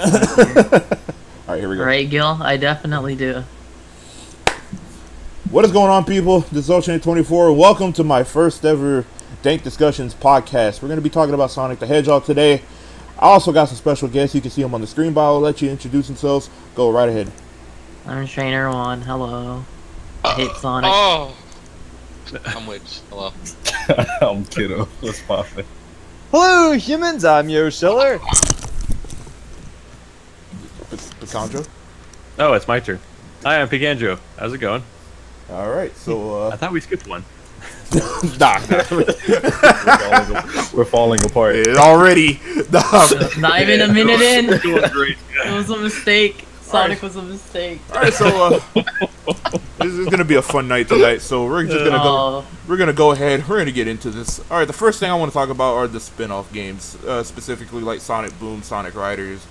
Alright, here we go. Right, Gil? I definitely do. What is going on, people? This is Ultraman24. Welcome to my first ever Dank Discussions podcast. We're going to be talking about Sonic the Hedgehog today. I also got some special guests. You can see them on the screen, but I'll let you introduce themselves. Go right ahead. I'm Trainer 1. Hello. I hate Sonic. Oh! I'm Witch. Hello. I'm Kiddo. What's poppin'? Hello, humans. I'm Yoshiller. Cassandra? Oh, it's my turn. Hi, I'm Picandro. How's it going? Alright, so, I thought we skipped one. nah. We're falling apart. It already. Nah. Not even a minute in. Doing great. It was a mistake. Sonic was a mistake. Alright, so, this is gonna be a fun night tonight, so we're just gonna go. We're gonna go ahead. We're gonna get into this. All right, the first thing I want to talk about are the spin-off games, specifically like Sonic Boom, Sonic Riders,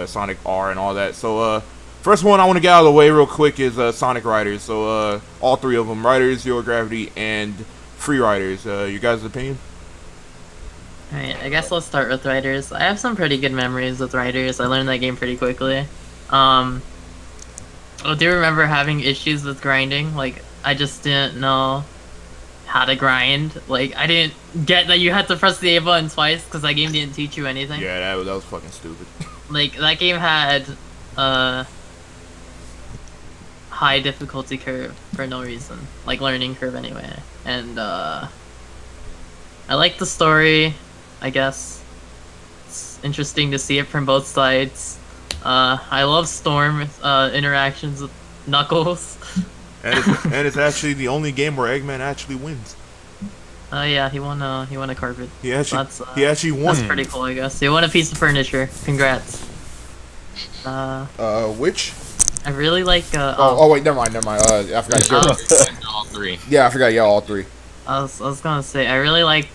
Sonic R, and all that. So, first one I want to get out of the way real quick is Sonic Riders. So, all three of them: Riders, Zero Gravity, and Free Riders. Your guys' opinion? Alright, I guess let's start with Riders. I have some pretty good memories with Riders. I learned that game pretty quickly. I do remember having issues with grinding. Like, I just didn't know how to grind. Like, I didn't get that you had to press the A button twice because that game didn't teach you anything. Yeah, that was fucking stupid. Like, that game had high difficulty curve for no reason. Like, learning curve anyway. And I like the story, I guess. It's interesting to see it from both sides. I love Storm interactions with Knuckles. and it's actually the only game where Eggman actually wins. Yeah, he won a carpet. He actually won. That's pretty cool, I guess. He won a piece of furniture. Congrats. Which? I really like. Oh wait, never mind. I forgot. All three. Yeah, I forgot. Yeah, all three. I was gonna say I really liked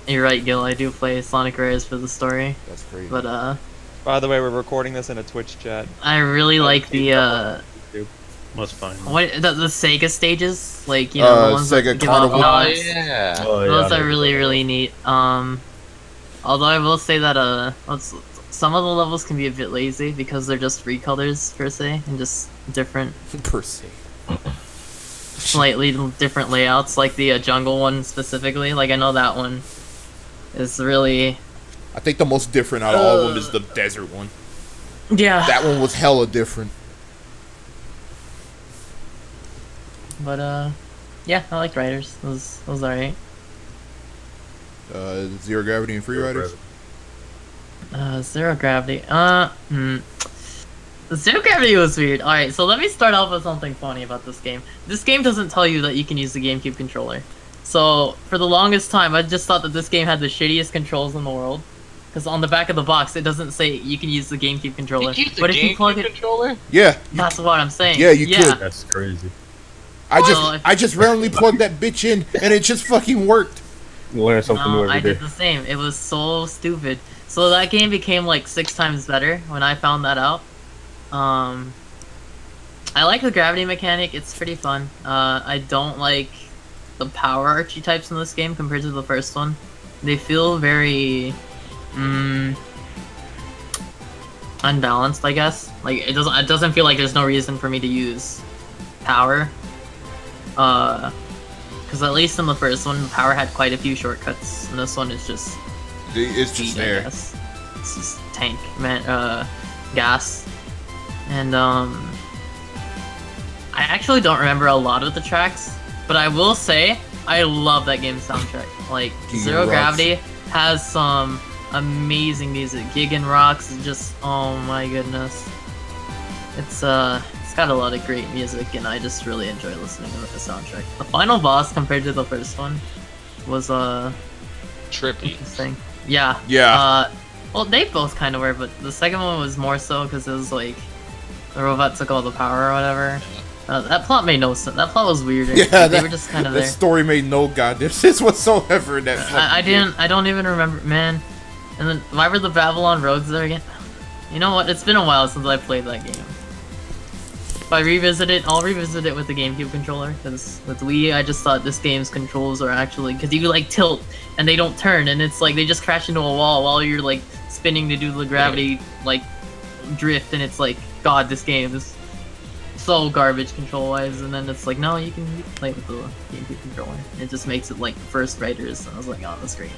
You're right, Gil. I do play Sonic Riders for the story. That's crazy. But By the way, we're recording this in a Twitch chat. I really like the Most fine. what the Sega stages, like, you know, the ones Sega that give out Carnival. nods. Yeah. Those are really neat. Although I will say that some of the levels can be a bit lazy because they're just free colors per se and just different Per se. slightly different layouts, like the jungle one specifically. Like, I know that one is really, I think the most different out of all of them is the desert one. yeah. That one was hella different. But yeah, I liked Riders. It was alright. Zero Gravity and Free Riders. Zero Gravity. Zero Gravity was weird. Alright, so let me start off with something funny about this game. This game doesn't tell you that you can use the GameCube controller. So, for the longest time, I just thought that this game had the shittiest controls in the world. Because on the back of the box, it doesn't say you can use the GameCube controller. You use the but if you plug it, controller? Yeah. that's what I'm saying. Yeah, you could. That's crazy. I just randomly plugged that bitch in, and it just fucking worked. You learn something new No, every I day. did the same. It was so stupid. So that game became like 6 times better when I found that out. I like the gravity mechanic. It's pretty fun. I don't like the power archetypes in this game compared to the first one. They feel very unbalanced, I guess. Like, it doesn't feel like there's no reason for me to use power. Because at least in the first one, power had quite a few shortcuts, and this one is just It's just speed, I there. guess. It's just tank, gas, and I actually don't remember a lot of the tracks, but I will say I love that game's soundtrack. Like, Zero rocks. Gravity has some amazing music. Gigan Rocks is just, oh my goodness. It's got a lot of great music, and I just really enjoy listening to the soundtrack. The final boss compared to the first one was Trippy. interesting. Yeah. Yeah. Well, they both kind of were, but the second one was more so because it was like the robot took all the power or whatever. That plot made no sense. That plot was weird. Yeah, they were just kind of that there. story made no goddamn sense whatsoever. In that I don't even remember, man. And then why were the Babylon Rogues there again? You know what? It's been a while since I played that game. If I revisit it, I'll revisit it with the GameCube controller, because with Wii, I just thought this game's controls are actually, because you like tilt and they don't turn, and it's like they just crash into a wall while you're like spinning to do the gravity like drift, and it's like, God, this game is so garbage control wise. And then it's like, no, you can play with the GameCube controller. It just makes it like the first Riders, and I was like, oh, that's great.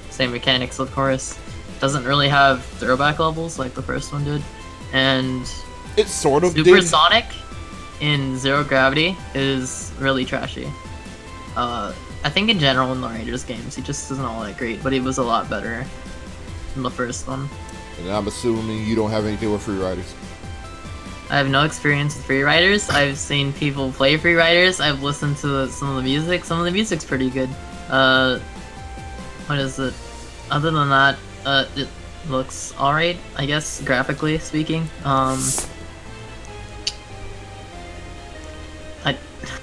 Same mechanics, of course. Doesn't really have throwback levels like the first one did, and It sort of Super did. Sonic in Zero Gravity is really trashy. I think in general in the Riders games, he just isn't all that great, but he was a lot better than the first one. And I'm assuming you don't have anything with Free Riders. I have no experience with Free Riders. I've seen people play Free Riders. I've listened to some of the music. Some of the music's pretty good. What is it? Other than that, it looks alright, I guess, graphically speaking.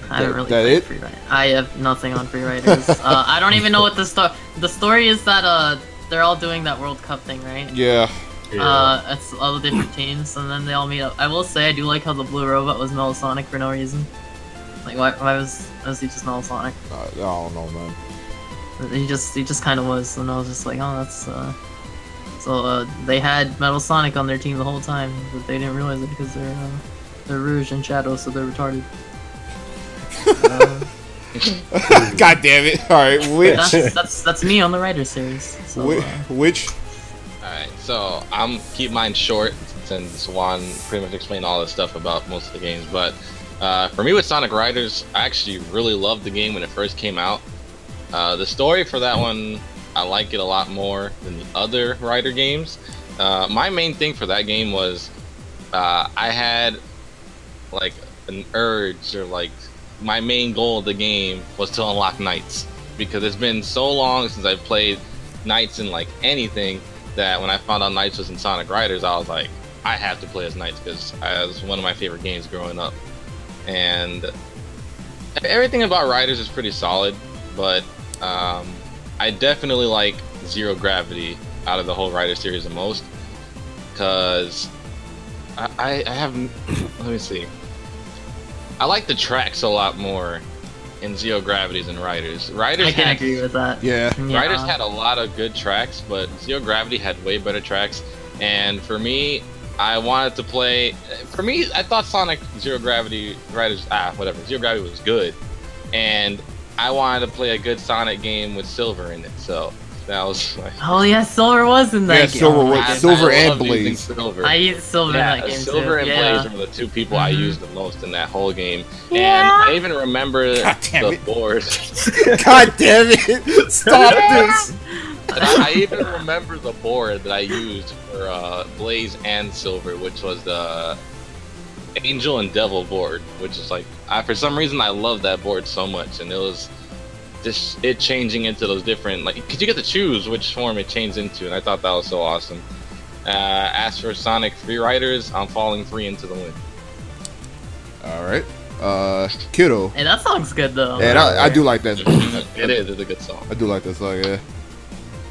I haven't really played Free Riders. I have nothing on Free Riders. I don't even know what the story is. That they're all doing that World Cup thing, right? Yeah. It's all the different teams, and then they all meet up. I will say I do like how the blue robot was Metal Sonic for no reason. Like why was he just Metal Sonic? I don't know, man. He just kind of was, and I was just like, oh, that's So they had Metal Sonic on their team the whole time, but they didn't realize it because they're Rouge and Shadow, so they're retarded. God damn it! All right, which That's me on the Rider series. So, which? Alright, so I'm keep mine short since Juan pretty much explained all this stuff about most of the games. But for me with Sonic Riders, I actually really loved the game when it first came out. The story for that one, I like it a lot more than the other Rider games. My main thing for that game was I had like an urge, or like my main goal of the game was to unlock Knights, because it's been so long since I've played Knights in like anything that when I found out Knights was in Sonic Riders, I was like, I have to play as Knights because it was one of my favorite games growing up. And everything about Riders is pretty solid, but I definitely like Zero Gravity out of the whole Rider series the most, because I have, let me see, I like the tracks a lot more in Zero Gravities and Riders. I can agree with that. Yeah. Riders had a lot of good tracks, but Zero Gravity had way better tracks. And for me, I wanted to play. For me, I thought Sonic Zero Gravity Riders, whatever. Zero Gravity was good, and I wanted to play a good Sonic game with Silver in it. So that was like. Oh yeah, Silver was in that game. Silver and love using Blaze. Silver. I used Silver in that game Silver too. and Blaze were the two people I used the most in that whole game. Yeah. And I even remember the board. God damn it! Stop this! I even remember the board that I used for Blaze and Silver, which was the Angel and Devil board, which is like, for some reason I love that board so much, and it was just it changing into those different, like, because you get to choose which form it changed into, and I thought that was so awesome. As for Sonic Free Riders, I'm falling 3 into the wind. Alright. Kiddo. Hey, that song's good though. And I do like that. It is, it's a good song. I do like that song, yeah.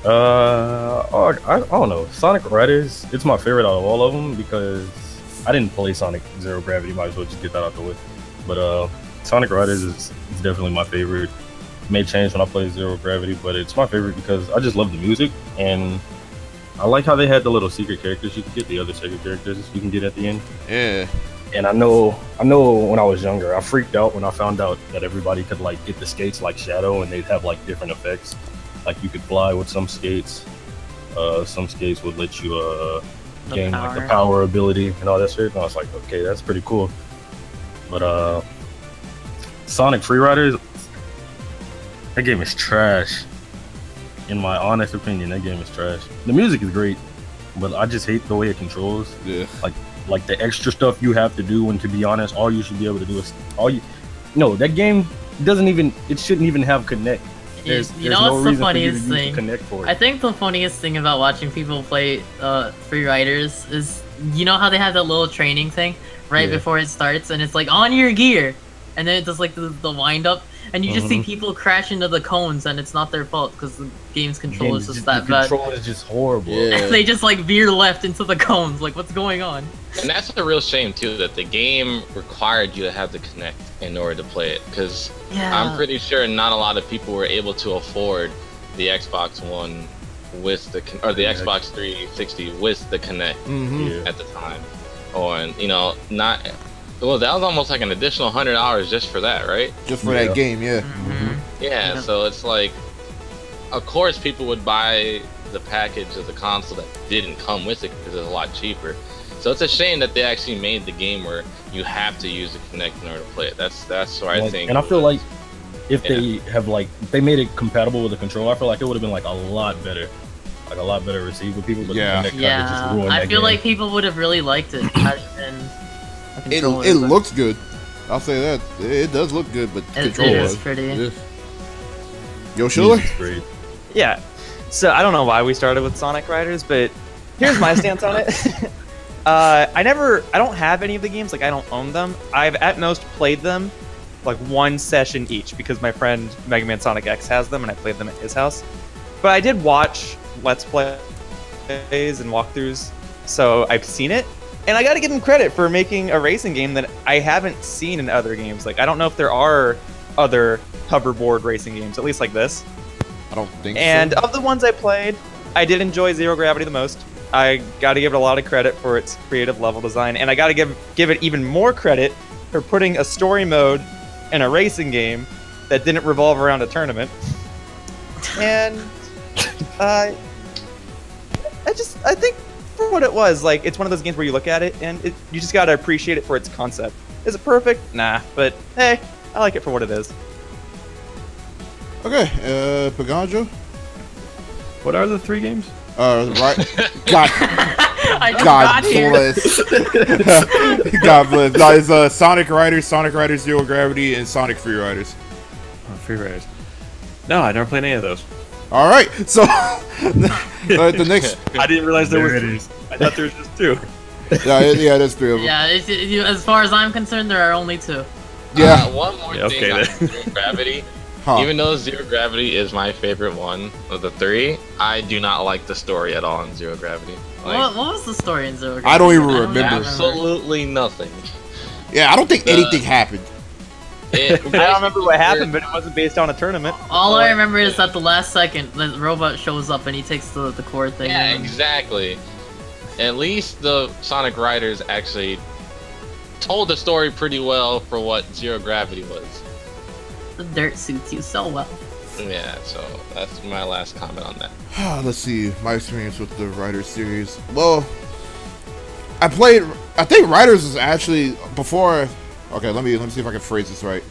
I don't know. Sonic Riders, it's my favorite out of all of them because I didn't play Sonic Zero Gravity. Might as well just get that out the way. But Sonic Riders is definitely my favorite. It may change when I play Zero Gravity, but it's my favorite because I just love the music, and I like how they had the little secret characters you can get, the other secret characters you can get at the end. Yeah. And I know when I was younger, I freaked out when I found out that everybody could like get the skates like Shadow, and they'd have like different effects. Like you could fly with some skates. Some skates would let you gain like the power ability and all that shit. And I was like, okay, that's pretty cool. But Sonic Free Riders, that game is trash. In my honest opinion, that game is trash. The music is great, but I just hate the way it controls. Yeah. Like the extra stuff you have to do, and to be honest, all you should be able to do is No, that game doesn't even. It shouldn't even have connect. There's you know no what's the reason funniest for you to use thing? Connect for it. I think the funniest thing about watching people play Free Riders is, you know how they have that little training thing right before it starts, and it's like on your gear, and then it does like the wind up, and you just see people crash into the cones, and it's not their fault because the game's control is just that bad. The control is just horrible. Yeah. They just like veer left into the cones. Like, what's going on? And that's the real shame too, that the game required you to have the Kinect in order to play it, because I'm pretty sure not a lot of people were able to afford the Xbox One with the Xbox 360 with the Kinect at the time, and not. Well, that was almost like an additional $100 just for that, right? Just for that game, yeah. Yeah, so it's like, of course, people would buy the package of the console that didn't come with it because it's a lot cheaper. So it's a shame that they actually made the game where you have to use the Kinect in order to play it. That's what I think. And I feel like if they have they made it compatible with the controller, I feel like it would have been like a lot better received with people. But the Kinect kind of just ruined I that feel game. like people would have really liked it. Had it been a controller, It looks good. I'll say that. It does look good, but the controller is pretty. Yo, Schiller? Yeah. So I don't know why we started with Sonic Riders, but here's my stance on it. I don't have any of the games, like I don't own them. I've at most played them like one session each because my friend Mega Man Sonic X has them and I played them at his house. But I did watch Let's Plays and walkthroughs, so I've seen it. And I gotta give him credit for making a racing game that I haven't seen in other games. Like, I don't know if there are other hoverboard racing games, at least like this. I don't think And so. of the ones I played, I did enjoy Zero Gravity the most. I gotta give it a lot of credit for its creative level design, and I gotta give it even more credit for putting a story mode in a racing game that didn't revolve around a tournament. And I think for what it was, like, it's one of those games where you look at it and you just gotta appreciate it for its concept. Is it perfect? Nah, but hey, I like it for what it is. Okay, Paganjo? What are the 3 games? Right. God. God bless. God bless. No, it's Sonic Riders, Sonic Riders Zero Gravity, and Sonic Free Riders. Oh, Free Riders. No, I never played any of those. All right, so the next. I didn't realize there was 3. I thought there was just 2. Yeah, there's 3 of them. Yeah, as far as I'm concerned, there are only 2. Yeah. One more thing on Zero Gravity. Even though Zero Gravity is my favorite one of the 3, I do not like the story at all in Zero Gravity. Like, what was the story in Zero Gravity? I don't even remember. Absolutely nothing. Yeah, I don't think anything happened. I don't remember what happened, but it wasn't based on a tournament. All I remember is that the last second, the robot shows up and he takes the core thing. Yeah, exactly. At least the Sonic Riders actually told the story pretty well for what Zero Gravity was. The dirt suits you so well. Yeah, so that's my last comment on that. Let's see, my experience with the Riders series. Well, I think Riders is actually before. Okay, let me see if I can phrase this right.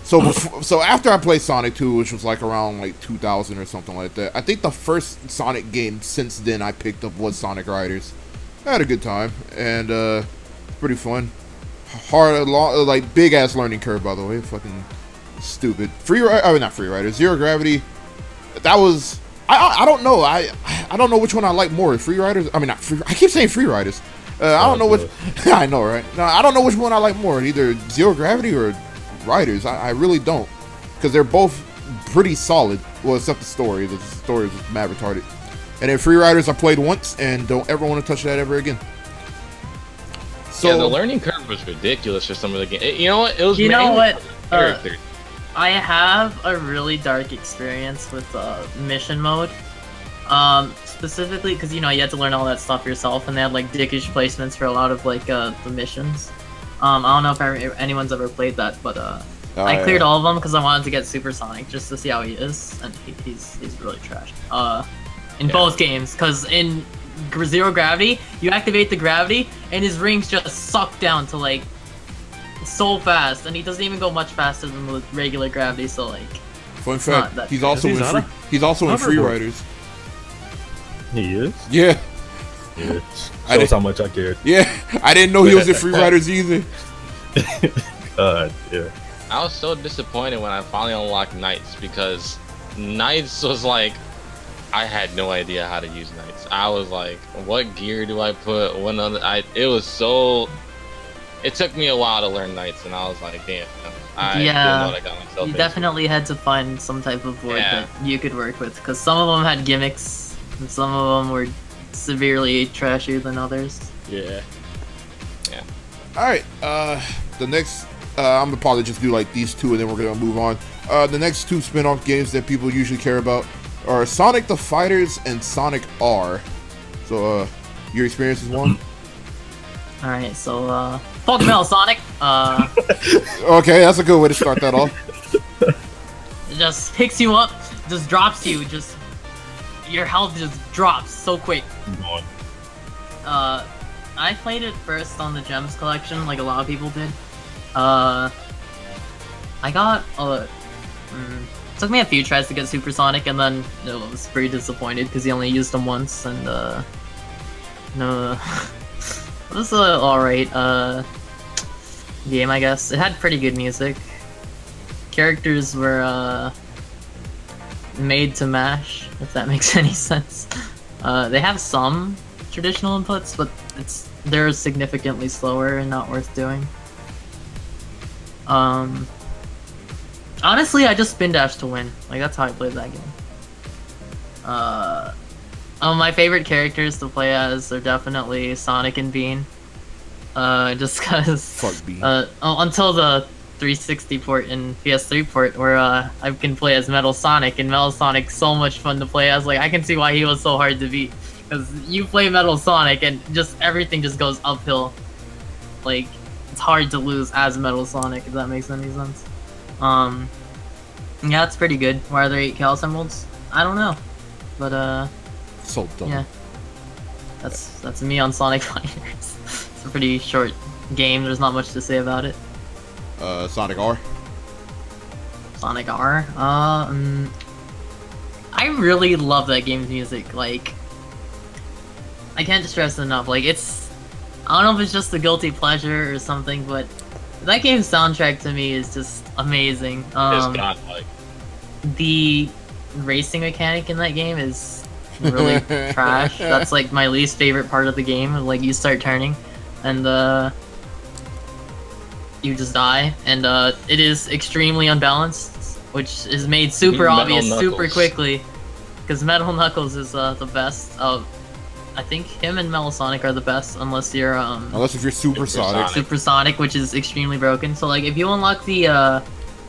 So after I played Sonic 2, which was like around like 2000 or something like that, I think the first Sonic game since then I picked up was Sonic Riders. I had a good time and pretty fun. Hard, long, like big ass learning curve, by the way. Fucking stupid. Not Free Riders. Zero Gravity. That was. I don't know. I don't know which one I like more. Free Riders. I mean, not Free. I keep saying Free Riders. I don't know which. I know, right? No, I don't know which one I like more. Either Zero Gravity or Riders. I really don't, because they're both pretty solid. Well, except the story. The story is mad retarded. And then Free Riders I played once and don't ever want to touch that ever again. So, yeah, the learning curve was ridiculous for some of the games. You know what? It was. You know what? Characters. I have a really dark experience with mission mode. Specifically because, you had to learn all that stuff yourself, and they had like dickish placements for a lot of like the missions. I don't know if anyone's ever played that, but I cleared all of them because I wanted to get Super Sonic just to see how he is, and he's really trash. In both games, because in Zero Gravity, you activate the gravity, and his rings just suck down to like so fast, and he doesn't even go much faster than the regular gravity. So like, fun fact, he's also in Free Riders. He is? Yeah. Yeah. Shows how much I cared. Yeah, I didn't know he was in Free Riders either. God, yeah. I was so disappointed when I finally unlocked Knights, because Knights was like, I had no idea how to use Knights. I was like, what gear do I put? It was so. It took me a while to learn Knights, and I was like, damn. I didn't know what I got myself into. Definitely had to find some type of board that you could work with, because some of them had gimmicks, and some of them were severely trashier than others. Yeah. Alright, the next, I'm gonna probably just do like these two and then we're gonna move on. The next two spin-off games that people usually care about. are Sonic the Fighters and Sonic R. So, your experience is one? Alright, so, fuck Metal Sonic. Okay, that's a good way to start that off. It just picks you up, just drops you, just... Your health just drops so quick. I played it first on the Gems collection, like a lot of people did. I got took me a few tries to get Supersonic, and then I was pretty disappointed because he only used them once, and no, it was alright game, I guess. It had pretty good music. Characters were made to mash, if that makes any sense. They have some traditional inputs, but they're significantly slower and not worth doing. Honestly, I just spin dash to win. Like, that's how I played that game. My favorite characters to play as are definitely Sonic and Bean. Just cause... Fuck Bean. Until the 360 port and PS3 port, where I can play as Metal Sonic, and Metal Sonic's so much fun to play as. Like, I can see why he was so hard to beat. Because you play Metal Sonic and just everything just goes uphill. Like, it's hard to lose as Metal Sonic, if that makes any sense. Yeah, it's pretty good. Why are there 8 Chaos Emeralds? I don't know. But, so dumb. yeah. That's me on Sonic Fighters. It's a pretty short game, there's not much to say about it. Sonic R? Sonic R? I really love that game's music, like... I can't stress enough, like, it's... I don't know if it's just a guilty pleasure or something, but that game's soundtrack to me is just amazing. It's godlike. The racing mechanic in that game is really trash. That's like my least favorite part of the game. Like, you start turning, and you just die, and it is extremely unbalanced, which is made super obvious super quickly. Because Metal Knuckles is the best. I think him and Metal Sonic are the best, unless you're unless if you're Supersonic. Supersonic, which is extremely broken. So like, if you unlock the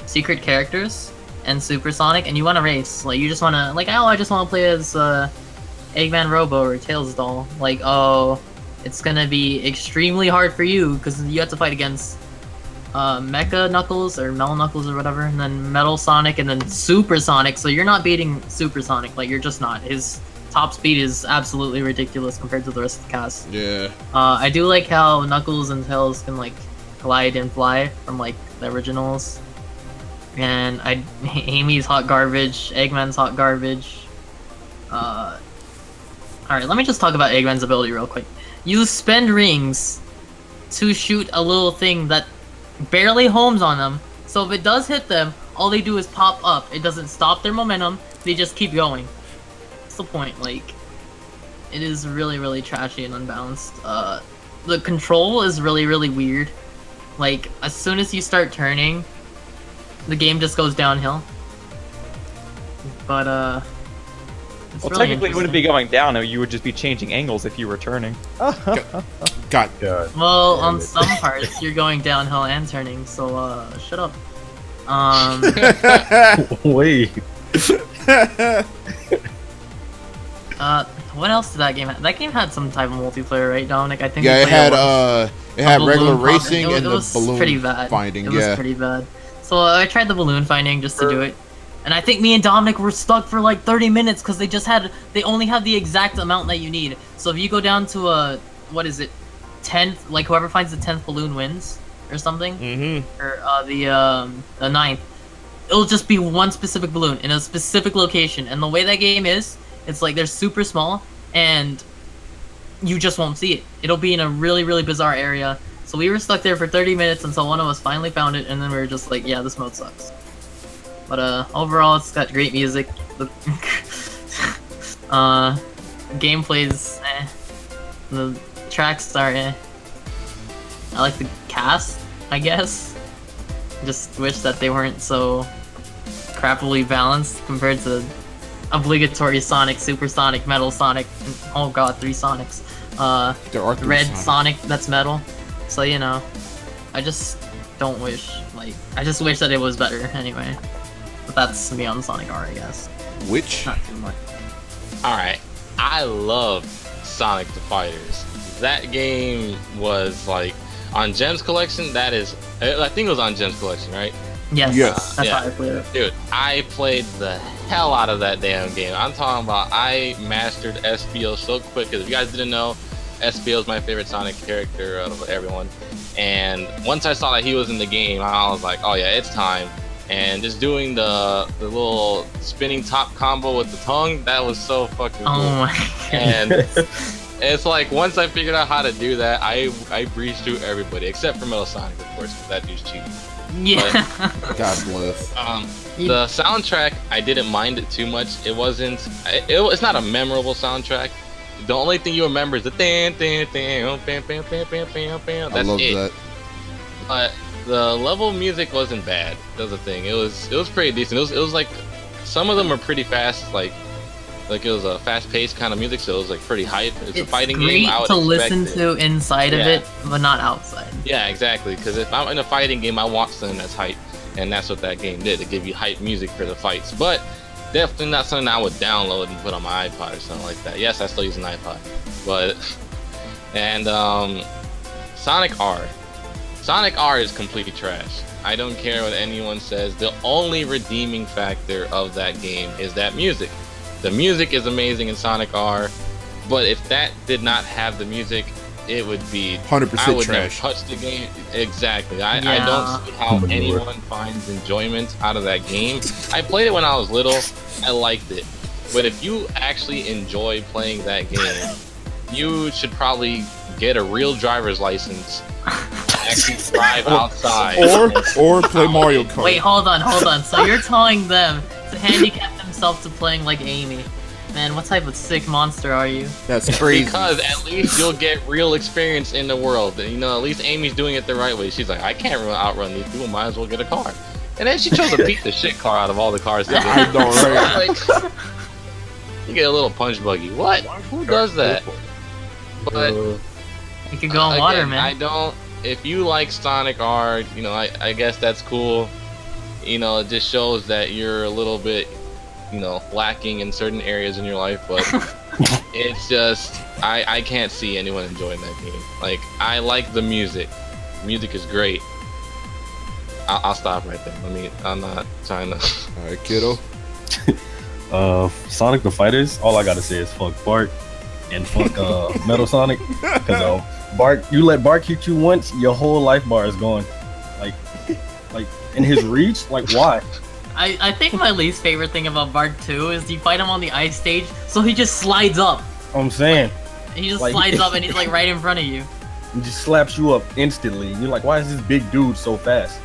secret characters and Supersonic, and you want to race, like you just want to, like, oh, I just want to play as Eggman Robo or Tails Doll. Like, oh, it's gonna be extremely hard for you because you have to fight against Mecha Knuckles or Metal Knuckles or whatever, and then Metal Sonic, and then Supersonic. So you're not beating Supersonic. Like, you're just not. His top speed is absolutely ridiculous compared to the rest of the cast. Yeah. I do like how Knuckles and Tails can like glide and fly from like the originals. And Amy's hot garbage, Eggman's hot garbage. Alright, let me just talk about Eggman's ability real quick. You spend rings to shoot a little thing that barely homes on them. So if it does hit them, all they do is pop up. It doesn't stop their momentum, they just keep going. What's the point? Like, it is really, really trashy and unbalanced. The control is really, really weird. Like, as soon as you start turning, the game just goes downhill. But, it's well, really technically it wouldn't be going down, you would just be changing angles if you were turning. God. Well, on some parts, you're going downhill and turning, so, shut up. Wait. What else did that game have? That game had some type of multiplayer, right, Dominic? I think. Yeah, it had regular balloon racing it and the balloon pretty bad. finding. It was pretty bad. So I tried the balloon finding just to do it, and I think me and Dominic were stuck for like 30 minutes because they only have the exact amount that you need. So if you go down to what is it, 10th? Like whoever finds the 10th balloon wins, or something. Mm-hmm. Or the 9th. It'll just be one specific balloon in a specific location, and the way that game is. It's like they're super small, and you just won't see it. It'll be in a really, really bizarre area. So we were stuck there for 30 minutes until one of us finally found it, and then we were just like, yeah, this mode sucks. But overall, it's got great music. The gameplay's eh. The tracks are eh. I like the cast, I guess. Just wish that they weren't so crappily balanced compared to obligatory Sonic, Supersonic, Metal Sonic, and, oh god, 3 Sonics. There are 3 Red Sonics. Sonic that's metal. So, you know, I just don't wish, like, I just wish that it was better anyway. But that's me on Sonic R, I guess. Which? Not too much. All right, I love Sonic the Fighters. That game was like on Gems Collection. That is, I think it was on Gems Collection, right? Yes. That's Yeah. how I played it. Dude, I played the hell out of that damn game. I'm talking about I mastered SPO so quick. Because if you guys didn't know, SPO is my favorite Sonic character out of everyone. And once I saw that he was in the game, I was like, oh yeah, it's time. And just doing the little spinning top combo with the tongue, that was so fucking cool. Oh my And goodness. it's like once I figured out how to do that, I breezed through everybody except for Metal Sonic, of course, because that dude's cheating. Yeah. God bless. The soundtrack, I didn't mind it too much. It wasn't. It's not a memorable soundtrack. The only thing you remember is the bam, bam, bam, bam, bam, bam, bam. That's I love it. that. But the level of music wasn't bad. That was the thing. It was pretty decent. It was like some of them are pretty fast. Like it was a fast-paced kind of music, so it was like pretty hype. It's a fighting game. I would to listen expect to inside of Yeah. it, but not outside. Yeah, exactly. Because if I'm in a fighting game, I want something that's hype, and that's what that game did. It gave you hype music for the fights, but definitely not something I would download and put on my iPod or something like that. Yes, I still use an iPod, but and Sonic R. Sonic R is completely trash. I don't care what anyone says. The only redeeming factor of that game is that music. The music is amazing in Sonic R, but if that did not have the music, it would be 100% I would trash. never touch the game. Exactly. I Yeah. don't see how anyone finds enjoyment out of that game. I played it when I was little. I liked it. But if you actually enjoy playing that game, you should probably get a real driver's license and actually drive outside. Or play Mario Kart. Wait, hold on. So you're telling them to handicap themselves to playing like Amy. Man, what type of sick monster are you? That's crazy. Because at least you'll get real experience in the world. You know, at least Amy's doing it the right way. She's like, I can't outrun these people, might as well get a car. And then she chose a beat the shit car out of all the cars. They I know, right? Like, you get a little punch buggy. What? Who does that? But You could go on water, again, man. I don't. If you like Sonic R, you know, I guess that's cool. You know, it just shows that you're a little bit, you know, lacking in certain areas in your life. But it's just, I can't see anyone enjoying that game. Like, I like the music. Music is great. I'll stop right there. I'm not trying to. All right, kiddo. Sonic the Fighters. All I gotta say is fuck Bart and fuck Metal Sonic. Because Bart, you let Bart hit you once, your whole life bar is gone. Like in his reach. Like why? I think my least favorite thing about Bart 2 is you fight him on the ice stage, so he just slides up. I'm saying He just Like- slides up and he's like right in front of you. he just slaps you up instantly. You're like, why is this big dude so fast?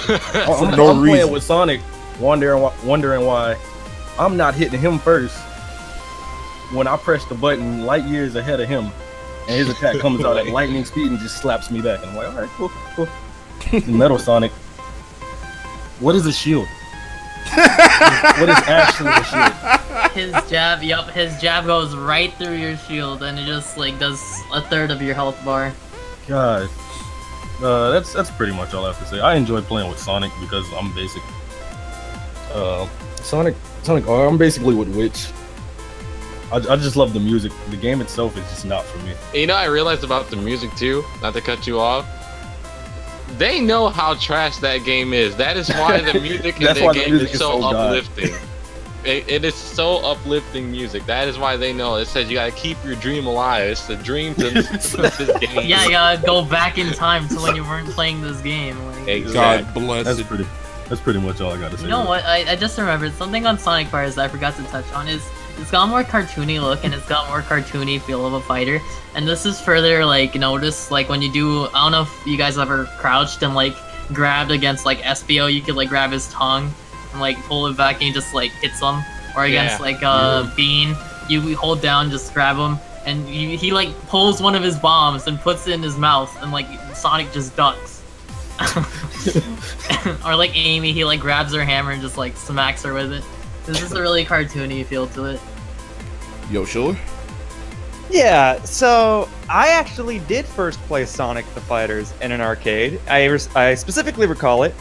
For I'm no playing reason. with Sonic, wondering why I'm not hitting him first when I press the button light years ahead of him, and his attack comes out at lightning speed and just slaps me back. And I'm like, all right, cool. Metal Sonic. What is a shield? What is actually a shield? His jab goes right through your shield and it just like does a third of your health bar. God, that's pretty much all I have to say. I enjoy playing with Sonic because I'm basic. Sonic. I'm basically with Witch. I just love the music. The game itself is just not for me. You know, I realized about the music too. Not to cut you off. They know how trash that game is. That is why the music in That's the why the game music is is so so god. uplifting. It is so uplifting music. That is why they know. It says you gotta keep your dream alive. It's the dream to this game. Yeah, you gotta go back in time to when you weren't playing this game. Like, Exactly. God bless That's it. pretty much all I gotta say. you know what? I just remembered something on Sonic Fighters that I forgot to touch on is it's got more cartoony look and it's got more cartoony feel of a fighter. And this is further like noticed like when you do, I don't know if you guys ever crouched and like grabbed against like SBO, you could like grab his tongue and like pull it back and he just like hits him. Or against like Bean, you hold down, just grab him, and he like pulls one of his bombs and puts it in his mouth, and like Sonic just ducks. Or like Amy, he like grabs her hammer and just like smacks her with it. This is a really cartoony feel to it. Yo, Schiller? Yeah, so I actually did first play Sonic the Fighters in an arcade. I specifically recall it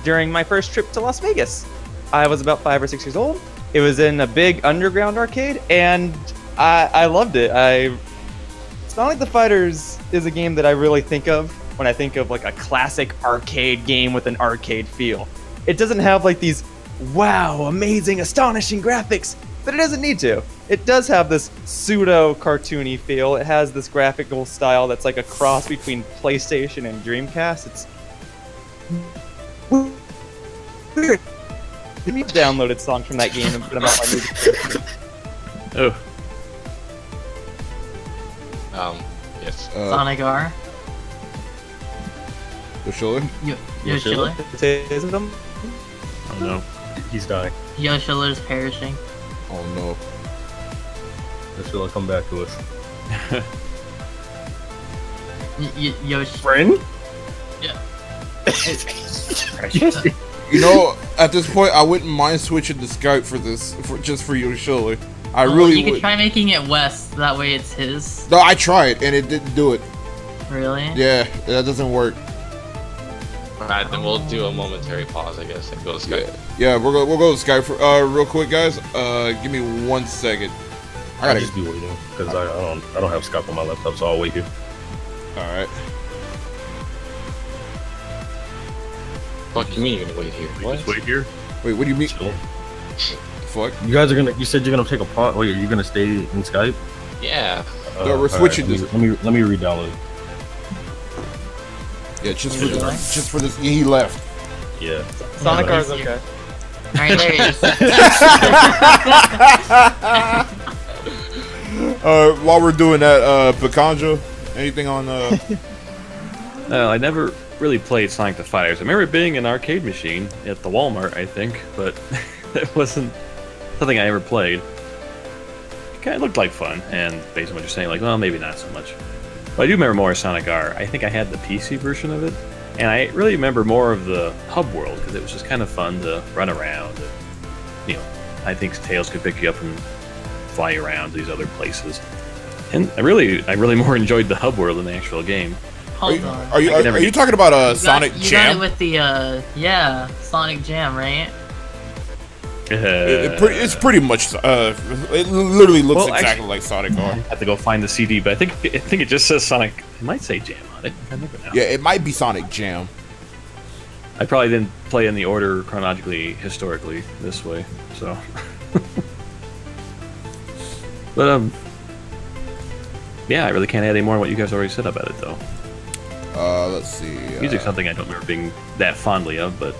during my first trip to Las Vegas. I was about 5 or 6 years old, It was in a big underground arcade, and I loved it. Sonic the Fighters is a game that I really think of when I think of like a classic arcade game with an arcade feel. It doesn't have like these wow, amazing, astonishing graphics, but it doesn't need to. It does have this pseudo cartoony feel. It has this graphical style that's like a cross between PlayStation and Dreamcast. It's weird. We downloaded songs from that game and put them on my music. Oh. Yes. Sonic R. Yoshiller? Yoshiller. Oh no. He's dying. Yoshiller's perishing. Oh no. Yoshiller, come back to us. Yosh. Friend? Yeah. You know, at this point, I wouldn't mind switching to Skype for this, just for Yoshiller. I really You would. could try making it West. That way it's his. No, I tried and it didn't do it. Really? Yeah, that doesn't work. Alright, then we'll do a momentary pause, I guess, and go to Skype. Yeah, we'll go to Skype for, real quick, guys. Give me 1 second. I I'll gotta. just be waiting because I don't have Skype on my laptop, so I'll wait here. All right. Fuck you mean you're gonna wait here? What? Just wait here. Wait, what do you mean? Chill. Fuck. You guys are gonna. You said you're gonna take a pause. Wait, are you gonna stay in Skype? Yeah. No, we're switching this. Let me re-download it. Yeah, just for this. He left. Yeah. Sonic Yeah, R's okay. Alright, there he is. While we're doing that, Picanjo, anything on I never really played Sonic the Fighters. I remember it being an arcade machine at the Walmart, I think, but it wasn't something I ever played. It kind of looked like fun, and based on what you're saying, like, well, maybe not so much. But I do remember more of Sonic R. I think I had the PC version of it, and I really remember more of the hub world, because it was just kind of fun to run around. And, you know, I think Tails could pick you up and fly you around to these other places. And I really more enjoyed the hub world than the actual game. Hold on. Are you talking about Sonic You Jam? got it with the yeah, Sonic Jam, right? It's pretty much. It literally looks exactly like Sonic R. I have to go find the CD, but I think it just says Sonic. It might say Jam on it. I never know. Yeah, it might be Sonic Jam. I probably didn't play in the order chronologically, historically, this way. So, but yeah, I really can't add any more on what you guys already said about it, though. Let's see. Music's something I don't remember being that fondly of, but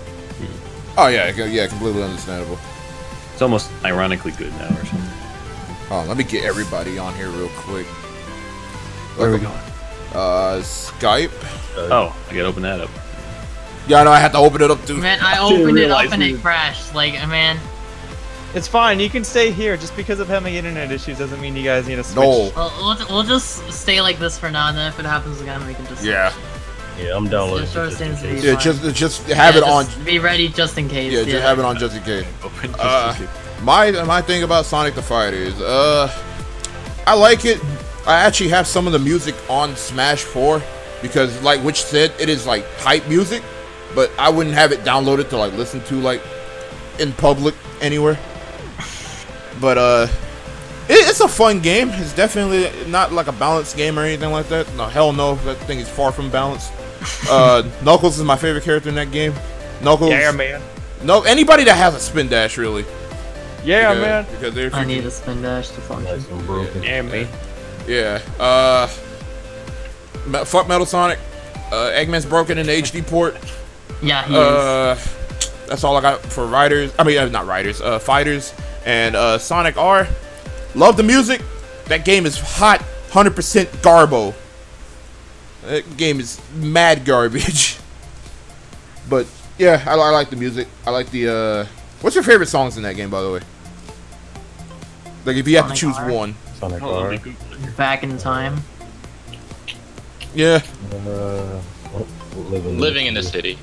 Oh yeah, completely understandable. it's almost ironically good now or something. Oh, let me get everybody on here real quick. Where are we going? Skype. Oh, I gotta open that up. Yeah, I know. I had to open it up too. Man, I opened it up and it crashed. Like, man. It's fine. You can stay here. Just because of having internet issues doesn't mean you guys need to switch. No. Well, we'll just stay like this for now, and then if it happens again, we can just. Yeah. Yeah, I'm downloading. Just it just in case. Yeah, just have it on. Be ready just in case. Yeah, just have it on just in case. Open just in case. My thing about Sonic the Fighters, I like it. I actually have some of the music on Smash 4 because, like Witch said, it is like hype music, but I wouldn't have it downloaded to like listen to like in public anywhere. But it's a fun game. It's definitely not like a balanced game or anything like that. No, hell no, that thing is far from balanced. Knuckles is my favorite character in that game. Knuckles. Yeah, man. No, anybody that has a spin dash really. Yeah, Because- man. Because they're I need freaking- a spin dash to function. Nice and broken. Yeah, man. Yeah. Fuck Metal Sonic. Eggman's broken in the HD port. Yeah, he is. That's all I got for Riders. I mean, not Riders. Fighters and Sonic R. Love the music. That game is hot. 100% Garbo. That game is mad garbage. But yeah, I like the music. I like the. What's your favorite songs in that game, by the way? Like, if you have to choose Sonic R? one. Sonic Hold on, R. let me Google it. Back in time. Yeah. Living in the city.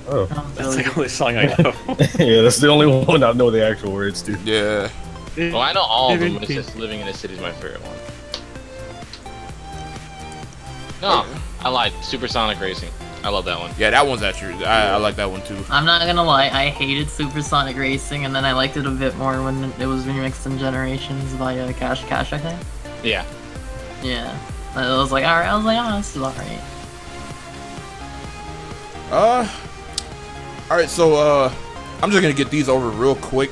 Oh. That's the only song I know. Yeah, that's the only one I know the actual words to. Yeah. Oh, I know all of them, but it's just Living in the City is my favorite one. No, I lied. Supersonic Racing. I love that one. Yeah, that one's actually I like that one too. I'm not gonna lie, I hated Supersonic Racing, and then I liked it a bit more when it was remixed in Generations by Cash, I think. Yeah. Yeah. I was like, alright, oh, this is alright. Alright, so I'm just gonna get these over real quick.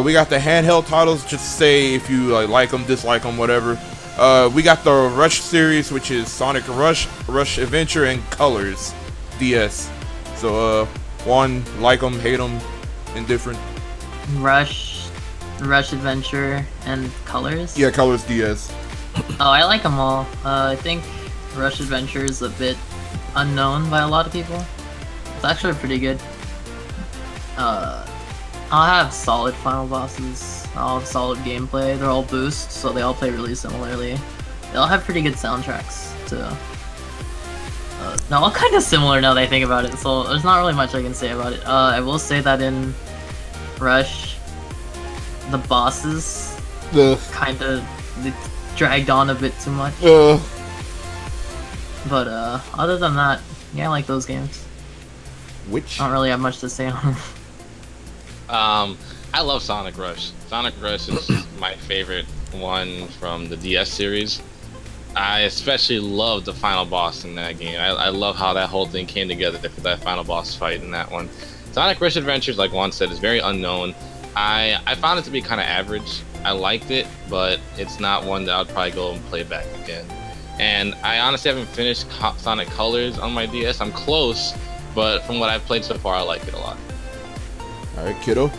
We got the handheld titles, just say if you like them, dislike them, whatever. We got the Rush series, which is Sonic Rush, Rush Adventure, and Colors DS. So one, like them, hate them, indifferent. Rush Adventure, and Colors? Yeah, Colors DS. Oh, I like them all. I think Rush Adventure is a bit unknown by a lot of people. It's actually pretty good. I'll have solid final bosses. I'll have solid gameplay. They're all boosts, so they all play really similarly. They all have pretty good soundtracks too. No, all kind of similar now that I think about it. So there's not really much I can say about it. I will say that in Rush, the bosses kind of dragged on a bit too much. But other than that, yeah, I like those games. Which? I don't really have much to say on them. I love Sonic Rush. Sonic Rush is my favorite one from the DS series. I especially love the final boss in that game. I love how that whole thing came together for that final boss fight in that one. Sonic Rush Adventures, like Juan said, is very unknown. I found it to be kind of average. I liked it, but it's not one that I'd probably go and play back again. And I honestly haven't finished Sonic Colors on my DS. I'm close, but from what I've played so far, I like it a lot. Alright, kiddo.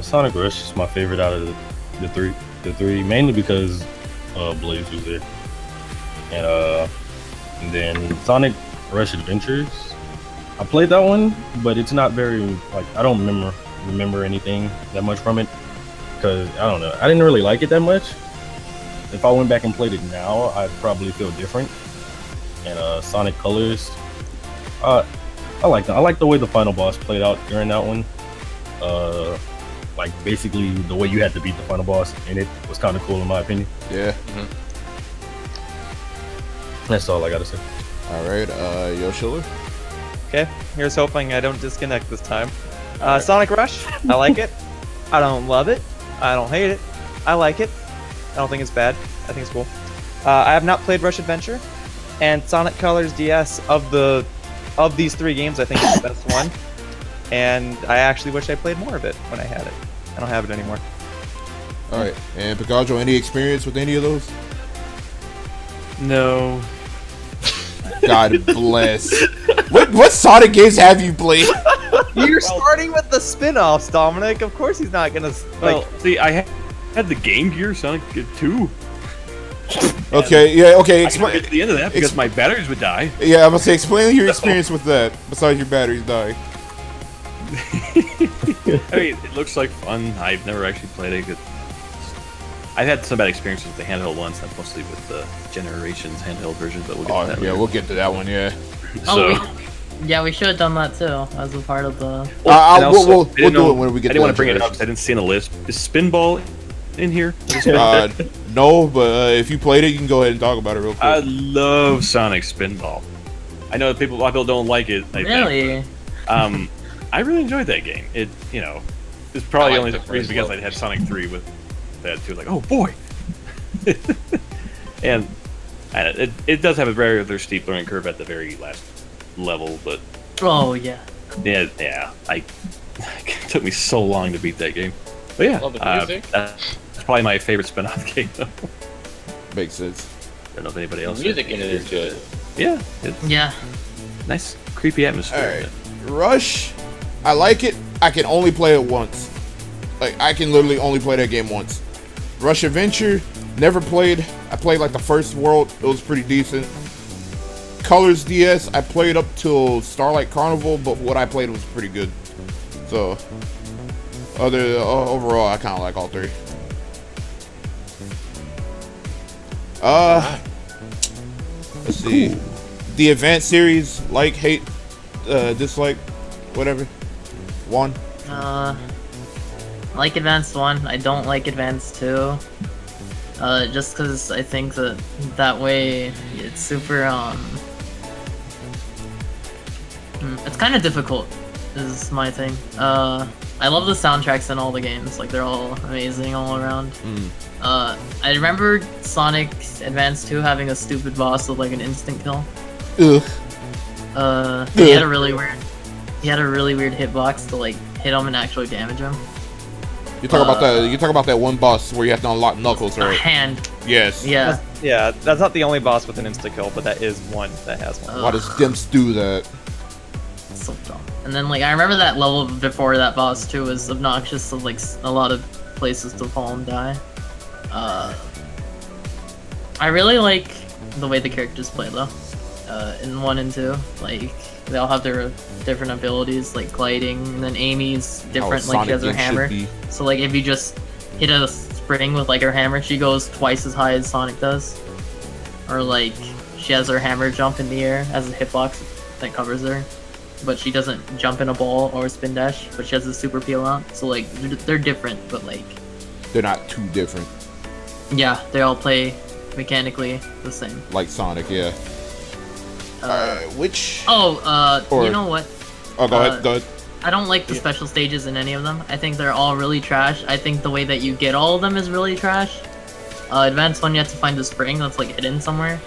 Sonic Rush is my favorite out of the three, mainly because Blaze was there, and then Sonic Rush Adventures. I played that one, but it's not very I don't remember anything that much from it because I don't know. I didn't really like it that much. If I went back and played it now, I'd probably feel different. And Sonic Colors, I like that. I like the way the final boss played out during that one. Like basically the way you had to beat the final boss, and it was kind of cool in my opinion. Yeah. That's all I gotta say. All right, Yoshiller. Okay, here's hoping I don't disconnect this time. Sonic Rush, I like it. I don't love it. I don't hate it. I like it. I don't think it's bad. I think it's cool. I have not played Rush Adventure, and Sonic Colors DS of these three games, I think it's the best one. And I actually wish I played more of it when I had it. I don't have it anymore. All right, and Picasso, any experience with any of those? No. God bless. What Sonic games have you played? You're starting with the spin-offs, Dominic. Of course he's not gonna Well, see, I had the Game Gear Sonic 2. Okay, yeah, okay. I couldn't get to the end of that because my batteries would die. Yeah, I'm gonna say, explain your experience with that. Besides your batteries dying. I mean, it looks like fun. I've never actually played it. I've had some bad experiences with the handheld ones. That's mostly with the Generations handheld version, but we'll get to that later. We'll get to that one. Yeah. Yeah, we should have done that too as a part of the. We'll do it when we get. I didn't want to bring it up. I didn't see on the list. Is Spinball in here? No, but if you played it, you can go ahead and talk about it real quick. I love Sonic Spinball. I know that a lot of people don't like it. Really? I really enjoyed that game. It, it's probably only the reason because I had Sonic 3 with that too. Like, oh boy. And it does have a very steep learning curve at the very last level, but oh yeah. Yeah. It took me so long to beat that game. But yeah, that's probably my favorite spin-off game. Though. Makes sense. I don't know if anybody else. The music in it is good. Yeah. Yeah. Nice, creepy atmosphere. All right. Rush, I like it. I can only play it once. Like, I can literally only play that game once. Rush Adventure, never played. I played like the first world. It was pretty decent. Colors DS, I played up till Starlight Carnival, but what I played was pretty good. So, overall, I kind of like all three. Let's see. The Advanced series, like, hate, dislike, whatever. One. Like Advanced 1. I don't like Advanced 2. Just because I think that way it's super, It's kind of difficult, is my thing. I love the soundtracks in all the games. Like, they're all amazing all around. I remember Sonic Advance 2 having a stupid boss with, like, an instant kill. Ugh. He had a really weird hitbox to, like, hit him and actually damage him. You talk about that. You talk about that one boss where you have to unlock Knuckles, right? Hand. Yes. Yeah. Yeah, that's not the only boss with an insta kill, but that is one that has one. Why does Dimps do that? So dumb. And then, like, I remember that level before that boss too was obnoxious, so, like, a lot of places to fall and die. I really like the way the characters play though. In 1 and 2, like, they all have their different abilities, like gliding, and then Amy's different, like, she has her hammer. So, like, if you just hit a spring with, like, her hammer, she goes twice as high as Sonic does. Or, like, she has her hammer jump in the air as a hitbox that covers her. But she doesn't jump in a ball or spin dash, but she has a super peel out. So, like, they're different, but, like... They're not too different. Yeah, they all play mechanically the same. Like Sonic, yeah. Which... you know what? Oh, go ahead, go ahead. I don't like the special stages in any of them. I think they're all really trash. I think the way that you get all of them is really trash. Advance 1, you have to find a spring that's, like, hidden somewhere.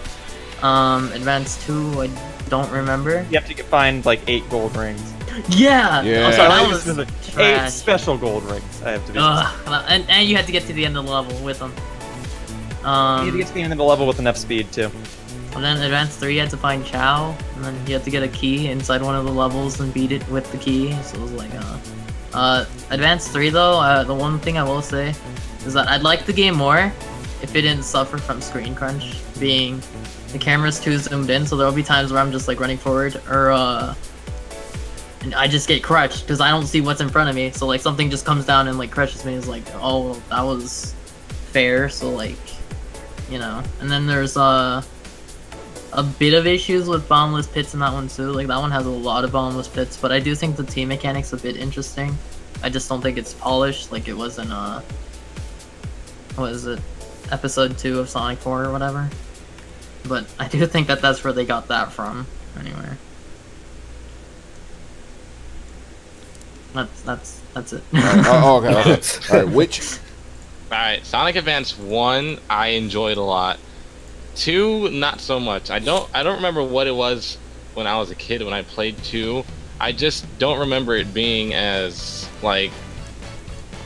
Advance 2, I don't remember. You have to find, like, 8 gold rings. Yeah! Yeah. Oh, so that was trash. 8 special gold rings, I have to be. And you had to get to the end of the level with them. You had to get to the end of the level with enough speed, too. And then Advance 3, you had to find Chow, and then you had to get a key inside one of the levels and beat it with the key, so it was like, Advance 3, though, the one thing I will say is that I'd like the game more if it didn't suffer from screen crunch, being the camera's too zoomed in, so there'll be times where I'm just, like, running forward, or, and I just get crushed, because I don't see what's in front of me, so, like, something just comes down and, like, crushes me, it's like, oh, well, that was fair, so, like, you know. And then there's, a bit of issues with bottomless pits in that one too. Like, that one has a lot of bottomless pits, but I do think the team mechanic's a bit interesting. I just don't think it's polished like it was in what is it, episode 2 of Sonic 4 or whatever. But I do think that that's where they got that from. Anyway, that's it. Okay. All right, which? All right, Sonic Advance 1, I enjoyed a lot. 2, not so much. I don't remember what it was when I was a kid when I played 2. I just don't remember it being as, like,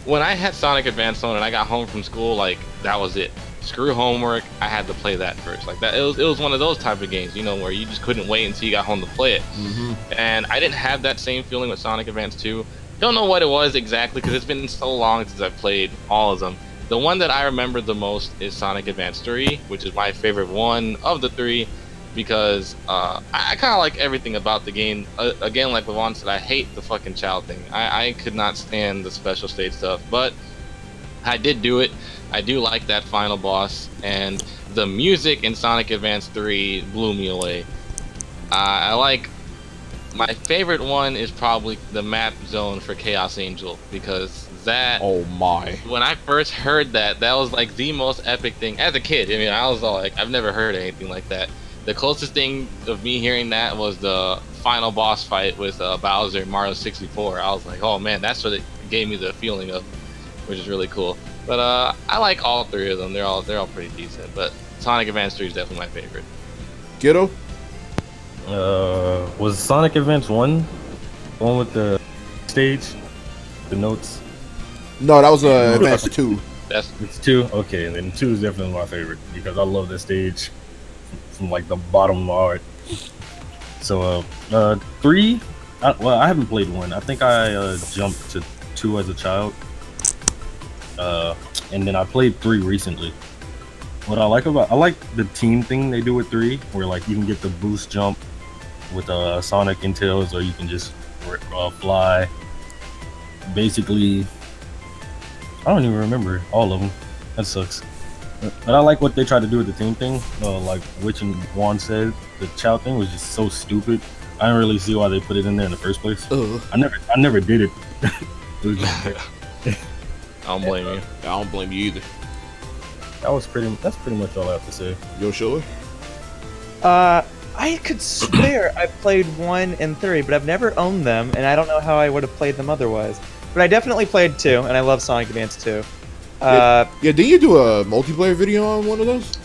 when I had Sonic Advance on and I got home from school, like, that was it. Screw homework, I had to play that first. Like, that, it was one of those type of games, you know, where you just couldn't wait until you got home to play it. And I didn't have that same feeling with Sonic Advance 2. Don't know what it was exactly, because it's been so long since I've played all of them. The one that I remember the most is Sonic Advance 3, which is my favorite one of the 3, because I kind of like everything about the game. Again, like Levon said, I hate the fucking child thing. I could not stand the special stage stuff, but I did do it. I do like that final boss, and the music in Sonic Advance 3 blew me away. I like... My favorite one is probably the map zone for Chaos Angel, because that... Oh my. When I first heard that, that was like the most epic thing. As a kid, I mean, I was all like, I've never heard anything like that. The closest thing of me hearing that was the final boss fight with Bowser in Mario 64. I was like, oh man, that's what it gave me the feeling of, which is really cool. But I like all 3 of them. They're all pretty decent. But Sonic Advance 3 is definitely my favorite. Ghetto? Was Sonic Advance 1 the one with the stage, the notes? No, that was Advance 2. It's 2. Okay, and then 2 is definitely my favorite because I love the stage from like the bottom art. So 3. Well, I haven't played 1. I think I jumped to 2 as a child, and then I played 3 recently. What I like the team thing they do with 3, where like you can get the boost jump with Sonic and Tails, or you can just fly. Basically, I don't even remember all of them. That sucks. But I like what they tried to do with the team thing. Like Witch and Juan said, the Chow thing was just so stupid. I don't really see why they put it in there in the first place. I never did it. It was just, I don't blame you. I don't blame you either. that's pretty much all I have to say. Yo, Shiller? I could swear I played 1 and 3, but I've never owned them, and I don't know how I would have played them otherwise. But I definitely played 2, and I love Sonic Advance 2. Yeah, didn't you do a multiplayer video on one of those?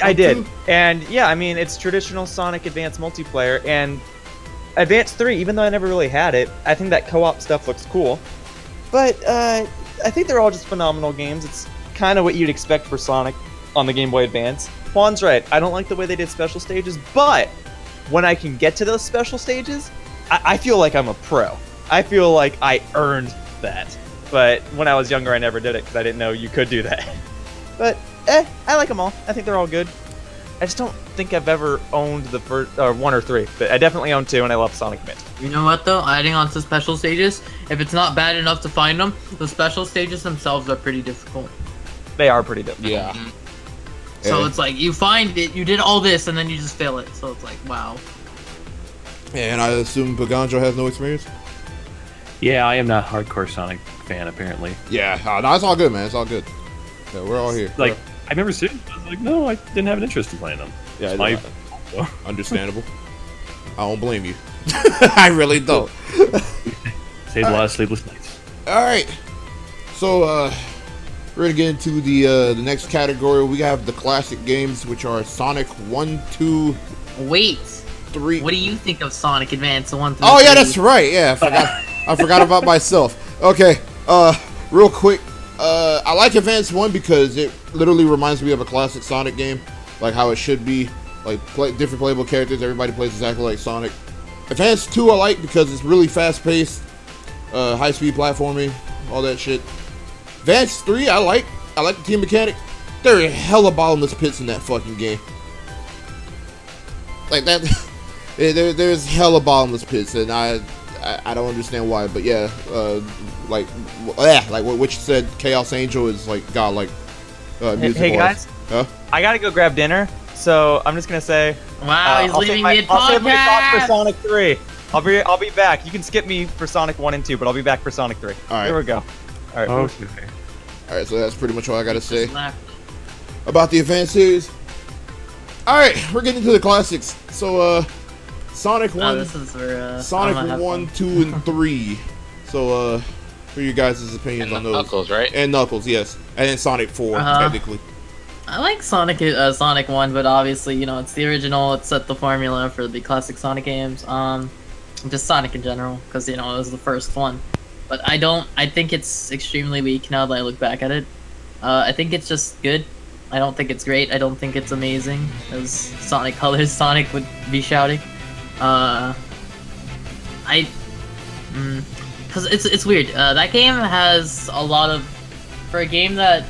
I did, and yeah, I mean, it's traditional Sonic Advance multiplayer, and Advance 3, even though I never really had it, I think that co-op stuff looks cool. But I think they're all just phenomenal games. It's kind of what you'd expect for Sonic on the Game Boy Advance. Juan's right, I don't like the way they did special stages, but when I can get to those special stages, I feel like I'm a pro. I feel like I earned that. But when I was younger, I never did it because I didn't know you could do that. But, I like them all. I think they're all good. I just don't think I've ever owned the first, 1 or 3, but I definitely own 2, and I love Sonic Advance. You know what though? Adding on to special stages, if it's not bad enough to find them, the special stages themselves are pretty difficult. They are pretty difficult. Yeah. So it's like, you find it, you did all this, and then you just fail it. So it's like, wow. And I assume Baganjo has no experience? Yeah, I am not a hardcore Sonic fan, apparently. Yeah, no, it's all good, man. It's all good. Yeah, we're all here. Like, I remember seeing I was like, no, I didn't have an interest in playing them. Yeah, understandable. I don't blame you. I really don't. Saved a lot of sleepless nights. All right. So, we're going to get into the next category. We have the classic games, which are Sonic 1, 2, Wait. 3. What do you think of Sonic Advance 1 through Oh, 3? yeah, that's right. Yeah, I forgot about myself. Okay, real quick. I like Advance 1 because it literally reminds me of a classic Sonic game, like how it should be, like different playable characters, everybody plays exactly like Sonic. Advance 2 I like because it's really fast-paced, high-speed platforming, all that shit. Advance 3 I like the team mechanic. There are hella bottomless pits in that fucking game. Like that, there's hella bottomless pits, and I don't understand why, but yeah, like what you said, Chaos Angel is like godlike music. Hey guys, I gotta go grab dinner, so I'm just gonna say, wow, he's leaving me a I'll save my thoughts podcast. for Sonic 3. I'll be back. You can skip me for Sonic 1 and 2, but I'll be back for Sonic 3. All right. Here we go. All right. Okay. All right, so that's pretty much all I gotta say Left. about the Advance series. All right, we're getting into the classics. So, Sonic 1, this is where, Sonic 1, 2, and 3. So, for you guys' opinions on those. Knuckles, right? And Knuckles, yes. And then Sonic 4, technically. I like Sonic 1, but obviously, you know, it's the original. It set the formula for the classic Sonic games. Just Sonic in general, because, you know, it was the first one. But I think it's extremely weak now that I look back at it. I think it's just good. I don't think it's great. I don't think it's amazing, as Sonic Colors Sonic would be shouting. Because it's weird. That game has a lot of, for a game that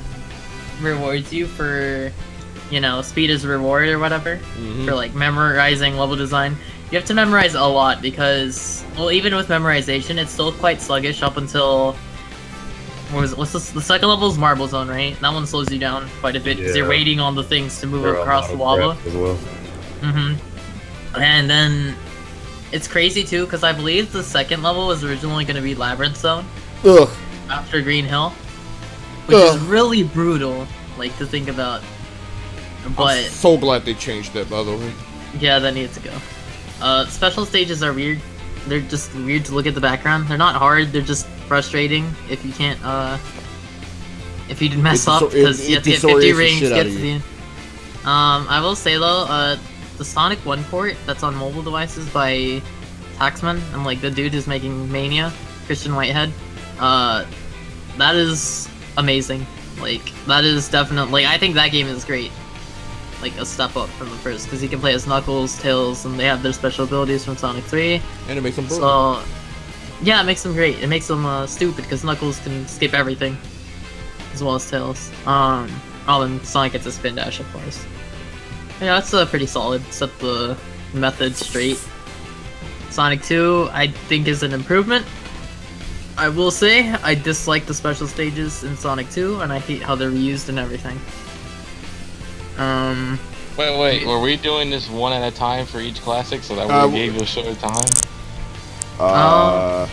rewards you for, you know, speed is reward or whatever, for like memorizing level design. You have to memorize a lot because, well, even with memorization, it's still quite sluggish up until. What's this? The second level is Marble Zone, right? That one slows you down quite a bit because you're waiting on the things to move across the lava. As well. And then it's crazy too because I believe the second level was originally going to be Labyrinth Zone. Ugh. After Green Hill, which is really brutal, like to think about. But I'm so glad they changed that, by the way. yeah, that needs to go. Special stages are weird. They're just weird to look at the background. They're not hard. They're just frustrating if you can't, if you mess up because you have to get 50 rings to get to the end. I will say though, the Sonic 1 port that's on mobile devices by Taxman, and like the dude who's making Mania, Christian Whitehead, that is amazing. Like, that is definitely, like, I think that game is great. Like, a step up from the first, because you can play as Knuckles, Tails, and they have their special abilities from Sonic 3. And it makes them broken. So, yeah, it makes them great. It makes them stupid, because Knuckles can skip everything, as well as Tails. Oh, and Sonic gets a spin dash, of course. Yeah, that's pretty solid. Set the method straight. Sonic 2, I think, is an improvement. I will say, I dislike the special stages in Sonic 2, and I hate how they're reused and everything. Wait, were we doing this one at a time for each classic so that we gave you a shorter time? I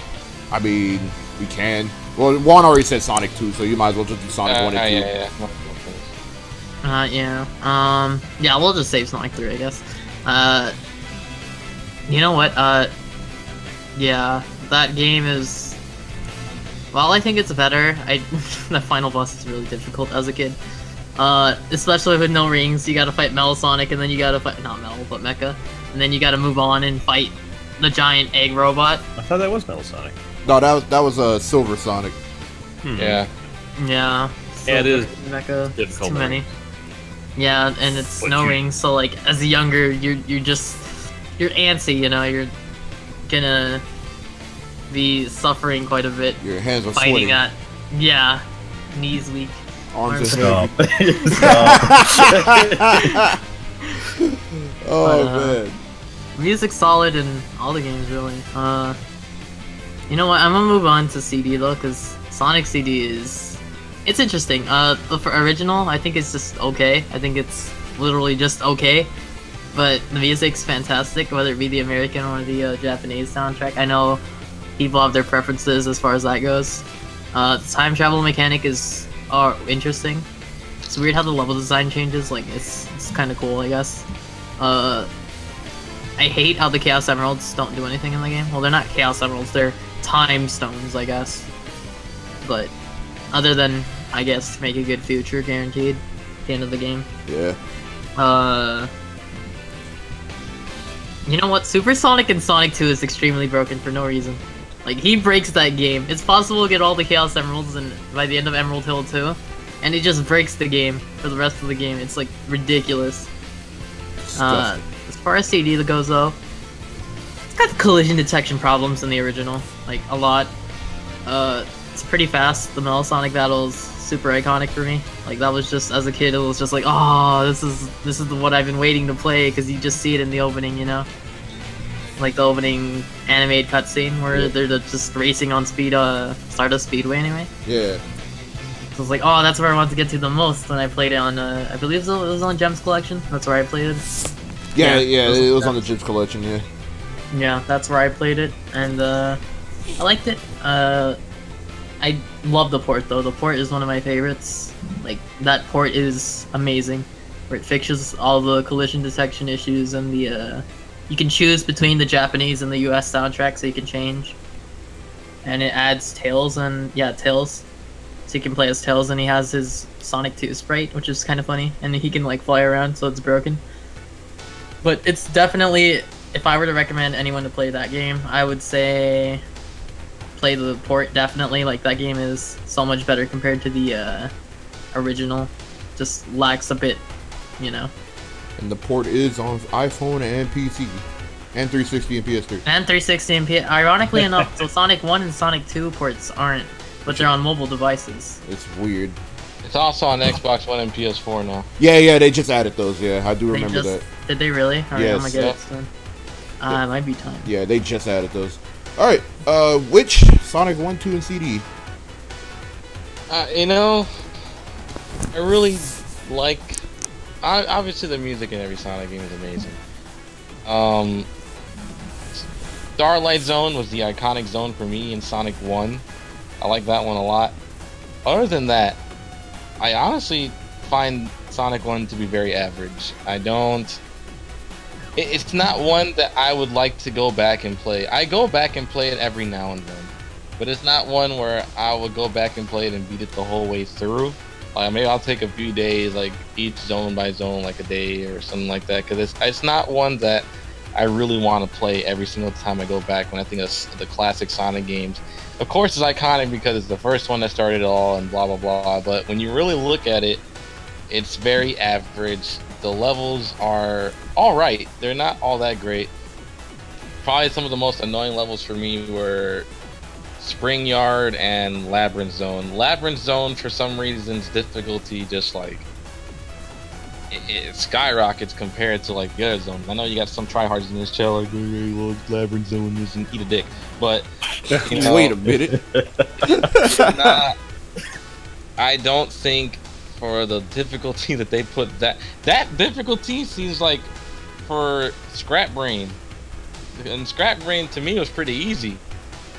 mean, we can. Well, Juan already said Sonic 2, so you might as well just do Sonic 1 and 2. Yeah, we'll just save Sonic 3, I guess. You know what? Yeah, that game is. Well, I think it's better. The final boss is really difficult as a kid. Especially with no rings. You gotta fight Sonic, and then you gotta fight not Metal, but Mecha, and then you gotta move on and fight the giant egg robot. I thought that was Metal Sonic. No, that was Silver Sonic. Yeah. Yeah. Yeah, it is Mecha. difficult. Too many. Yeah, and it's But no you- rings, so like as a younger, you're antsy, you know, you're gonna be suffering quite a bit Your hands are fighting sweating. that. Yeah, knees weak. Arms are Stop. heavy. Stop. Oh But, man. Music's solid in all the games, really. You know what? I'm gonna move on to CD though, because Sonic CD it's interesting. The original, I think it's just okay. I think it's literally just okay, but the music's fantastic, whether it be the American or the Japanese soundtrack. I know people have their preferences as far as that goes. The time travel mechanic is interesting. It's weird how the level design changes. Like it's kind of cool, I guess. I hate how the Chaos Emeralds don't do anything in the game. Well, they're not Chaos Emeralds, they're Time Stones, I guess. But other than, I guess, make a good future guaranteed at the end of the game. Yeah. You know what? Super Sonic in Sonic 2 is extremely broken for no reason. Like, he breaks that game. It's possible to get all the Chaos Emeralds and by the end of Emerald Hill 2, and he just breaks the game for the rest of the game. It's, like, ridiculous. Disgusting. As far as CD goes, though, it's got collision detection problems in the original. Like, a lot. It's pretty fast. The Metal Sonic battle is super iconic for me. Like, that was just, as a kid, it was just like, oh, this is what I've been waiting to play, because you just see it in the opening, you know? Like the opening animated cutscene where they're just racing on Stardust Speedway anyway. Yeah. So it's like, oh, that's where I wanted to get to the most when I played it on, I believe it was on Gems Collection. That's where I played it. Yeah, it was on the Gyms Collection, yeah. Yeah, that's where I played it, and I liked it. I love the port though. The port is one of my favorites. Like, that port is amazing, where it fixes all the collision detection issues and the you can choose between the Japanese and the US soundtrack, so you can change. And it adds Tails and Tails. So you can play as Tails, and he has his Sonic 2 sprite, which is kind of funny, and he can like fly around, so it's broken. But it's definitely, if I were to recommend anyone to play that game, I would say play the port, definitely. Like, that game is so much better compared to the original. Just lacks a bit, you know. And the port is on iPhone and PC. And 360 and PS3. And 360 and ironically enough, so Sonic 1 and Sonic 2 ports aren't, but they're on mobile devices. It's weird. It's also on Xbox One and PS4 now. Yeah, they just added those, yeah. I do They remember just- that. Did they really? Alright, Yes. I'm gonna get Yeah. it soon. It might be time. Yeah, they just added those. Alright, which Sonic 1, 2, and CD? You know, I really like. Obviously, the music in every Sonic game is amazing. Starlight Zone was the iconic zone for me in Sonic 1. I like that one a lot. Other than that, I honestly find Sonic 1 to be very average. I don't. It's not one that I would like to go back and play. I go back and play it every now and then, but it's not one where I would go back and play it and beat it the whole way through. Like, maybe I'll take a few days, like each zone by zone, like a day or something like that, because it's not one that I really want to play every single time I go back when I think of the classic Sonic games. Of course, it's iconic because it's the first one that started it all and blah blah blah, but when you really look at it, it's very average. The levels are alright, they're not all that great. Probably some of the most annoying levels for me were Spring Yard and Labyrinth Zone. Labyrinth Zone, for some reason's difficulty just like it skyrockets compared to like the other zones. I know you got some tryhards in this channel like, well, Labyrinth Zone isn't eat a dick, but you know, Wait a minute. I don't think for the difficulty that they put that difficulty seems like for Scrap Brain, and Scrap Brain to me was pretty easy.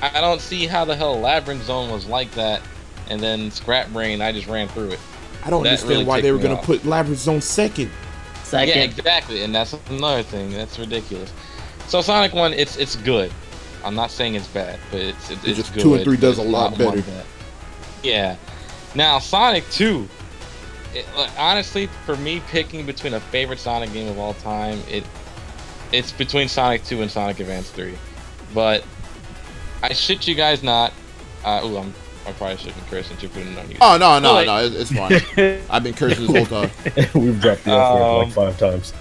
I don't see how the hell Labyrinth Zone was like that, and then Scrap Brain I just ran through it. I don't That understand really why ticked they were me gonna off. put Labyrinth Zone second. Second. Yeah, exactly, and that's another thing. That's ridiculous. So Sonic 1, it's good. I'm not saying it's bad, but it's just good. 2 and 3 does a There's lot more better. to that. Yeah. Now Sonic 2. Honestly, for me, picking between a favorite Sonic game of all time, it's between Sonic 2 and Sonic Advance 3. But I shit you guys not. I probably shouldn't curse since you're putting it on YouTube. Oh no, it's fine. I've been cursing this whole time. We've dropped the F-word like 5 times.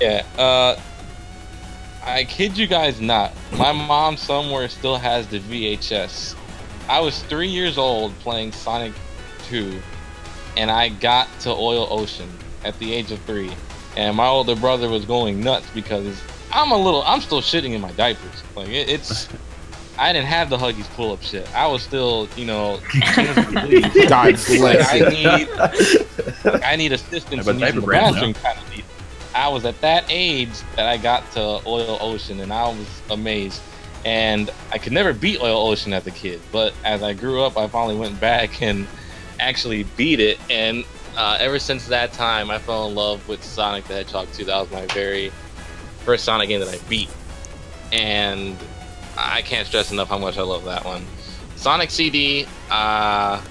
Yeah. I kid you guys not. My mom somewhere still has the VHS. I was 3 years old playing Sonic 2, and I got to Oil Ocean at the age of 3, and my older brother was going nuts because I'm still shitting in my diapers. Like it's. I didn't have the Huggies pull-up shit. I was still, God bless like, I need assistance in using the bathroom kind of deep. I was at that age that I got to Oil Ocean, and I was amazed. And I could never beat Oil Ocean as a kid, but as I grew up, I finally went back and actually beat it. And ever since that time, I fell in love with Sonic the Hedgehog 2. That was my very first Sonic game that I beat. And I can't stress enough how much I love that one. Sonic CD, I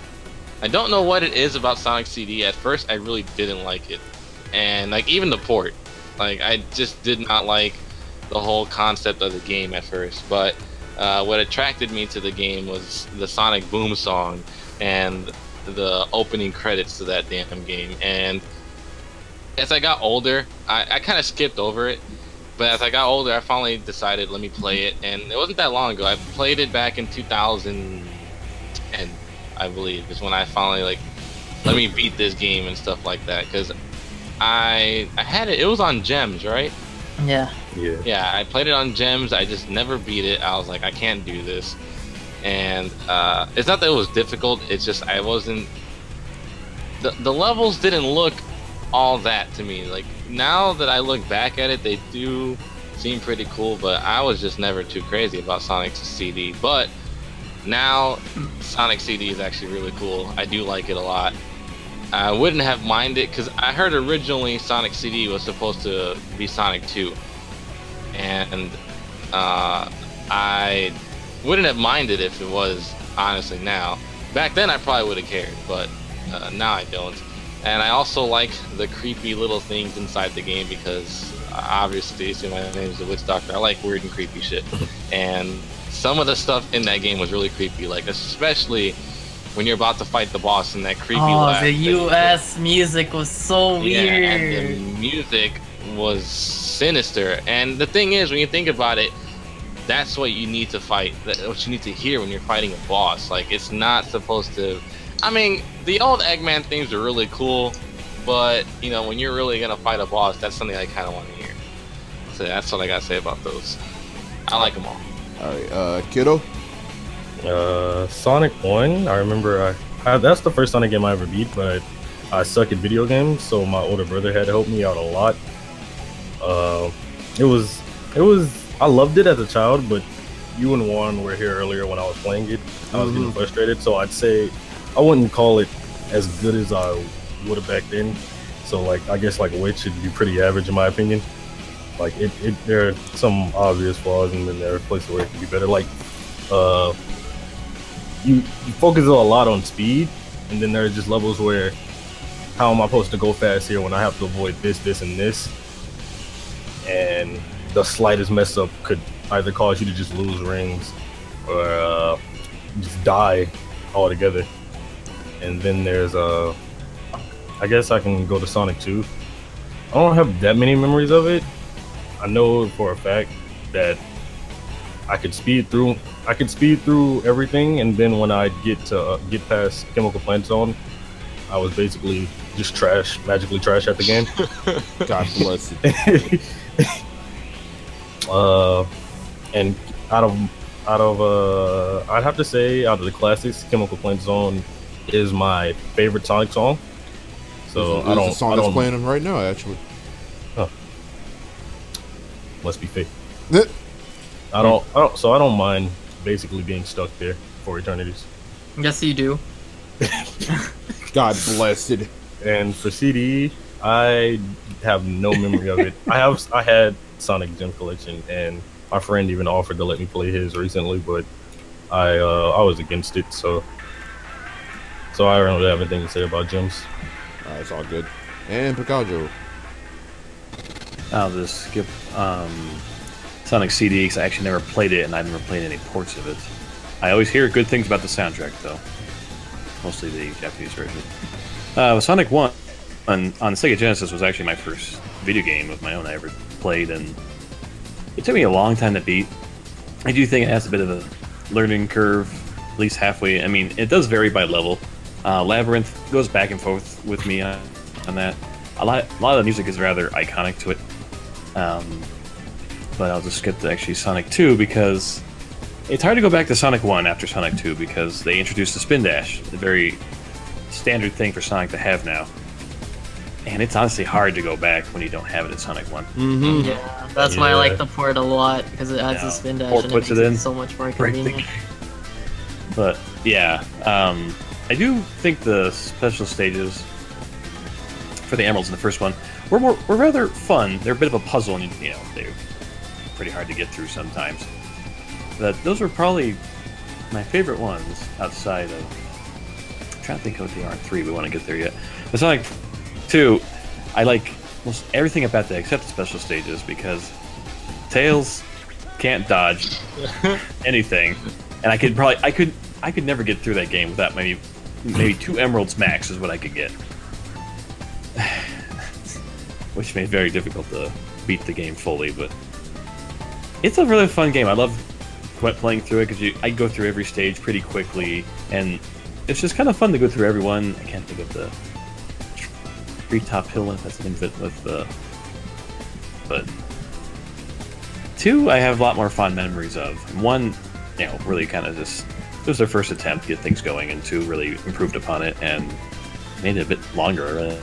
don't know what it is about Sonic CD. At first, I really didn't like it. And like even the port, like I just did not like the whole concept of the game at first. But what attracted me to the game was the Sonic Boom song and the opening credits to that damn game. And as I got older, I kind of skipped over it. But as I got older, I finally decided, let me play it. And it wasn't that long ago. I played it back in 2010, I believe, is when I finally, like, let me beat this game and stuff like that. Because I had it. It was on Gems, right? Yeah. Yeah, I played it on Gems. I just never beat it. I was like, I can't do this. And it's not that it was difficult. It's just I wasn't... The levels didn't look all that to me. Like, now that I look back at it, they do seem pretty cool, but I was just never too crazy about Sonic CD. But now Sonic CD is actually really cool. I do like it a lot. I wouldn't have minded, because I heard originally Sonic CD was supposed to be Sonic 2, and I wouldn't have minded if it was, honestly. Now, back then I probably would have cared, but now I don't. And I also like the creepy little things inside the game because obviously, see, my name is the Witch Doctor. I like weird and creepy shit. And some of the stuff in that game was really creepy, like especially when you're about to fight the boss and that creepy laugh. The US music was so weird. Yeah, and the music was sinister. And the thing is, when you think about it, that's what you need to fight. That's what you need to hear when you're fighting a boss. Like, it's not supposed to... I mean, the old Eggman themes are really cool, but, you know, when you're really gonna fight a boss, that's something I kind of want to hear. So that's what I gotta say about those. I like them all. Alright, Kiddo? Sonic 1, I remember that's the first Sonic game I ever beat, but I suck at video games, so my older brother had to help me out a lot. I loved it as a child, but you and Juan were here earlier when I was playing it. I was getting frustrated, so I'd say I wouldn't call it as good as I would have back then. So, like, I guess like Witch should be pretty average in my opinion. Like, there are some obvious flaws, and then there are places where it could be better. Like, you focus a lot on speed, and then there are just levels where, how am I supposed to go fast here when I have to avoid this, this, and this? And the slightest mess up could either cause you to just lose rings or just die altogether. And then there's I guess I can go to Sonic 2. I don't have that many memories of it. I know for a fact that I could speed through everything, and then when I get past Chemical Plant Zone, I was basically just magically trash at the game. God bless it. And out of I'd have to say, out of the classics, Chemical Plant Zone is my favorite Sonic song. So I don't. The song that's playing right now, actually. Huh. Must be fake. I don't mind basically being stuck there for eternities. Yes, you do. God bless it. And for CD, I have no memory of it. I had Sonic Gem Collection, and my friend even offered to let me play his recently, but I was against it, so I don't really have anything to say about gems. Alright, it's all good. And Picajo. I'll just skip Sonic CD because I actually never played it, and I've never played any ports of it. I always hear good things about the soundtrack, though. Mostly the Japanese version. Sonic 1 on Sega Genesis was actually my first video game of my own I ever played, and it took me a long time to beat. I do think it has a bit of a learning curve, at least halfway. I mean, it does vary by level. Labyrinth goes back and forth with me on that. A lot of the music is rather iconic to it. But I'll just skip to actually Sonic 2 because it's hard to go back to Sonic 1 after Sonic 2 because they introduced the spin dash, a very standard thing for Sonic to have now. And it's honestly hard to go back when you don't have it in Sonic 1. Mm-hmm. Yeah, that's why I like the port a lot because it adds the spin dash and it makes it so much more convenient. But yeah, I do think the special stages for the emeralds in the first one were rather fun. They're a bit of a puzzle, and you know they're pretty hard to get through sometimes. But those were probably my favorite ones outside of. I'm trying to think what they are in 3. We want to get there yet. But Sonic 2, I like almost everything about that except the special stages because Tails can't dodge anything, and I could never get through that game without maybe 2 emeralds max is what I could get. Which made it very difficult to beat the game fully, but it's a really fun game. I love playing through it because I go through every stage pretty quickly, and it's just kind of fun to go through every one. I can't think of the Treetop Hill, if that's the name of it, but 2 I have a lot more fond memories of. 1, you know, really kind of just it was their first attempt to get things going, and 2 really improved upon it and made it a bit longer. I really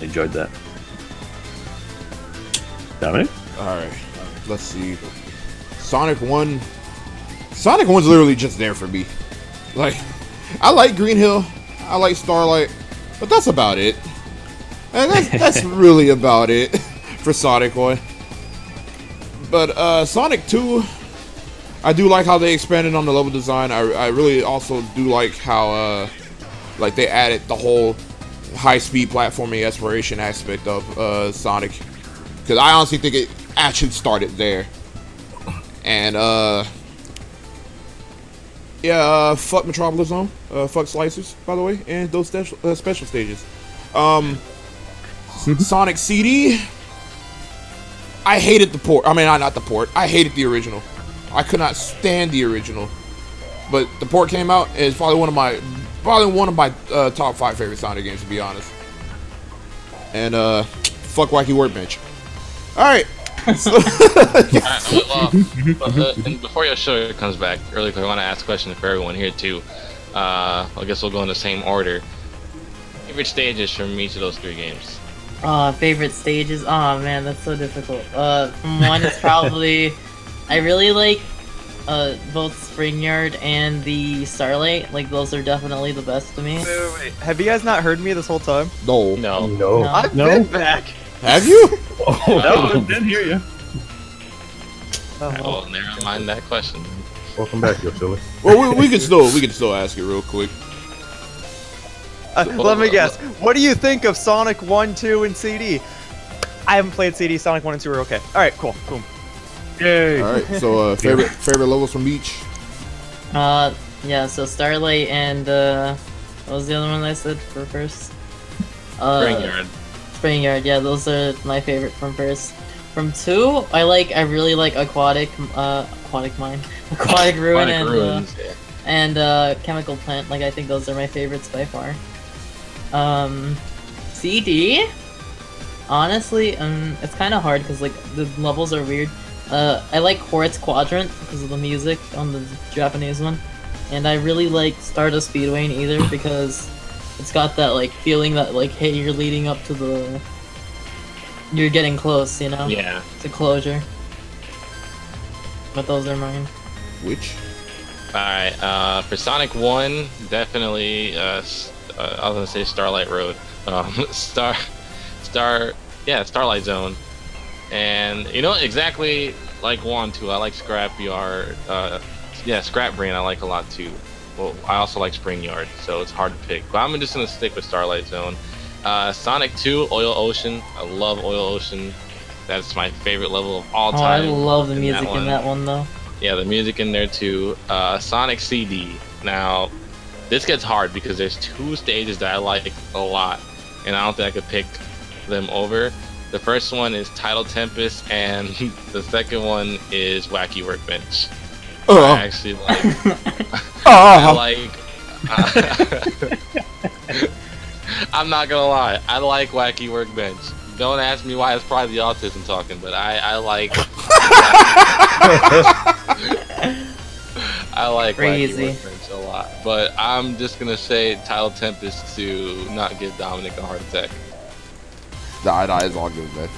enjoyed that. Dominic? Alright, let's see. Sonic 1. Sonic 1's literally just there for me. Like, I like Green Hill, I like Starlight, but that's about it. And that's really about it for Sonic 1. But Sonic 2, I do like how they expanded on the level design. I really also do like how like they added the whole high-speed platforming exploration aspect of Sonic. Because I honestly think it actually started there. And yeah, fuck Metropolis Zone, fuck Slicers, by the way, and those special stages. Sonic CD, I hated the port. I mean, not the port. I hated the original. I could not stand the original. But the port came out, and it's probably one of my top 5 favorite Sonic games, to be honest. And fuck Wacky Workbench. All right. And before your show comes back, really quick, I want to ask a question for everyone here too. I guess we'll go in the same order. Favorite stages from each of those 3 games? Favorite stages? Oh man, that's so difficult. From 1 is probably I really like both Spring Yard and the Starlight. Like those are definitely the best to me. Wait. Have you guys not heard me this whole time? No. I've been back. Have you? I didn't hear you. Well, never mind that question. Welcome back, yo silly. Well, we can still ask it real quick. Let me guess. What do you think of Sonic 1, 2, and CD? I haven't played CD. Sonic 1 and 2 are okay. All right, cool. Boom. Yay! All right. So favorite levels from each. Yeah. So Starlight and what was the other one I said for first? Spring Yard. Spring Yard. Yeah, those are my favorite from first. From 2, I really like Aquatic Mine, Aquatic Ruin, and Chemical Plant. Like I think those are my favorites by far. CD. Honestly, it's kind of hard because like the levels are weird. I like Quartz Quadrant because of the music on the Japanese one, and I really like Stardust Speedway in either because it's got that like feeling that like hey you're leading up to you're getting close, you know? Yeah. To closure. But those are mine. Which? Alright, for Sonic 1, definitely I was gonna say Starlight Road. Starlight Zone. And you know exactly like Juan too. I like Scrap Yard. Scrap Brain I like a lot too. Well, I also like Spring Yard, so it's hard to pick. But I'm just gonna stick with Starlight Zone. Sonic 2, Oil Ocean. I love Oil Ocean. That's my favorite level of all time. I love the music in that one though. Yeah, the music in there too. Sonic CD. Now, this gets hard because there's 2 stages that I like a lot, and I don't think I could pick them over. The first one is Tidal Tempest, and the second one is Wacky Workbench. I actually like. I like. I'm not gonna lie. I like Wacky Workbench. Don't ask me why. It's probably the autism talking, but I like. I like Crazy. Wacky Workbench a lot. But I'm just gonna say Tidal Tempest to not give Dominic a heart attack. Nah, it's all good, man.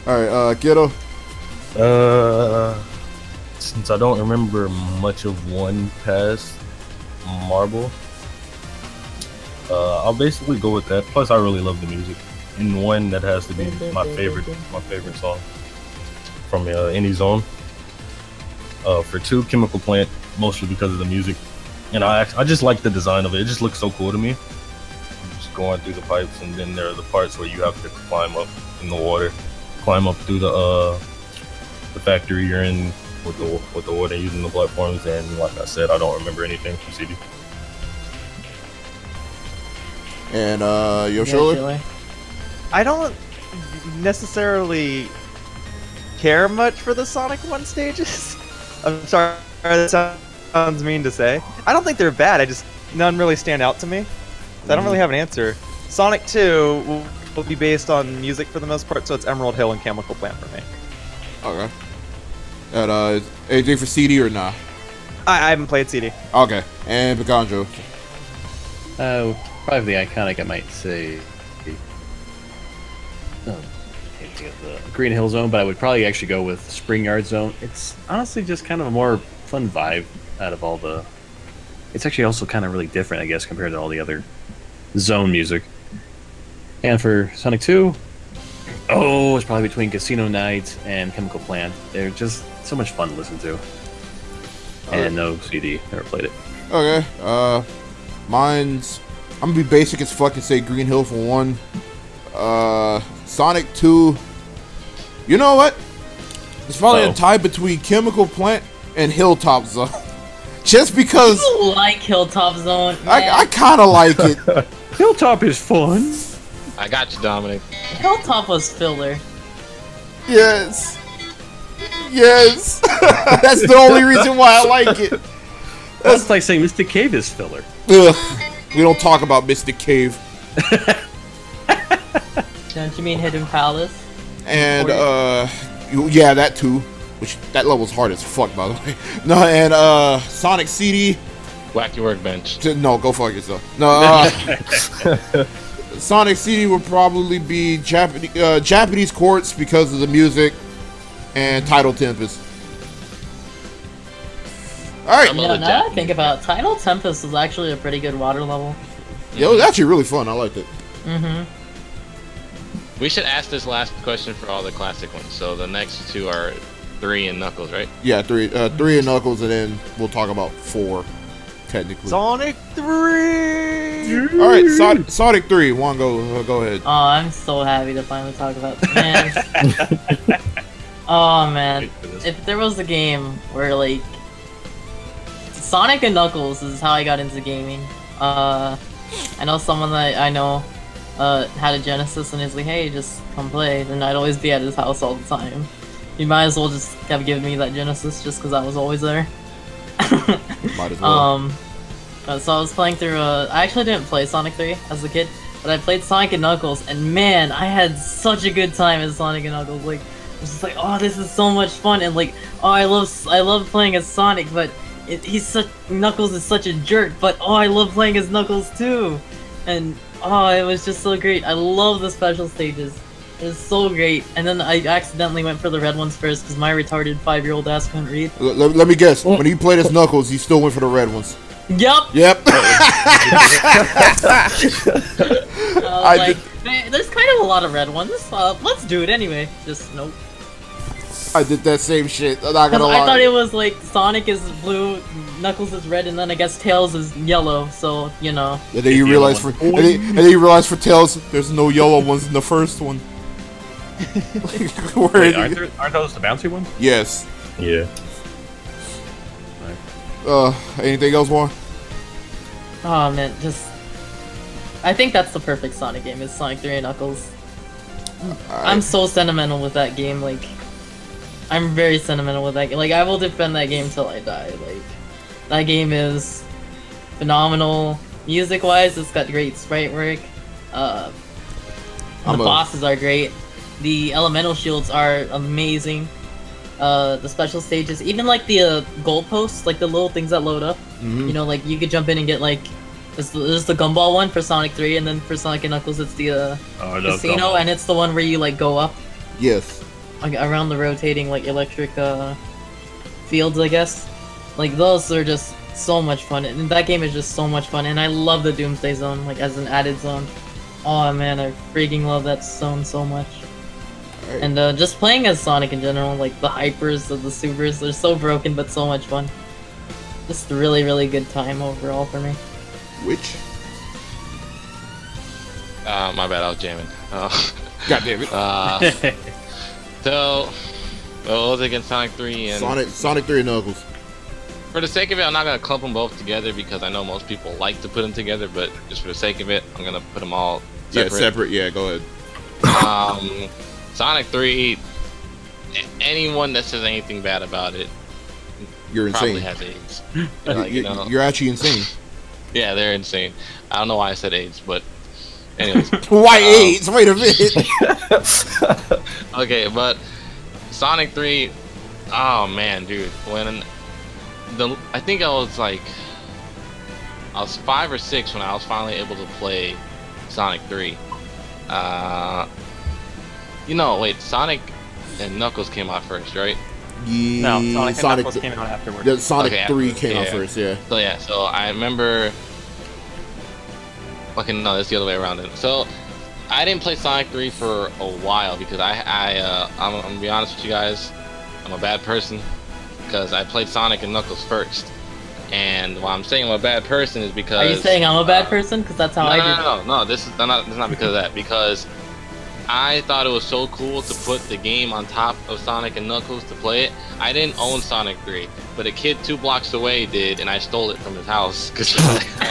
Alright, Kiddo. Since I don't remember much of one past Marble, I'll basically go with that. Plus, I really love the music. And one that has to be my favorite song from any zone. For 2, Chemical Plant, mostly because of the music, and I just like the design of it. It just looks so cool to me. Just going through the pipes, and then there are the parts where you have to climb up in the water, climb up through the factory you're in with the water using the platforms. And like I said, I don't remember anything from CD. And Yoshila? I don't necessarily care much for the Sonic 1 stages. I'm sorry, that sounds mean to say. I don't think they're bad, none really stand out to me. I don't really have an answer. Sonic 2 will be based on music for the most part, so it's Emerald Hill and Chemical Plant for me. Okay. And anything for CD or nah? I haven't played CD. Okay. And Picanjo? Probably the iconic, I might say. Can't think of the Green Hill Zone, but I would probably actually go with Spring Yard Zone. It's honestly just kind of a more fun vibe out of all the. It's actually also kind of really different, I guess, compared to all the other zone music. And for Sonic 2, it's probably between Casino Nights and Chemical Plant. They're just so much fun to listen to. And no CD, never played it. Okay. Mine's. I'm gonna be basic as fuck and say Green Hill for 1. Sonic 2. You know what? It's probably a tie between Chemical Plant and Hilltop Zone. Just because I like Hilltop Zone. I kind of like it. Hilltop is fun. I got you, Dominic. Hilltop was filler. Yes. That's the only reason why I like it. That's like saying Mystic Cave is filler. Ugh. We don't talk about Mystic Cave. Don't you mean Hidden Palace? And yeah, that too. Which that level's hard as fuck, by the way. No, and Sonic CD. Wacky Workbench. No, go fuck yourself. No, Sonic CD would probably be Japanese Quartz because of the music, and Tidal Tempest. All right. Now that I think about it, Tidal Tempest is actually a pretty good water level. Yeah, it was actually really fun. I liked it. We should ask this last question for all the classic ones. So the next 2 are 3 and Knuckles, right? Yeah, 3 and Knuckles, and then we'll talk about 4, technically. Sonic 3! All right, Sonic 3. Juan, go ahead. Oh, I'm so happy to finally talk about it. Man. Oh, man. If there was a game where, like, Sonic and Knuckles is how I got into gaming. I know someone that I know had a Genesis and he's like, hey, just come play. And I'd always be at his house all the time. You might as well just have given me that Genesis just because I was always there. Might as well. So I was playing through. I actually didn't play Sonic 3 as a kid, but I played Sonic and Knuckles, and man, I had such a good time as Sonic and Knuckles. Like, I was just like, oh, this is so much fun, and like, oh, I love playing as Sonic, but Knuckles is such a jerk, but oh, I love playing as Knuckles too, and oh, it was just so great. I love the special stages. It was so great. And then I accidentally went for the red ones first because my retarded 5-year-old ass couldn't read. Let me guess. When he played as Knuckles, he still went for the red ones. Yep. Yep. There's kind of a lot of red ones. Let's do it anyway. Just nope. I did that same shit. I'm not gonna lie. I thought it was like Sonic is blue, Knuckles is red, and then I guess Tails is yellow. So you know. And then you realize for for Tails, there's no yellow ones in the first one. Wait, aren't those the bouncy ones? Yes. Yeah. Anything else, more? Oh man, I think that's the perfect Sonic game. Is Sonic 3 and Knuckles. I'm so sentimental with that game. Like, I'm very sentimental with that game. Like, I will defend that game till I die. Like, that game is phenomenal. Music-wise, it's got great sprite work. The bosses are great. The elemental shields are amazing. The special stages, even like the goalposts, like the little things that load up. You know, like you could jump in and get like this is the gumball one for Sonic 3, and then for Sonic and Knuckles it's the casino, and it's the one where you like go up. Yes. Like around the rotating like electric fields, I guess. Like those are just so much fun, and that game is just so much fun. And I love the Doomsday Zone like as an added zone. Oh man, I freaking love that zone so much. Right. And just playing as Sonic in general, like the hypers of the supers, they're so broken but so much fun. Just a really, really good time overall for me. Which? My bad, I was jamming. God damn it. So, what was it against Sonic 3 and... Sonic 3 and Knuckles. For the sake of it, I'm not going to clump them both together because I know most people like to put them together, but just for the sake of it, I'm going to put them all separate. Yeah, separate. Yeah, go ahead. Sonic 3, anyone that says anything bad about it You're probably insane. has AIDS. Like, you're actually insane. Yeah, they're insane. I don't know why I said AIDS, but anyways. Why AIDS? Wait a minute. Okay, but Sonic 3, oh man, dude. When I think I was 5 or 6 when I was finally able to play Sonic 3. Wait, Sonic and Knuckles came out first, right? Yeah, no, Sonic and Knuckles came out afterwards. The Sonic 3 came out first, yeah. So I remember... Okay, no, that's the other way around then. So, I didn't play Sonic 3 for a while because I'm gonna be honest with you guys, I'm a bad person because I played Sonic and Knuckles first. And why I'm saying I'm a bad person is because... Are you saying I'm a bad person? Because that's how I do. No, this is not because of that. Because I thought it was so cool to put the game on top of Sonic and Knuckles to play it. I didn't own Sonic 3, but a kid 2 blocks away did, and I stole it from his house.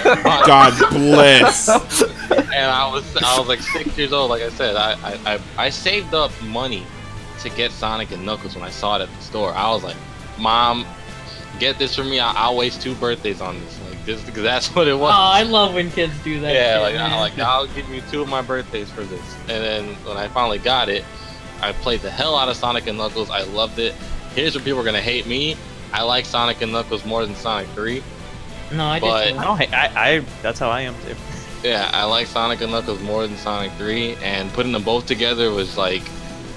God bless. And I was like 6 years old. Like I said, I saved up money to get Sonic and Knuckles when I saw it at the store. I was like, Mom, get this for me. I'll waste 2 birthdays on this. Like this, because that's what it was. Oh, I love when kids do that. Yeah, shit, I'll give you 2 of my birthdays for this. And then when I finally got it, I played the hell out of Sonic and Knuckles. I loved it. Here's where people are gonna hate me. I like Sonic and Knuckles more than Sonic 3. No, I did too. I don't hate. That's how I am too. Yeah, I like Sonic and Knuckles more than Sonic 3, and putting them both together was like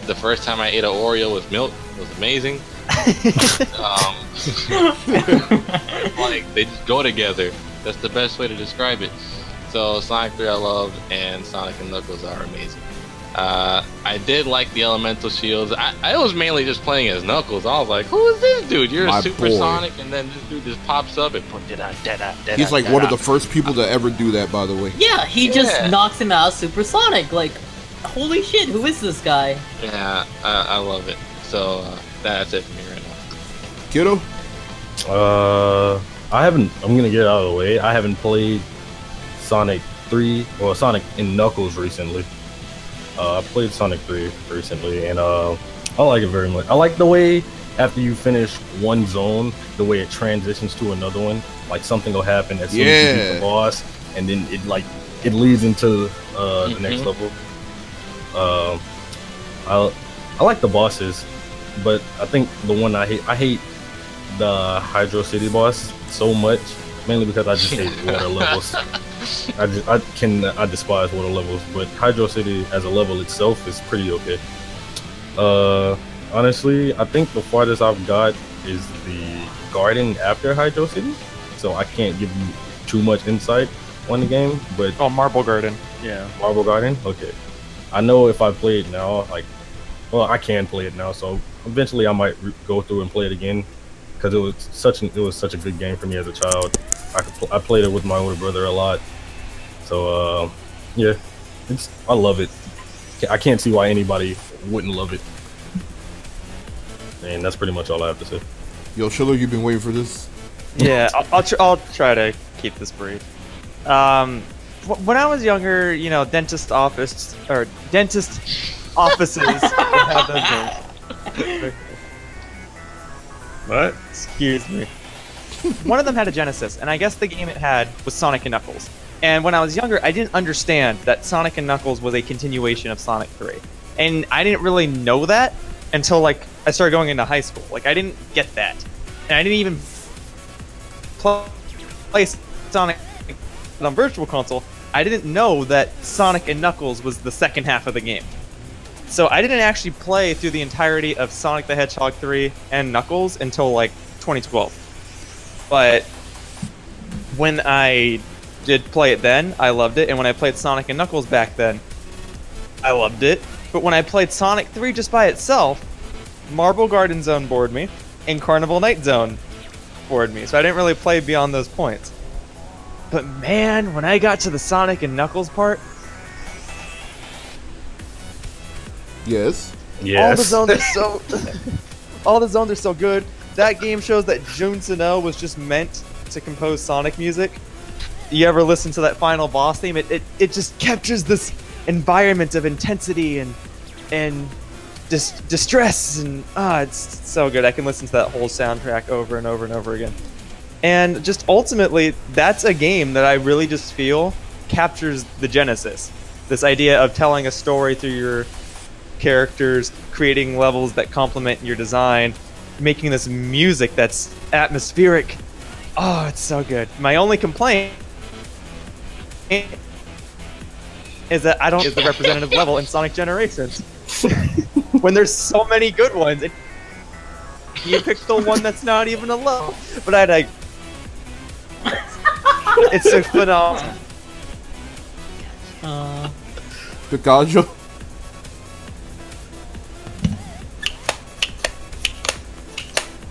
the first time I ate an Oreo with milk. It was amazing. Like they just go together. That's the best way to describe it. So Sonic 3 I love, and Sonic and Knuckles are amazing. I did like the elemental shields. I was mainly just playing as Knuckles. I was like, who is this dude? You're a Super Sonic, and then this dude just pops up and he's like one of the first people to ever do that, by the way. Yeah, he just knocks him out of Super Sonic. Like, holy shit, who is this guy? Yeah, I love it. So that's it for me right now. Kiddo? I'm gonna get out of the way. I haven't played Sonic 3 or Sonic and Knuckles recently. I played Sonic 3 recently, and I like it very much. I like the way after you finish one zone, the way it transitions to another one. Like something will happen as soon as you beat the boss, and then it leads into the next level. I like the bosses, but I think the one I hate the Hydro City boss so much, mainly because I just hate water levels. I despise water levels, but Hydro City as a level itself is pretty okay. Honestly, I think the farthest I've got is the garden after Hydro City, so I can't give you too much insight on the game. But Marble Garden. Yeah, Marble Garden. Okay. I know if I play it now, like, well, I can play it now, so eventually I might go through and play it again because it was such a good game for me as a child. I played it with my older brother a lot, so yeah, I love it. I can't see why anybody wouldn't love it, and that's pretty much all I have to say. Yo, Schiller, you've been waiting for this. Yeah, I'll try to keep this brief. When I was younger, you know, dentist offices would have those games. What? Excuse me. One of them had a Genesis, and I guess the game it had was Sonic and Knuckles. And when I was younger, I didn't understand that Sonic and Knuckles was a continuation of Sonic 3. And I didn't really know that until, like, I started going into high school. Like, I didn't get that. And I didn't even play Sonic on Virtual Console. I didn't know that Sonic and Knuckles was the second half of the game. So I didn't actually play through the entirety of Sonic the Hedgehog 3 and Knuckles until, like, 2012. But when I did play it then, I loved it, and when I played Sonic and Knuckles back then, I loved it. But when I played Sonic 3 just by itself, Marble Garden Zone bored me, and Carnival Night Zone bored me, so I didn't really play beyond those points. But man, when I got to the Sonic and Knuckles part, Yes. all the zones are so all the zones are so good. That game shows that Jun Sano was just meant to compose Sonic music. You ever listen to that final boss theme? It just captures this environment of intensity and distress, and it's so good. I can listen to that whole soundtrack over and over and over again. And just ultimately, that's a game that I really just feel captures the Genesis. This idea of telling a story through your characters, creating levels that complement your design, making this music that's atmospheric. Oh, it's so good. My only complaint is that I don't is the representative level in Sonic Generations. When there's so many good ones, and you pick the one that's not even a level. But I'd like, it's so phenomenal. Picasso.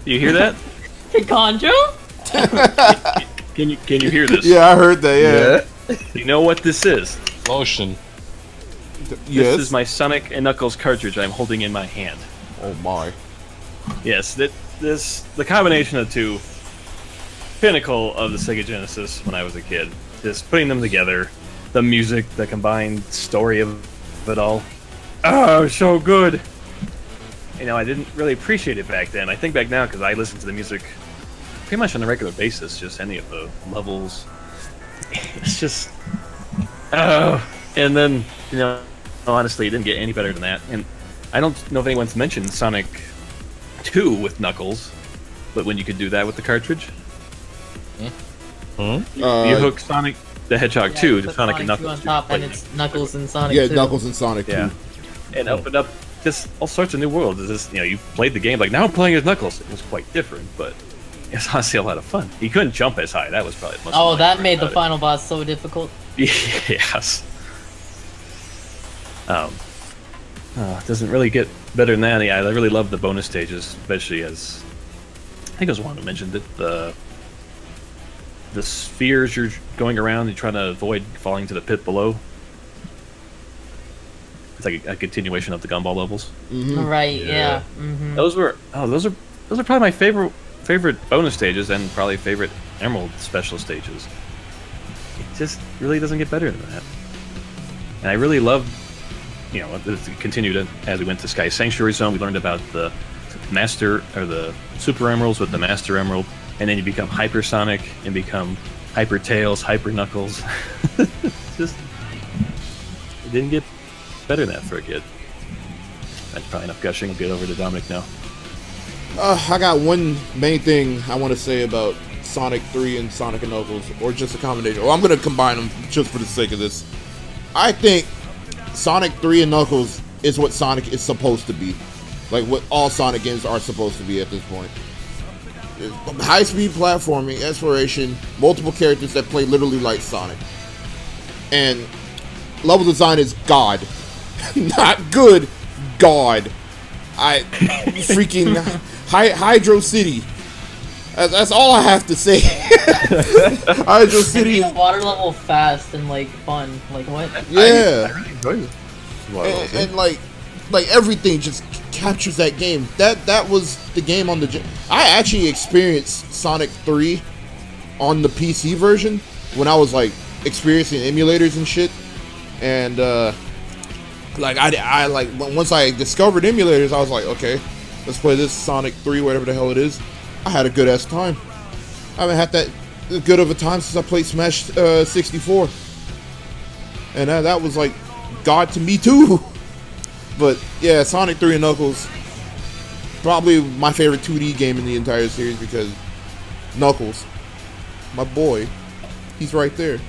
You hear that? Picanjo? Can you hear this? Yeah, I heard that. Yeah. You know what this is? Motion. Yes. This is my Sonic and Knuckles cartridge I'm holding in my hand. Oh my. Yes, the combination of the two, pinnacle of the Sega Genesis when I was a kid. Just putting them together, the music, the combined story of it all. Oh, so good. You know, I didn't really appreciate it back then. I think back now because I listen to the music pretty much on a regular basis, just any of the levels. It's just, oh. And then, you know, honestly, it didn't get any better than that. And I don't know if anyone's mentioned Sonic 2 with Knuckles, but when you could do that with the cartridge. You hook Sonic the Hedgehog 2 to Sonic and Knuckles. On top, and it's Knuckles and Sonic 2. Yeah, Knuckles and Sonic 2. Yeah. And opened up just all sorts of new worlds. It's just, you know, you played the game like, now I'm playing as Knuckles. It was quite different, but it's honestly a lot of fun. He couldn't jump as high. That was probably most. Oh, that made the final boss so difficult. Yes. It doesn't really get better than that. Yeah, I really love the bonus stages, especially as I think it was one who mentioned it. The spheres you're going around, you're trying to avoid falling to the pit below. It's like a continuation of the Gumball levels. Mm-hmm. Right. Yeah. Mm-hmm. Those are probably my favorite bonus stages and probably favorite Emerald special stages. It just really doesn't get better than that. And I really love, you know, it continued as we went to Sky Sanctuary Zone. We learned about the Master or the Super Emeralds with the Master Emerald, and then you become Hyper Sonic and become Hyper Tails, Hyper Knuckles. Just it didn't get better than that for a kid. That's probably enough gushing. I'll get over to Dominic now. I got one main thing I want to say about Sonic 3 and Sonic and Knuckles, or just a combination. Well, I'm going to combine them just for the sake of this. I think Sonic 3 and Knuckles is what Sonic is supposed to be. Like what all Sonic games are supposed to be at this point. High-speed platforming, exploration, multiple characters that play literally like Sonic. And level design is God. not good. God, I freaking Hydro City. That's all I have to say. Hydro City. Water level fast and like fun. Like what? Yeah. I really enjoyed it. And like everything just captures that game. That was the game on the. I actually experienced Sonic 3 on the PC version when I was like experiencing emulators and shit, and like I like once I discovered emulators, I was like, okay, let's play this Sonic 3, whatever the hell it is. I had a good ass time. I haven't had that good of a time since I played Smash 64, and that was like God to me too. But yeah, Sonic 3 and Knuckles, probably my favorite 2D game in the entire series, because Knuckles, my boy, he's right there.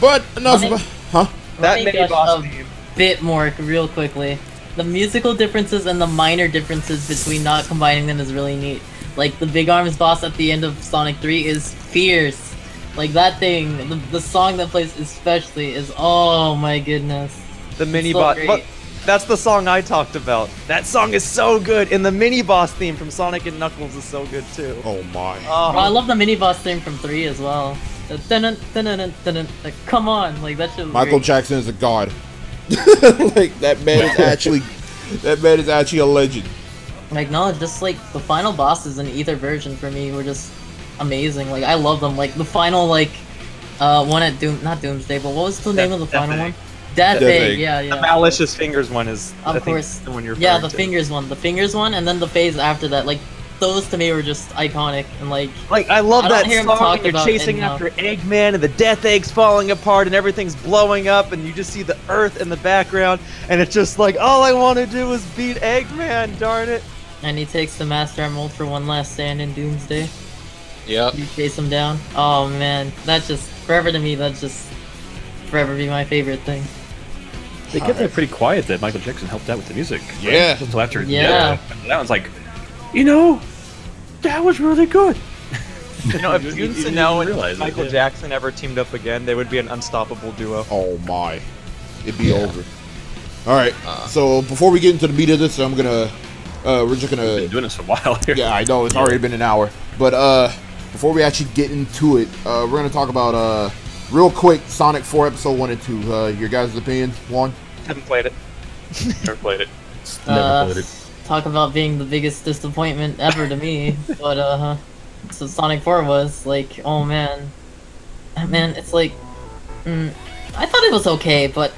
But enough about, That mini boss theme. Bit more real quickly. The musical differences and the minor differences between not combining them is really neat. Like the Big Arms boss at the end of Sonic 3 is fierce. Like that thing, the song that plays especially is, oh my goodness. The mini so boss. great. Look, that's the song I talked about. That song is so good, and the mini boss theme from Sonic and Knuckles is so good too. oh my. Oh, I love the mini boss theme from 3 as well. The dun dun dun dun. Like, come on, like that shit was Michael great. Jackson is a god. Like that man is actually a legend. Like no, just like the final bosses in either version for me were just amazing. Like I love them. Like the final one at not Doomsday, but what was the name of the final one? Death Egg. Yeah. The Malicious Fingers one is, Of I think, course. the one you're Yeah, referring the to. fingers one, and then the phase after that. Like those to me were just iconic and like. I love I don't that hear him song talk when you're about chasing enough. after Eggman and the Death Egg's falling apart and everything's blowing up and you just see the Earth in the background and it's just like, all I want to do is beat Eggman, darn it. And he takes the Master Emerald for one last stand in Doomsday. Yep. You chase him down. Oh man, that's just forever to me. That's just forever be my favorite thing. They kept that pretty quiet that Michael Jackson helped out with the music. Right? Yeah. Until after Yeah. That one's like, that was really good. You know, if You Yoon didn't Sano realize and it, Michael yeah. Jackson ever teamed up again, they would be an unstoppable duo. Oh my, it'd be over. All right, so before we get into the meat of this, we're just Been gonna. doing this for a while here. Yeah, I know it's already been an hour, but before we actually get into it, we're gonna talk about real quick Sonic 4 episode 1 and 2. Your guys' opinion, Juan? Haven't played it. Never played it. Never played it. Talk about being the biggest disappointment ever to me. But so Sonic 4 was like, oh man, it's like, I thought it was okay, but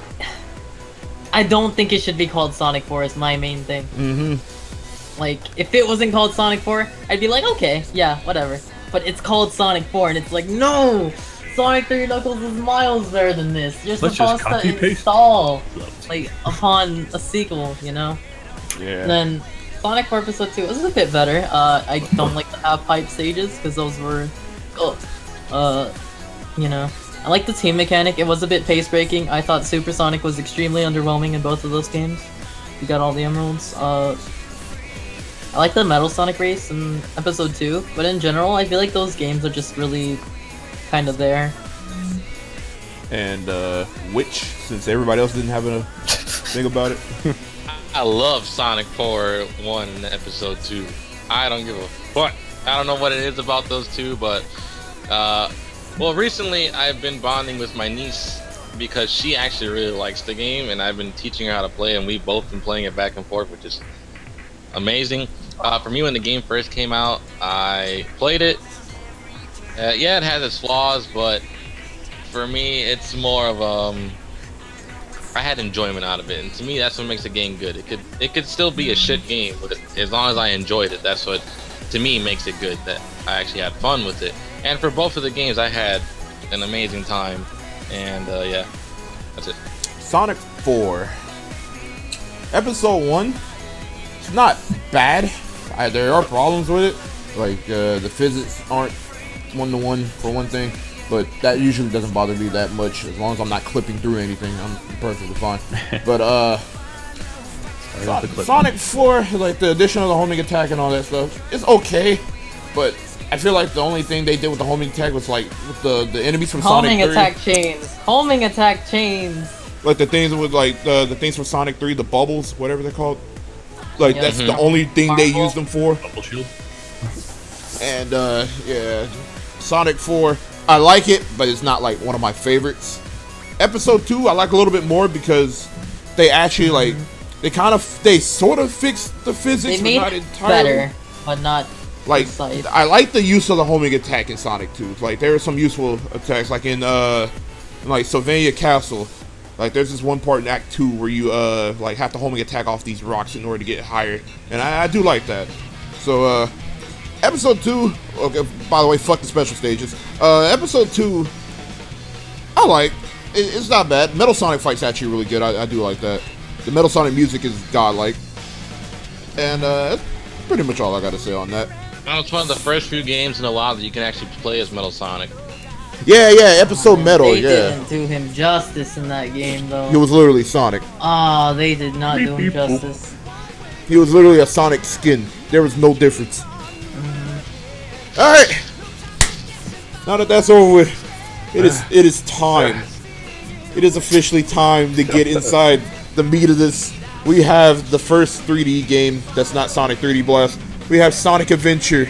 I don't think it should be called Sonic 4 is my main thing. Mm-hmm. Like, if it wasn't called Sonic 4, I'd be like, okay, yeah, whatever. But it's called Sonic 4, and it's like, no! Sonic 3 Knuckles is miles better than this. You're Let's just supposed to copy-paste. install, like, upon a sequel, you know? Yeah. And then Sonic 4 Episode 2 was a bit better. I don't like the half-pipe stages, because those were, you know. I like the team mechanic. It was a bit pace-breaking. I thought Super Sonic was extremely underwhelming in both of those games. You got all the emeralds. I like the Metal Sonic race in Episode 2, but in general, I feel like those games are just really kind of there. And which, since everybody else didn't have a thing about it. I love Sonic 4 1 Episode 2. I don't give a fuck. I don't know what it is about those two, but well, recently I've been bonding with my niece because she actually really likes the game, and I've been teaching her how to play, and we've both been playing it back and forth, which is amazing. For me, when the game first came out, I played it. Yeah, it has its flaws, but for me, it's more of I had enjoyment out of it, and to me, that's what makes a game good. It could still be a shit game, but as long as I enjoyed it, that's what to me makes it good. That I actually had fun with it, and for both of the games, I had an amazing time. And yeah, that's it. Sonic 4 Episode 1, it's not bad. There are problems with it, like the physics aren't one-to-one for one thing, but that usually doesn't bother me that much as long as I'm not clipping through anything. I'm perfectly fine. But Sonic 4, like the addition of the homing attack and all that stuff, it's okay, but I feel like the only thing they did with the homing attack was like with the enemies from Homing Sonic 3. attack chains. Homing attack chains. like the things with like the things from Sonic 3, the bubbles, whatever they're called. Like that's the only thing they use them for. Bubble shield. And yeah, Sonic 4, I like it, but it's not like one of my favorites. Episode 2, I like a little bit more because they actually like they sort of fixed the physics, They made but not entirely. better, but not Like precise. I like the use of the homing attack in Sonic 2. Like there are some useful attacks, like in like Sylvania Castle. Like there's this one part in Act 2 where you like have to homing attack off these rocks in order to get higher, and I do like that. So episode 2. Okay, by the way, fuck the special stages. Episode 2, I like. It's not bad. Metal Sonic fight's actually really good. I do like that. The Metal Sonic music is godlike, and that's pretty much all I got to say on that. Well, it's one of the first few games in a while that you can actually play as Metal Sonic. Yeah, episode Metal, They yeah. didn't do him justice in that game, though. He was literally Sonic. Oh, they did not do him justice. He was literally a Sonic skin. There was no difference. Alright! Now that that's over with, it is time. It is officially time to get inside the meat of this. We have the first 3D game that's not Sonic 3D Blast. We have Sonic Adventure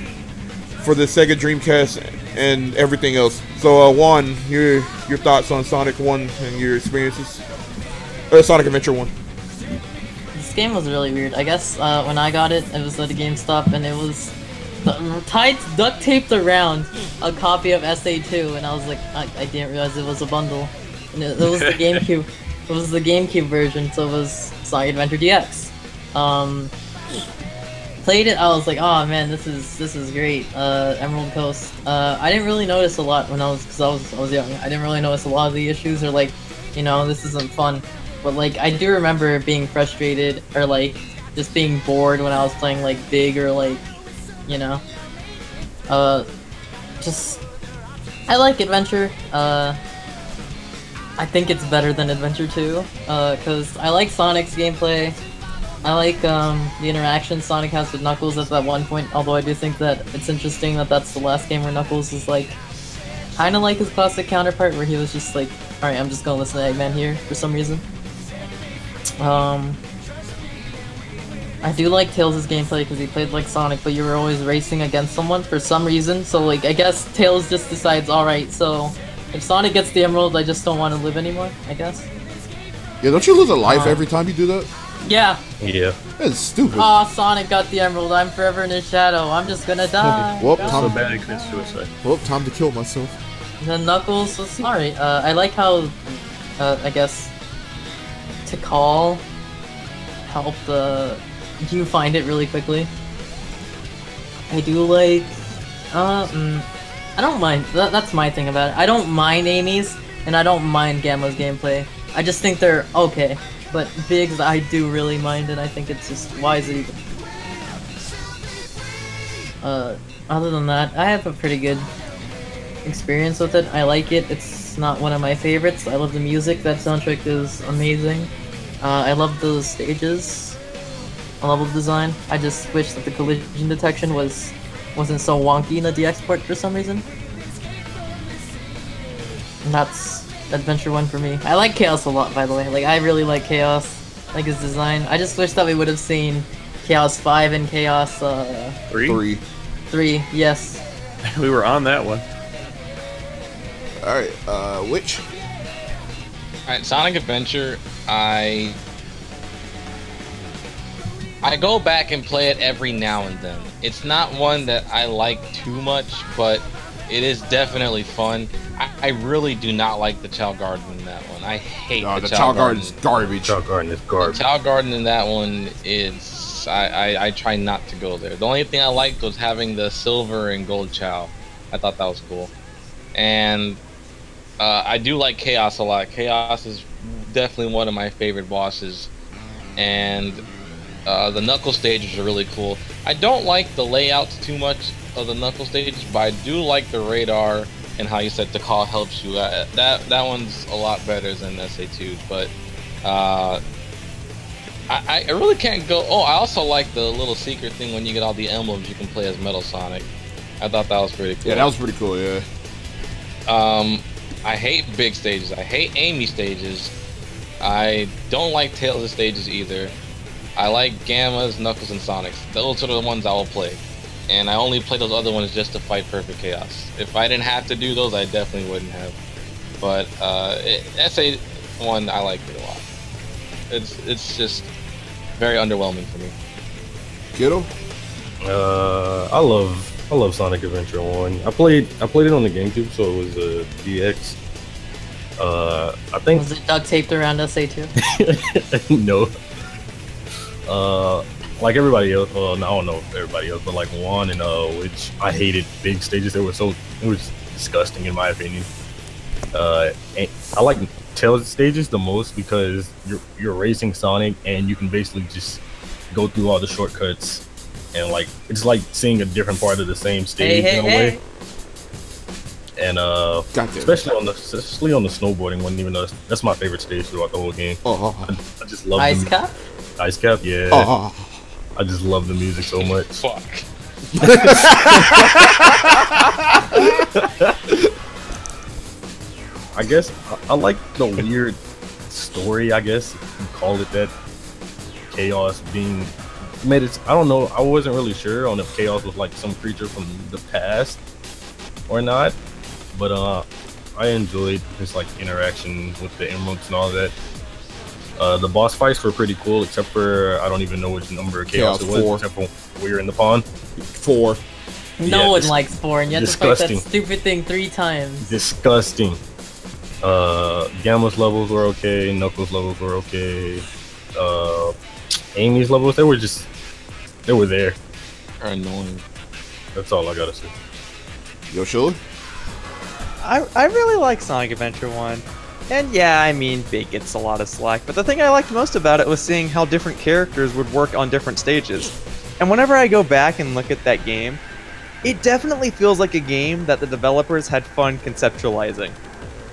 for the Sega Dreamcast and everything else. So, Juan, your thoughts on Sonic 1 and your experiences? Sonic Adventure 1. This game was really weird. I guess when I got it, it was at a GameStop, and it was duct taped around a copy of SA2, and I was like, I didn't realize it was a bundle. And it was the GameCube. It was the GameCube version, so it was Sonic Adventure DX. Played it, I was like, oh man, this is great. Emerald Coast. I didn't really notice a lot when I was young. I didn't really notice a lot of the issues, or like, this isn't fun. But like, I do remember being frustrated, or like, just being bored when I was playing like Big, or like, just I like Adventure. I think it's better than Adventure 2, because I like Sonic's gameplay. I like the interaction Sonic has with Knuckles at that one point, although I do think that it's interesting that that's the last game where Knuckles is like, kind of like his classic counterpart, where he was just like, alright, I'm just gonna listen to Eggman here, for some reason. I do like Tails' gameplay because he played like Sonic, but you were always racing against someone for some reason, so like, I guess Tails just decides, alright, so if Sonic gets the Emerald, I just don't want to live anymore, I guess. Yeah, don't you lose a life every time you do that? Yeah. Yeah. That's stupid. Aw, Sonic got the Emerald, I'm forever in his shadow, I'm just gonna die. Well, Die. So bad he commits suicide. Well, time to kill myself. And then Knuckles was alright. I like how, I guess, to call helped you find it really quickly. I do like, I don't mind, that's my thing about it. I don't mind Amy's, and I don't mind Gamma's gameplay. I just think they're okay. But Biggs, I do really mind, and I think it's just wise even. Other than that, I have a pretty good experience with it. I like it. It's not one of my favorites. I love the music. That soundtrack is amazing. I love the stages, level design. I just wish that the collision detection wasn't so wonky in the DX port for some reason. And that's Adventure 1 for me. I like Chaos a lot, by the way. Like, I really like Chaos. I like his design. I just wish that we would have seen Chaos 5 and Chaos 3? 3, yes. We were on that one. Alright, which? Alright, Sonic Adventure, I go back and play it every now and then. It's not one that I like too much, but it is definitely fun. I really do not like the Chow Garden in that one. I hate the Chow Garden. Garden's garbage. Chow Garden is garbage. The Chow Garden in that one is... I try not to go there. The only thing I liked was having the silver and gold Chow. I thought that was cool. And I do like Chaos a lot. Chaos is definitely one of my favorite bosses. And the Knuckles stages are really cool. I don't like the layouts too much of the Knuckles stages, but I do like the radar and how you said the call helps you. That one's a lot better than SA2, but I really can't go. Oh, I also like the little secret thing when you get all the emblems you can play as Metal Sonic. I thought that was pretty cool. Yeah, that was pretty cool, yeah. I hate big stages. I hate Amy stages. I don't like Tails' stages either. I like Gamma's, Knuckles, and Sonic's. Those are the ones I will play. And I only play those other ones just to fight Perfect Chaos. If I didn't have to do those, I definitely wouldn't have. But SA1, I like it a lot. It's just very underwhelming for me. Kiddo? I love Sonic Adventure 1. I played it on the GameCube, so it was a DX. I think Was it duct taped around SA2? no. Like everybody else, well, no, I don't know if everybody else, but like Juan and which I hated big stages. It was disgusting in my opinion. And I like Tails stages the most because you're racing Sonic and you can basically just go through all the shortcuts and like it's like seeing a different part of the same stage in a way. And especially on the snowboarding one, even though that's my favorite stage throughout the whole game. I just love Ice Cap? Ice Cap, yeah. I just love the music so much. Fuck. I guess I like the weird story, I guess you call it that. Chaos being made it. I don't know. I wasn't really sure on if Chaos was like some creature from the past or not, but I enjoyed his like interaction with the emeralds and all that. The boss fights were pretty cool, except for I don't even know which number of Chaos it was. 4. Except for we were in the pond. 4. No one likes 4, and you have to fight that stupid thing 3 times. Disgusting. Gamma's levels were okay. Knuckles levels were okay. Amy's levels, they were there. They're annoying. That's all I gotta say. Yo, Shiller? I really like Sonic Adventure 1. And yeah, I mean, it gets a lot of slack, but the thing I liked most about it was seeing how different characters would work on different stages. And whenever I go back and look at that game, it definitely feels like a game that the developers had fun conceptualizing.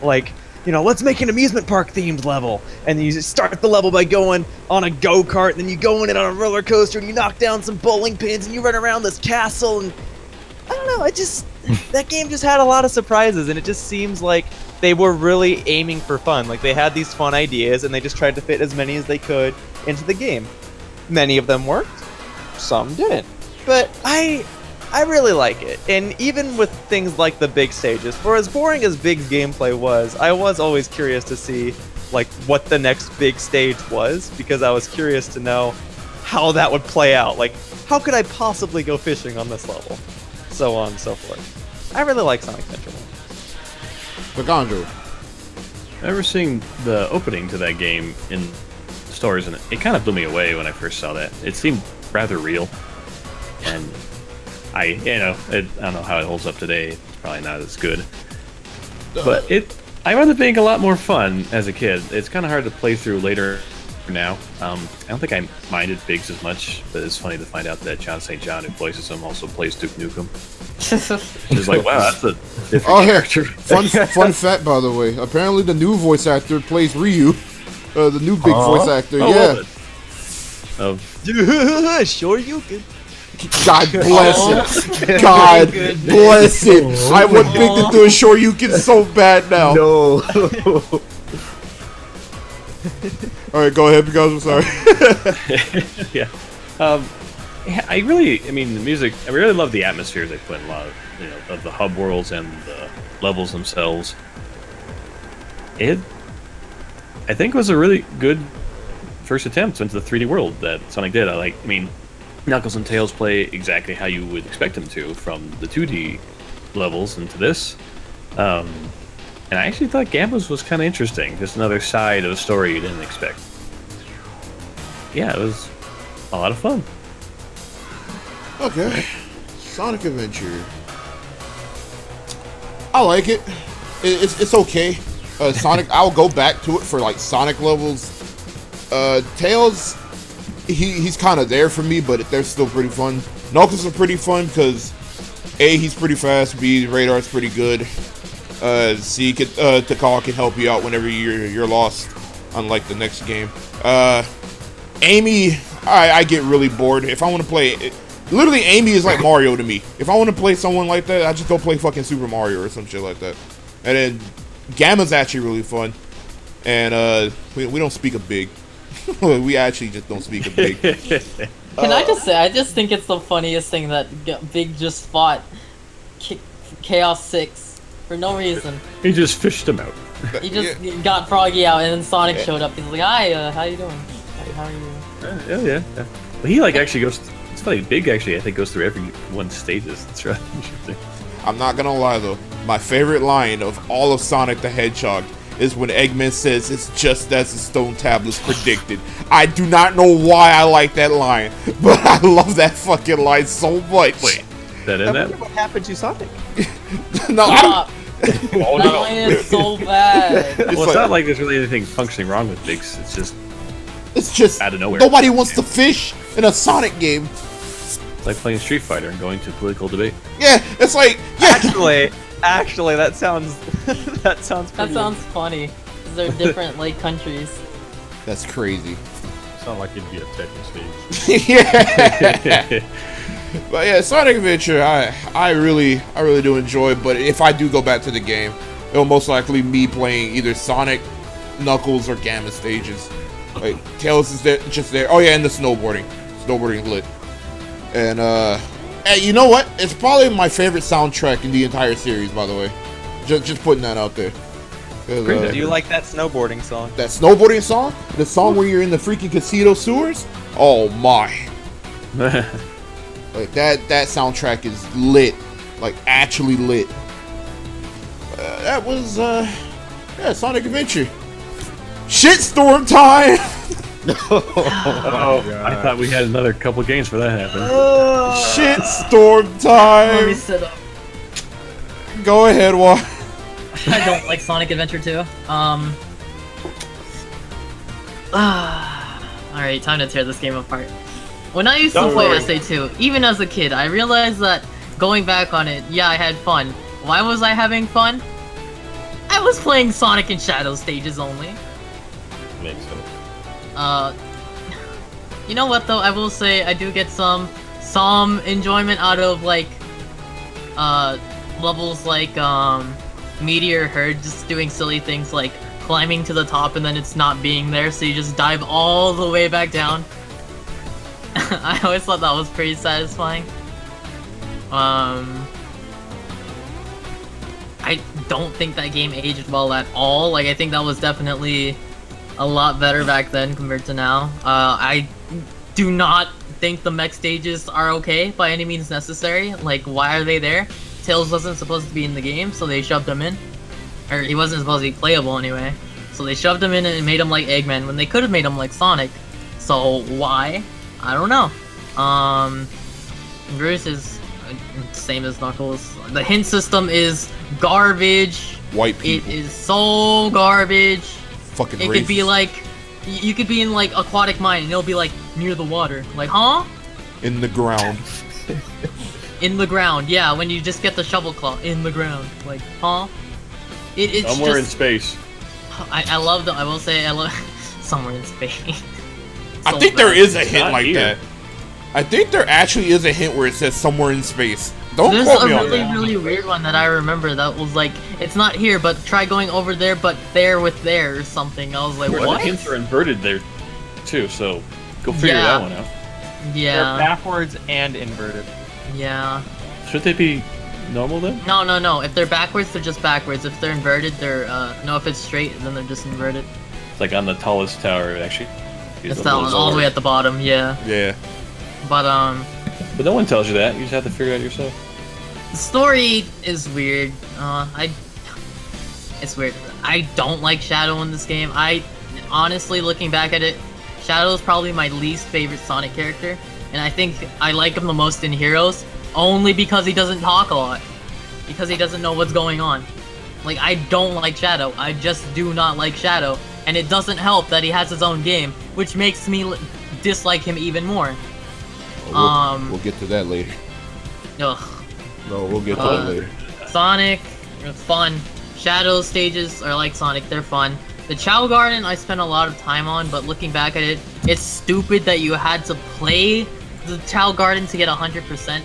Like, you know, let's make an amusement park themed level, and you start the level by going on a go-kart, and then you go in it on a roller coaster, and you knock down some bowling pins, and you run around this castle, and I don't know, that game just had a lot of surprises, and it just seems like they were really aiming for fun. Like, they had these fun ideas, and they just tried to fit as many as they could into the game. Many of them worked, some didn't. But I really like it, and even with things like the big stages, for as boring as big gameplay was, I was always curious to see like what the next big stage was, because I was curious to know how that would play out. Like, how could I possibly go fishing on this level? So on and so forth. I really like Sonic Adventure 1. Pagandro. I remember seeing the opening to that game in stores, and it kind of blew me away when I first saw that. It seemed rather real, and I don't know how it holds up today. It's probably not as good, but I remember it being a lot more fun as a kid. It's kind of hard to play through later now. I don't think I minded Biggs as much, but it's funny to find out that John St. John, who voices him, also plays Duke Nukem. It's like, wow, that's a different character. Fun fact, by the way. Apparently, the new voice actor plays Ryu. The new big voice actor. Yeah. Sure you can. God bless it. God bless it. I want Big to do a Shoryuken so bad now. No. Alright, go ahead, because I'm sorry. Yeah. I mean, the music, I really love the atmospheres they put in a lot of, of the hub worlds and the levels themselves. I think it was a really good first attempt into the 3D world that Sonic did. I mean, Knuckles and Tails play exactly how you would expect them to from the 2D levels into this. And I actually thought Gamba's was kind of interesting. Just another side of a story you didn't expect. Yeah, it was a lot of fun. Okay. Sonic Adventure. I like it. It's okay. Sonic, I'll go back to it for like Sonic levels. Tails, he's kind of there for me, but they're still pretty fun. Knuckles are pretty fun because A, he's pretty fast, B, radar's pretty good. C, Takal can help you out whenever you're lost, unlike the next game. Amy, I get really bored. If I want to play, literally Amy is like Mario to me. If I want to play someone like that, I just go play fucking Super Mario or some shit like that. And then Gamma's actually really fun. and we don't speak a big. We actually just don't speak a big. Can I just say, I just think it's the funniest thing that Big just fought Chaos 6 for no reason. He just fished him out. He just got Froggy out, and then Sonic showed up. He's like, "Hi, how you doing? How are you?" Yeah. But he like actually goes. It's funny. Big actually, I think, goes through every one stages. It's really interesting. I'm not gonna lie though. My favorite line of all of Sonic the Hedgehog is when Eggman says it's just as the stone tablets predicted. I do not know why I like that line, but I love that fucking line so much. Wait, that in that? What happened to Sonic? No, Stop. That line is so bad. Well, it's not like there's really anything functioning wrong with Biggs. It's just out of nowhere. Nobody wants to fish in a Sonic game. It's like playing Street Fighter and going to political debate. Yeah, it's like Actually, that sounds that sounds funny. 'Cause they're different like countries. That's crazy. Sound like it'd be a Tekken stage. Yeah. But yeah, Sonic Adventure, I really do enjoy. But if I do go back to the game, it'll most likely me playing either Sonic, Knuckles, or Gamma stages. Like Tails is there, just there. Oh yeah, and the snowboarding. Snowboarding lit. And hey, you know what? It's probably my favorite soundtrack in the entire series, by the way. Just putting that out there. Do you like that snowboarding song? That snowboarding song? The song where you're in the freaking casino sewers? Oh my. Like that soundtrack is lit. Like actually lit. That was yeah, Sonic Adventure. Shitstorm time! I thought we had another couple games for that happen. Shitstorm Let me time! sit up. Go ahead, Wa. I don't like Sonic Adventure 2. Alright, time to tear this game apart. When I used to play SA2, even as a kid, I realized that going back on it, yeah, I had fun. Why was I having fun? I was playing Sonic and Shadow stages only. Makes sense. You know what though, I will say I do get some enjoyment out of like levels like Meteor Herd, just doing silly things like climbing to the top and then it's not being there, so you just dive all the way back down. I always thought that was pretty satisfying. I don't think that game aged well at all. Like, I think that was definitely a lot better back then compared to now. I do not think the mech stages are okay by any means necessary. Like, why are they there? Tails wasn't supposed to be in the game, so they shoved him in. Or he wasn't supposed to be playable anyway. So they shoved him in and made him like Eggman when they could have made him like Sonic. So why? I don't know. Bruce is same as Knuckles. The hint system is garbage. White people. It is so garbage. Fucking It racist. could be like, you could be in like aquatic mine and it'll be like near the water. Like, huh? In the ground. In the ground, yeah, when you just get the shovel claw in the ground. Like, huh? It's Somewhere in just, space. I love the, I will say, I love somewhere in space. I So think there bad. is a hint Not like here. that. I think there actually is a hint where it says somewhere in space. Don't There's quote a me on really, that. really weird one that I remember that was like, it's not here, but try going over there, but there with there or something. I was like, Well, what? the hints are inverted there, too, so go figure Yeah. that one out. They're Yeah, backwards and inverted. yeah. Should they be normal then? No. If they're backwards, they're just backwards. If they're inverted, they're, no, if it's straight, then they're just inverted. It's like on the tallest tower, actually. Use It's the that one, little all the way sword. at the bottom, yeah. Yeah. But, But no one tells you that. You just have to figure it out yourself. the story is weird. It's weird. I don't like Shadow in this game. I, honestly, looking back at it, Shadow is probably my least favorite Sonic character. And I think I like him the most in Heroes, only because he doesn't talk a lot. Because he doesn't know what's going on. Like, I don't like Shadow. I just do not like Shadow. And it doesn't help that he has his own game, which makes me dislike him even more. We'll get to that later. Ugh. No, we'll get to that later. Sonic, fun. Shadow stages are like Sonic, they're fun. The Chow Garden I spent a lot of time on, but looking back at it, it's stupid that you had to play the Chow Garden to get 100%.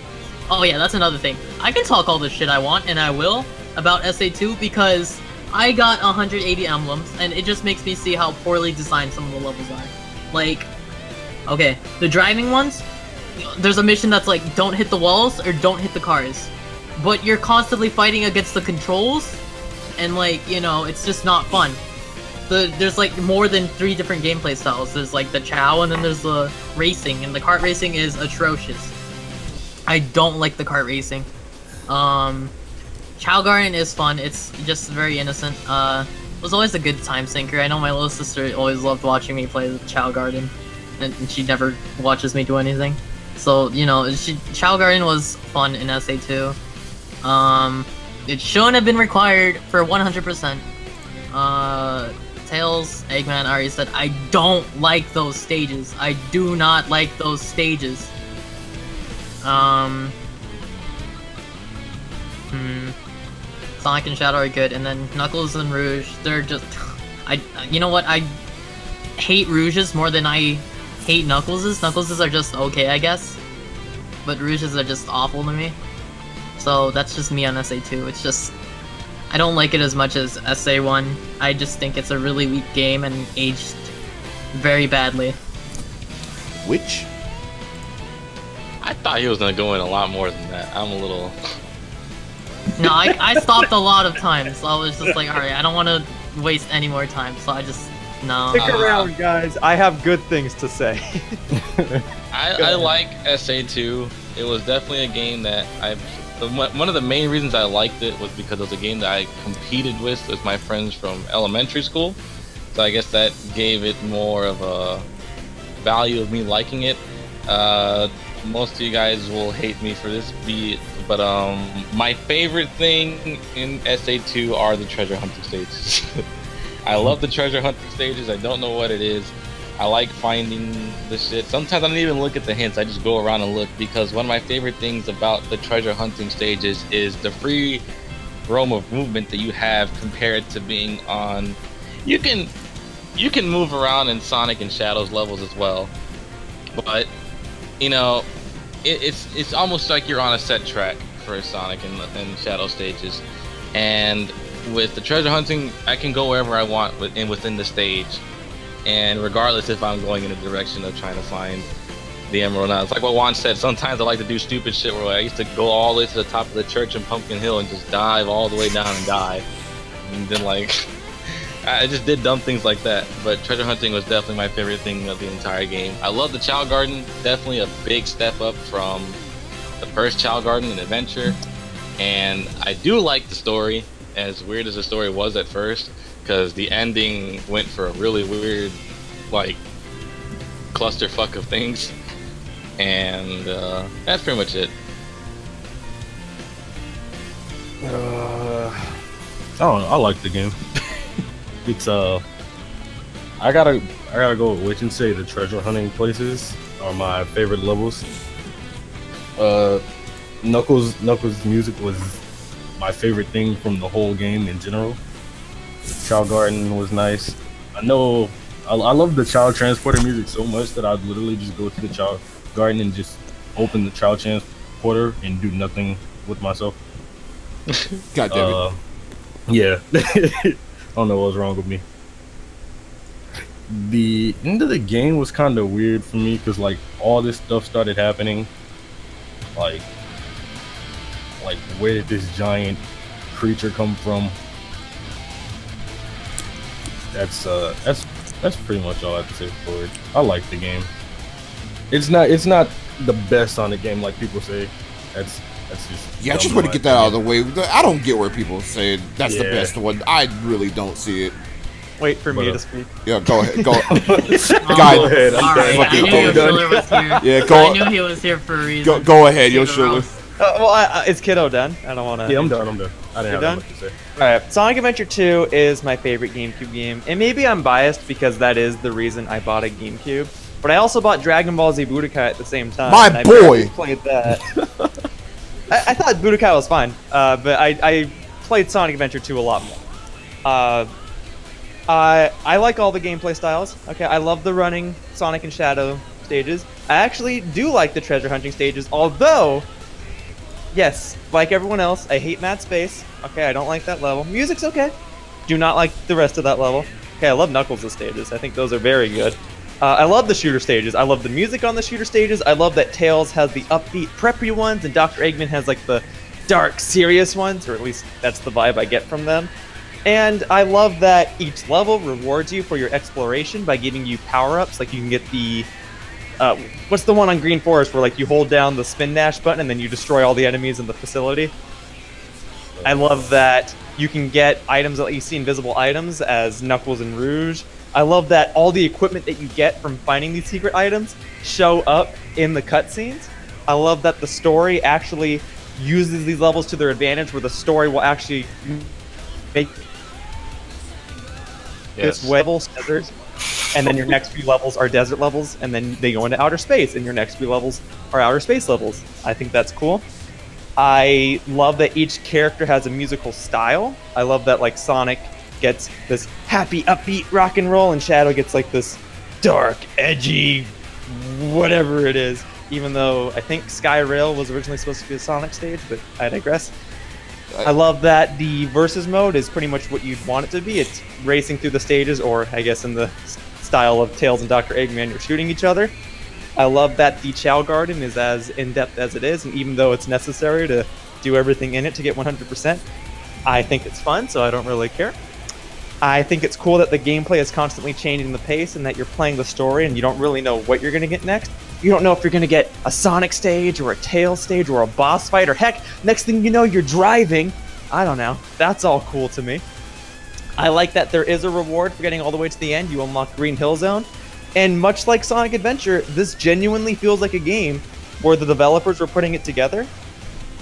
Oh yeah, that's another thing. I can talk all the shit I want, and I will, about SA2, because I got 180 emblems, and it just makes me see how poorly designed some of the levels are. Like, okay, the driving ones, there's a mission that's like, don't hit the walls or don't hit the cars. But you're constantly fighting against the controls, and like, you know, it's just not fun. There's like more than 3 different gameplay styles. There's like the Chow, and then there's the racing, and the kart racing is atrocious. I don't like the kart racing. Chow Garden is fun. It's just very innocent. It was always a good time sinker. I know my little sister always loved watching me play the Chow Garden, and she never watches me do anything. So, you know, Chow Garden was fun in SA2. It shouldn't have been required for 100%. Tails, Eggman already said, I don't like those stages. I do not like those stages. Sonic and Shadow are good, and then Knuckles and Rouge, they're just... you know what, I hate Rouge's more than I hate Knuckles's. Knuckles's are just okay, I guess. But Rouge's are just awful to me. So that's just me on SA2. It's just... I don't like it as much as SA1. I just think it's a really weak game and aged very badly. Which? I thought he was gonna go in a lot more than that. I'm a little... No, I stopped a lot of times, so I was just like, alright, I don't want to waste any more time, so I just... No. Stick around, guys. I have good things to say. I like SA2. It was definitely a game that one of the main reasons I liked it was because it was a game that I competed with my friends from elementary school. So I guess that gave it more of a value of me liking it. Most of you guys will hate me for this but my favorite thing in SA2 are the treasure hunting stages. I love the treasure hunting stages. I don't know what it is. I like finding the shit. Sometimes I don't even look at the hints. I just go around and look, because one of my favorite things about the treasure hunting stages is the free roam of movement that you have compared to being on... You can move around in Sonic and Shadow's levels as well, but you know, it's almost like you're on a set track for Sonic and Shadow stages. And with the treasure hunting, I can go wherever I want within the stage, and regardless if I'm going in the direction of trying to find the emerald or not. It's like what Juan said, sometimes I like to do stupid shit where I used to go all the way to the top of the church in Pumpkin Hill and just dive all the way down and die. And then like, I just did dumb things like that. But treasure hunting was definitely my favorite thing of the entire game. I love the Chow Garden, definitely a big step up from the first Chow Garden and Adventure. And I do like the story, as weird as the story was at first, because the ending went for a really weird, like, clusterfuck of things. And that's pretty much it. I don't know. I like the game. It's I gotta go with Witch and say the treasure hunting places are my favorite levels. Knuckles' music was my favorite thing from the whole game in general. Chow Garden was nice. I know I love the Chow Transporter music so much that I'd literally just go to the Chow Garden and just open the Chow Transporter and do nothing with myself. God damn it. Yeah. I don't know what was wrong with me. The end of the game was kind of weird for me because like all this stuff started happening. Like where did this giant creature come from? That's pretty much all I have to say for it. I like the game. It's not the best Sonic game like people say. That's just... Yeah, I just want to get that out of the way. I don't get where people say that's the best one. I really don't see it. Wait for me to speak. Yeah, go ahead. Go. Go ahead. I knew Schiller was here. Yeah, go. I knew he was here for a reason. Go ahead, yo, Schiller. Well, is Kiddo done? I don't want to... Yeah, I'm done. I didn't have done? much to say. Alright, Sonic Adventure 2 is my favorite GameCube game, and maybe I'm biased because that is the reason I bought a GameCube, but I also bought Dragon Ball Z Budokai at the same time. My and boy! I played that. I thought Budokai was fine, but I played Sonic Adventure 2 a lot more. I like all the gameplay styles. Okay, I love the running Sonic and Shadow stages. I actually do like the treasure hunting stages, although... Yes, like everyone else, I hate Mad Space. Okay, I don't like that level. Music's okay. Do not like the rest of that level. Okay, I love Knuckles' stages. I think those are very good. I love the shooter stages. I love the music on the shooter stages. I love that Tails has the upbeat, preppy ones, and Dr. Eggman has like the dark, serious ones, or at least that's the vibe I get from them. And I love that each level rewards you for your exploration by giving you power-ups. Like you can get the what's the one on Green Forest where like you hold down the spin dash button and then you destroy all the enemies in the facility? I love that you can get items that let you see invisible items as Knuckles and Rouge. I love that all the equipment that you get from finding these secret items show up in the cutscenes. I love that the story actually uses these levels to their advantage, where the story will actually make this level desert, and then your next few levels are desert levels, and then they go into outer space, and your next few levels are outer space levels. I think that's cool. I love that each character has a musical style. I love that like Sonic gets this happy, upbeat rock and roll, and Shadow gets like this dark, edgy, whatever it is. Even though I think Sky Rail was originally supposed to be a Sonic stage, but I digress. I love that the versus mode is pretty much what you'd want it to be. It's racing through the stages, or I guess in the style of Tails and Dr. Eggman, you're shooting each other. I love that the Chow Garden is as in-depth as it is, and even though it's necessary to do everything in it to get 100%, I think it's fun, so I don't really care. I think it's cool that the gameplay is constantly changing the pace, and that you're playing the story and you don't really know what you're going to get next. You don't know if you're going to get a Sonic stage, or a Tails stage, or a boss fight, or heck, next thing you know, you're driving. I don't know. That's all cool to me. I like that there is a reward for getting all the way to the end. You unlock Green Hill Zone. And much like Sonic Adventure, this genuinely feels like a game where the developers were putting it together.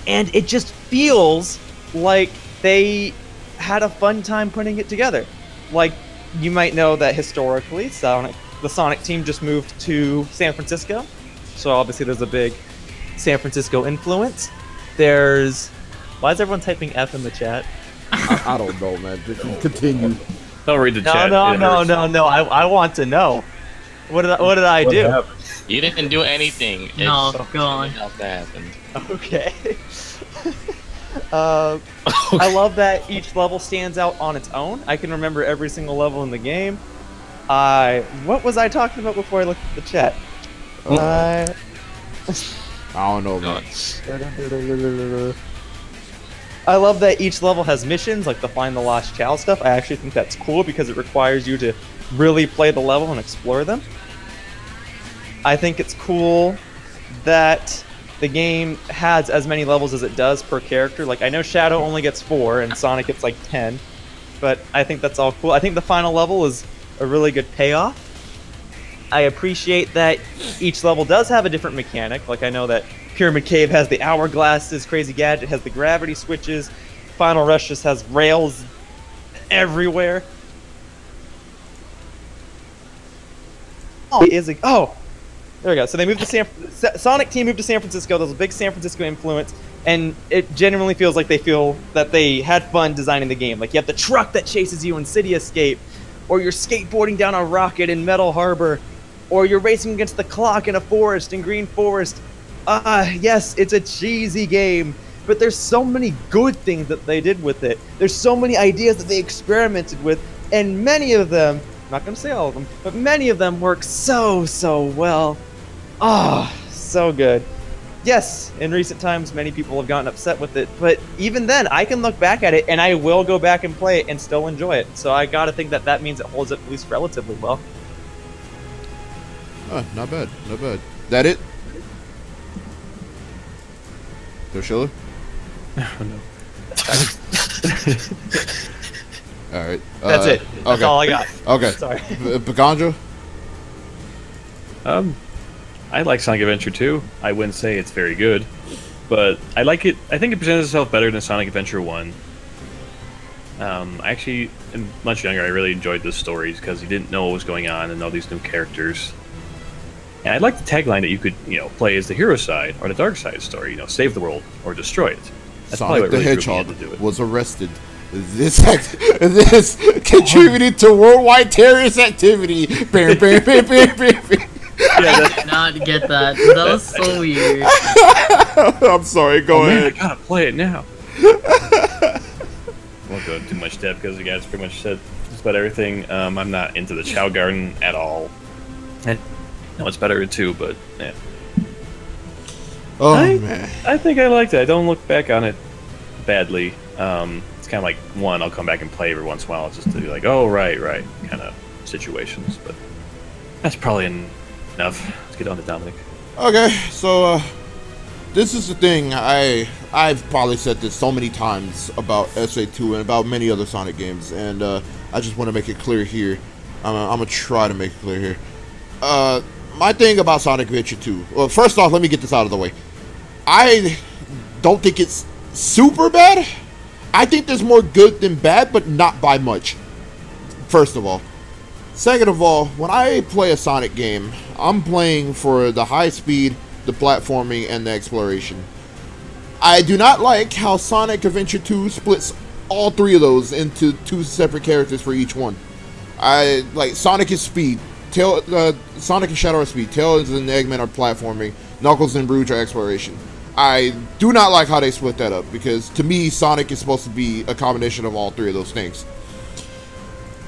And it just feels like they had a fun time putting it together. Like, you might know that historically, the Sonic team just moved to San Francisco. So obviously there's a big San Francisco influence. Why is everyone typing F in the chat? I don't know, man. Continue. Don't read the chat. No. I want to know. What did I do? Happened? You didn't do anything. No, It's go on. something else that happened. Okay. I love that each level stands out on its own. I can remember every single level in the game. What was I talking about before I looked at the chat? I don't know, man. I love that each level has missions, like the Find the Lost Chow stuff. I actually think that's cool because it requires you to really play the level and explore them. I think it's cool that the game has as many levels as it does per character. Like, I know Shadow only gets 4 and Sonic gets like 10, but I think that's all cool. I think the final level is a really good payoff. I appreciate that each level does have a different mechanic. Like, I know that Pyramid Cave has the hourglasses, Crazy Gadget has the gravity switches, Final Rush just has rails everywhere. There we go. So they moved to Sonic team moved to San Francisco. There's a big San Francisco influence, and it genuinely feels like they feel that they had fun designing the game. Like, you have the truck that chases you in City Escape, or you're skateboarding down a rocket in Metal Harbor, or you're racing against the clock in a forest in Green Forest. Yes, it's a cheesy game, but there's so many good things that they did with it. There's so many ideas that they experimented with, and many of them, I'm not going to say all of them, but many of them work so well. So good. Yes, in recent times, many people have gotten upset with it, but even then, I can look back at it, and I will go back and play it and still enjoy it. So I gotta think that means it holds up at least relatively well. Not bad. Not bad. That it? Schiller? No. All right. That's it. That's all I got. Okay. Sorry. Pagandra? I like Sonic Adventure 2. I wouldn't say it's very good, but I like it. I think it presents itself better than Sonic Adventure 1. Actually, much younger, I really enjoyed the stories because you didn't know what was going on and all these new characters. And I like the tagline that you could, play as the hero side or the dark side story. Save the world or destroy it. That's Sonic the really Hedgehog to do it. was arrested. This contributed to worldwide terrorist activity. Bam, bam, bam, bam, bam, bam. I did not get that. That was so weird. I'm sorry, go ahead. Man, I gotta play it now. Well, won't go into too much depth because you guys pretty much said just about everything. I'm not into the Chow Garden at all. And no, it's better too, but yeah. Oh man. I think I liked it. I don't look back on it badly. It's kind of like one I'll come back and play every once in a while just to be like, oh right, kind of situations. But that's probably enough. Let's get on to Dominic. Okay, so this is the thing. I've probably said this so many times about SA2 and about many other Sonic games, and I just want to make it clear here. I'm gonna try to make it clear here. My thing about Sonic Adventure 2. Well, first off, let me get this out of the way. I don't think it's super bad. I think there's more good than bad, but not by much. First of all. Second of all, when I play a Sonic game, I'm playing for the high speed, the platforming, and the exploration. I do not like how Sonic Adventure 2 splits all three of those into two separate characters for each one. I like Sonic is speed. Sonic and Shadow are speed. Tails and Eggman are platforming. Knuckles and Rouge are exploration. I do not like how they split that up because to me, Sonic is supposed to be a combination of all three of those things.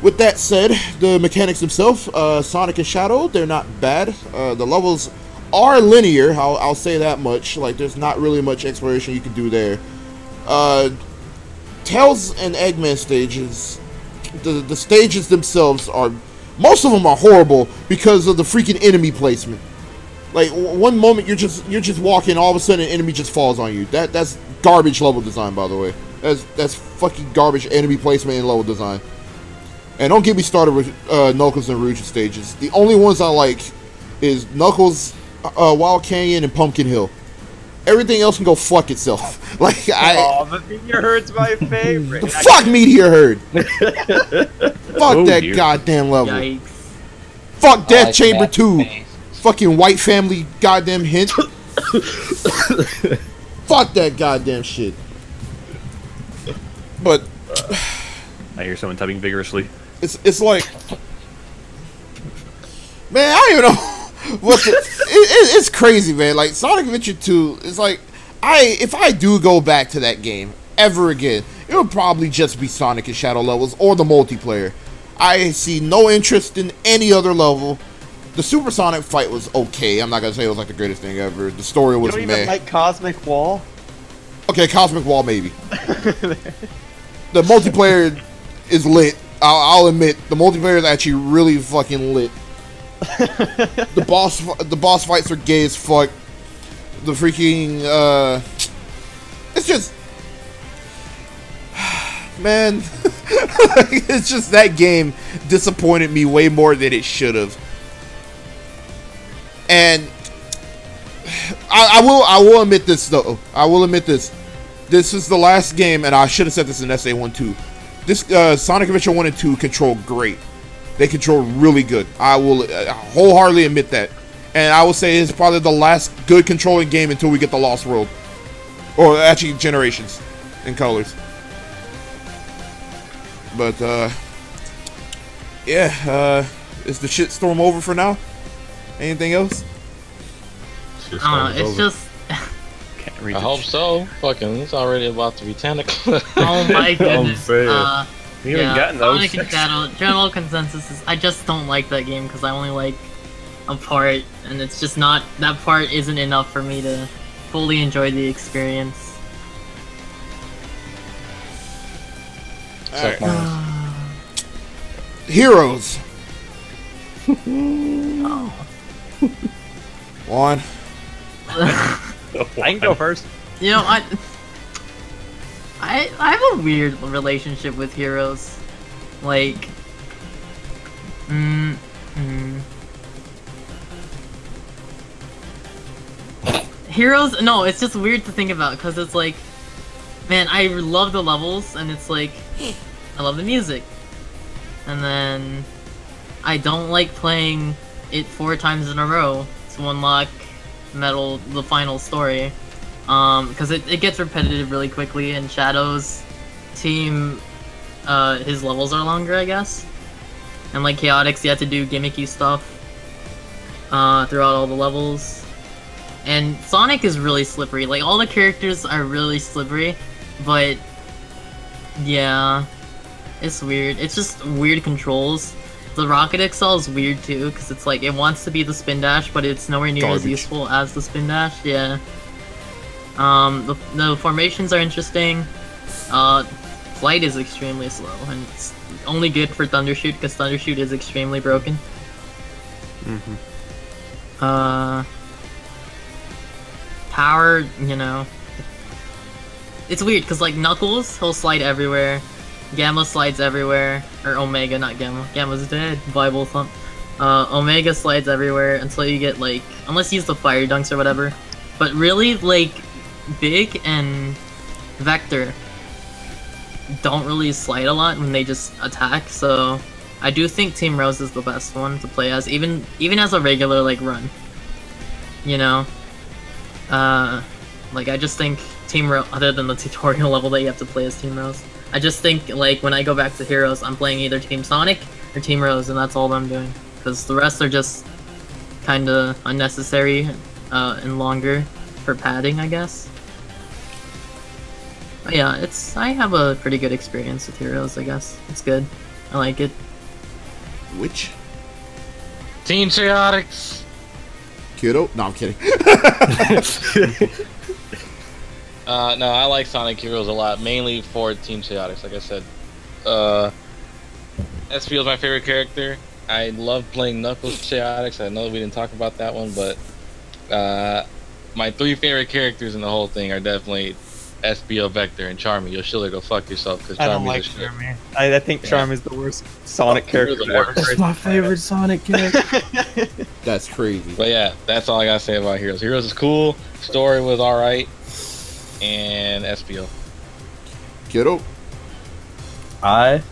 With that said, the mechanics themselves, Sonic and Shadow, they're not bad. The levels are linear. I'll say that much. Like there's not really much exploration you can do there. Tails and Eggman stages, the stages themselves are. Most of them are horrible because of the freaking enemy placement. Like one moment you're just walking, all of a sudden an enemy just falls on you. That's garbage level design, by the way. That's fucking garbage enemy placement and level design. And don't get me started with Knuckles and Rouge stages. The only ones I like is Knuckles, Wild Canyon, and Pumpkin Hill. Everything else can go fuck itself. Like the Meteor Herd's my favorite. The fuck Meteor Herd. Fuck that dear. goddamn level. Yikes. Fuck Death Chamber 2. Fucking white family goddamn hint. Fuck that goddamn shit. But I hear someone typing vigorously. it's like, man, I don't even know what it's crazy, man. Like Sonic Adventure 2 is like, if I do go back to that game ever again, it would probably just be Sonic and Shadow levels or the multiplayer. I see no interest in any other level. The Super Sonic fight was okay. I'm not gonna say it was like the greatest thing ever. The story was You don't meh. even like Cosmic Wall? Okay, Cosmic Wall maybe. The multiplayer is lit. I'll admit the multiplayer is actually really fucking lit. The boss fights are gay as fuck. The freaking it's just, man, it's just that game disappointed me way more than it should have. And I will admit this though. I will admit this. This is the last game, and I should have said this in SA1 too. This Sonic Adventure 1 and 2 control great. They control really good. I will wholeheartedly admit that. And I will say it's probably the last good controlling game until we get the Lost World. Or actually Generations and Colors. But yeah, is the shitstorm over for now? Anything else? I don't know, it's just... Can't read I hope so. Fucking, it's already about to be 10 o'clock. Oh my goodness. Unfair. We haven't gotten those. Sonic and Shadow, general consensus is I just don't like that game because I only like a part, and it's just not, that part isn't enough for me to fully enjoy the experience. Alright. Heroes. Oh. One. I can go first. You know, I have a weird relationship with Heroes. Like, Heroes, no, it's just weird to think about because it's like, man, I love the levels and it's like, I love the music. And then I don't like playing it 4 times in a row to unlock the final story. Because it gets repetitive really quickly, and Shadow's team, his levels are longer, I guess. And like Chaotix, you have to do gimmicky stuff throughout all the levels. And Sonic is really slippery. Like, all the characters are really slippery, but Yeah, it's weird. It's just weird controls. The Rocket Excel is weird too, because it's like it wants to be the spin dash, but it's nowhere near as useful as the spin dash. Yeah. The formations are interesting. Flight is extremely slow, and it's only good for Thundershoot because Thundershoot is extremely broken. Power, you know, it's weird because like Knuckles, he'll slide everywhere. Gamma slides everywhere, or Omega, not Gamma. Gamma's dead. Bible thump. Omega slides everywhere until you get like, unless you use the fire dunks or whatever. But really, like, Big and Vector don't really slide a lot when they just attack. So I do think Team Rose is the best one to play as, even as a regular like run. You know, like I just think Team Rose, other than the tutorial level that you have to play as Team Rose. I just think, like, when I go back to Heroes, I'm playing either Team Sonic or Team Rose, and that's all I'm doing. Because the rest are just kinda unnecessary and longer for padding, I guess. But yeah, I have a pretty good experience with Heroes, I guess. It's good. I like it. Which? Team Chaotix! Kiddo? No, I'm kidding. No, I like Sonic Heroes a lot, mainly for Team Chaotix, like I said. SPO is my favorite character. I love playing Knuckles Chaotix. I know we didn't talk about that one, but my 3 favorite characters in the whole thing are definitely SPO, Vector, and Charmy. You'll surely go fuck yourself because I don't Charmy's like a shit. Charmy. I think Charmy's the worst Sonic character ever. That's my favorite Sonic character. That's crazy. But yeah, that's all I gotta say about Heroes. Heroes is cool. Story was alright. And SPO. Kiddo? I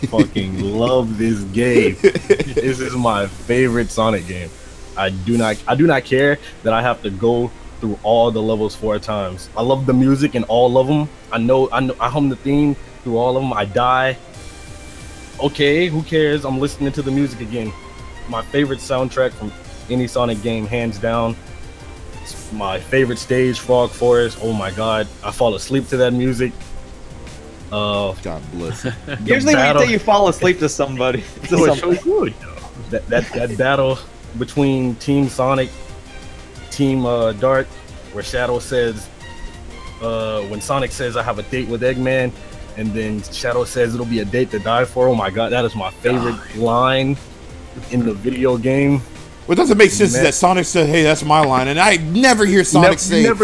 fucking love this game. This is my favorite Sonic game. I do not care that I have to go through all the levels 4 times. I love the music in all of them. I hum the theme through all of them. I die. Okay, who cares? I'm listening to the music again. My favorite soundtrack from any Sonic game, hands down. It's my favorite stage, Frog Forest. Oh my god, I fall asleep to that music. God bless. Usually wait till you fall asleep to somebody. It's so good. That battle between Team Sonic, Team Dark, where Shadow says, when Sonic says I have a date with Eggman, and then Shadow says it'll be a date to die for. Oh my god, that is my favorite line in the video game. What doesn't make sense is that Sonic said, "Hey, that's my line," and I never hear Sonic say anything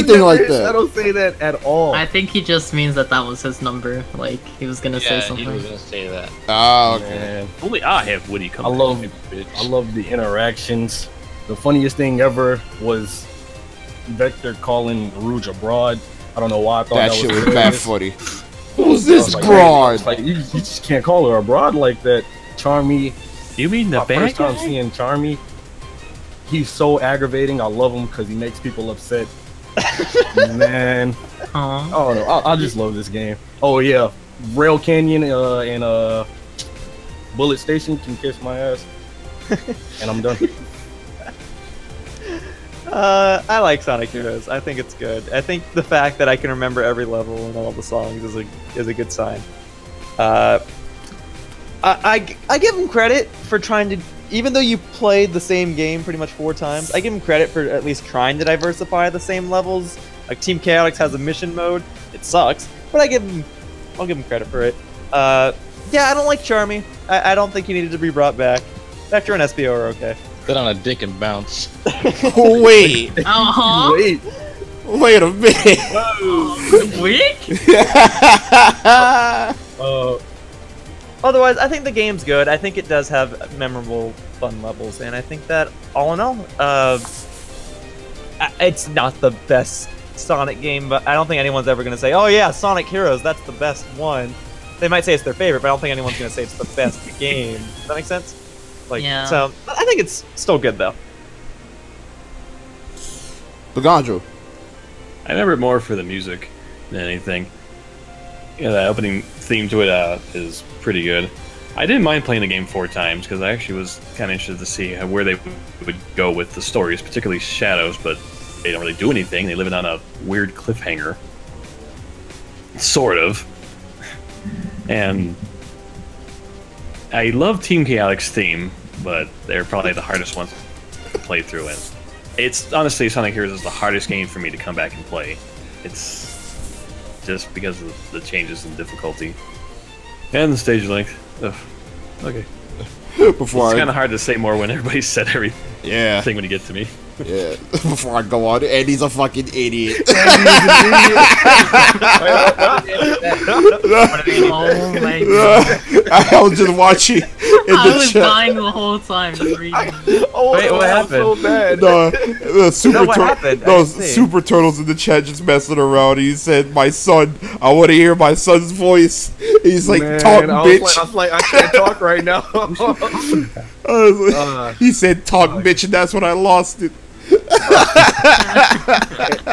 never like hear that. Shadow say that at all. I think he just means that was his number. Like, he was gonna say something. he was gonna say that. Oh, okay. Man. Only I have Woody come. I love bitch. the interactions. The funniest thing ever was Vector calling Rouge a broad. I don't know why I thought That that shit was was bad hilarious. funny. Who's this Like, broad? Like you just can't call her a broad like that. Charmy. You mean the My bad first time guy? seeing Charmy, he's so aggravating. I love him because he makes people upset. Man, Aww. oh no, I just love this game. Oh yeah, Rail Canyon and Bullet Station can kiss my ass, and I'm done. I like Sonic Heroes. I think it's good. I think the fact that I can remember every level and all the songs is a good sign. I give him credit for trying to, even though you played the same game pretty much 4 times, I give him credit for at least trying to diversify the same levels. Like Team Chaotix has a mission mode. It sucks, but I'll give him credit for it. Yeah, I don't like Charmy. I don't think he needed to be brought back. Vector and SPO are okay. Sit on a dick and bounce. Wait, Uh-huh. wait a minute. Weak? Otherwise, I think the game's good. I think it does have memorable, fun levels, and I think that all in all, it's not the best Sonic game, but I don't think anyone's ever going to say, "Oh yeah, Sonic Heroes, that's the best one." They might say it's their favorite, but I don't think anyone's going to say it's the best game. Does that make sense? Like, Yeah. So I think it's still good though. Bagandro. I remember it more for the music than anything. Yeah, the opening theme to it is pretty good. I didn't mind playing the game 4 times because I actually was kind of interested to see where they would go with the stories, particularly Shadows, but they don't really do anything. They live it on a weird cliffhanger. Sort of. And I love Team Chaotic's theme, but they're probably the hardest ones to play through. And it's honestly, Sonic Heroes is the hardest game for me to come back and play. It's just because of the changes in difficulty and the stage length. Ugh. Okay. Before It's kind of hard to say more when everybody said everything yeah, when you get to me. yeah. Before I go on, Andy's a fucking idiot. Oh my god. I was just watching in I the was chat. dying the whole time just reading. Oh, wait, what happened? So bad. The super No, what happened? I no, didn't see. Super Turtles in the chat just messing around. He said, "My son, I want to hear my son's voice." He's like, Man, "Talk, I bitch." was like, I can't talk right now. I was like- he said, "Talk, bitch," and that's when I lost it.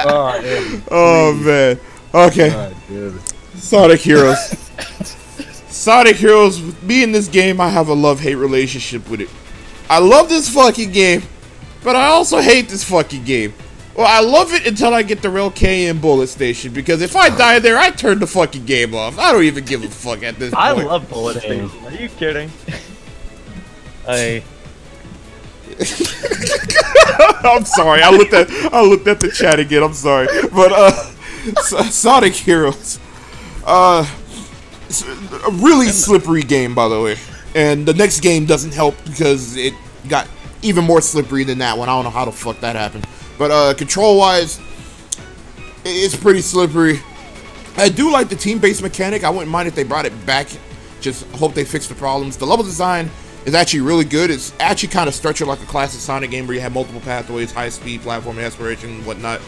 Oh man. Okay. God, dude. Sonic Heroes. Sonic Heroes. Me in this game, I have a love-hate relationship with it. I love this fucking game, but I also hate this fucking game. Well, I love it until I get the Rail K and Bullet Station, because if I die there, I turn the fucking game off. I don't even give a fuck at this point. I love Bullet Station. Are you kidding? I'm sorry. I looked at the chat again. I'm sorry, but Sonic Heroes, it's a really slippery game, by the way. And the next game doesn't help because it got even more slippery than that one. I don't know how the fuck that happened, but control-wise, it's pretty slippery. I do like the team-based mechanic. I wouldn't mind if they brought it back. Just hope they fix the problems. The level design is actually really good. It's actually kind of structured like a classic Sonic game where you have multiple pathways, high speed, platforming, exploration, and whatnot.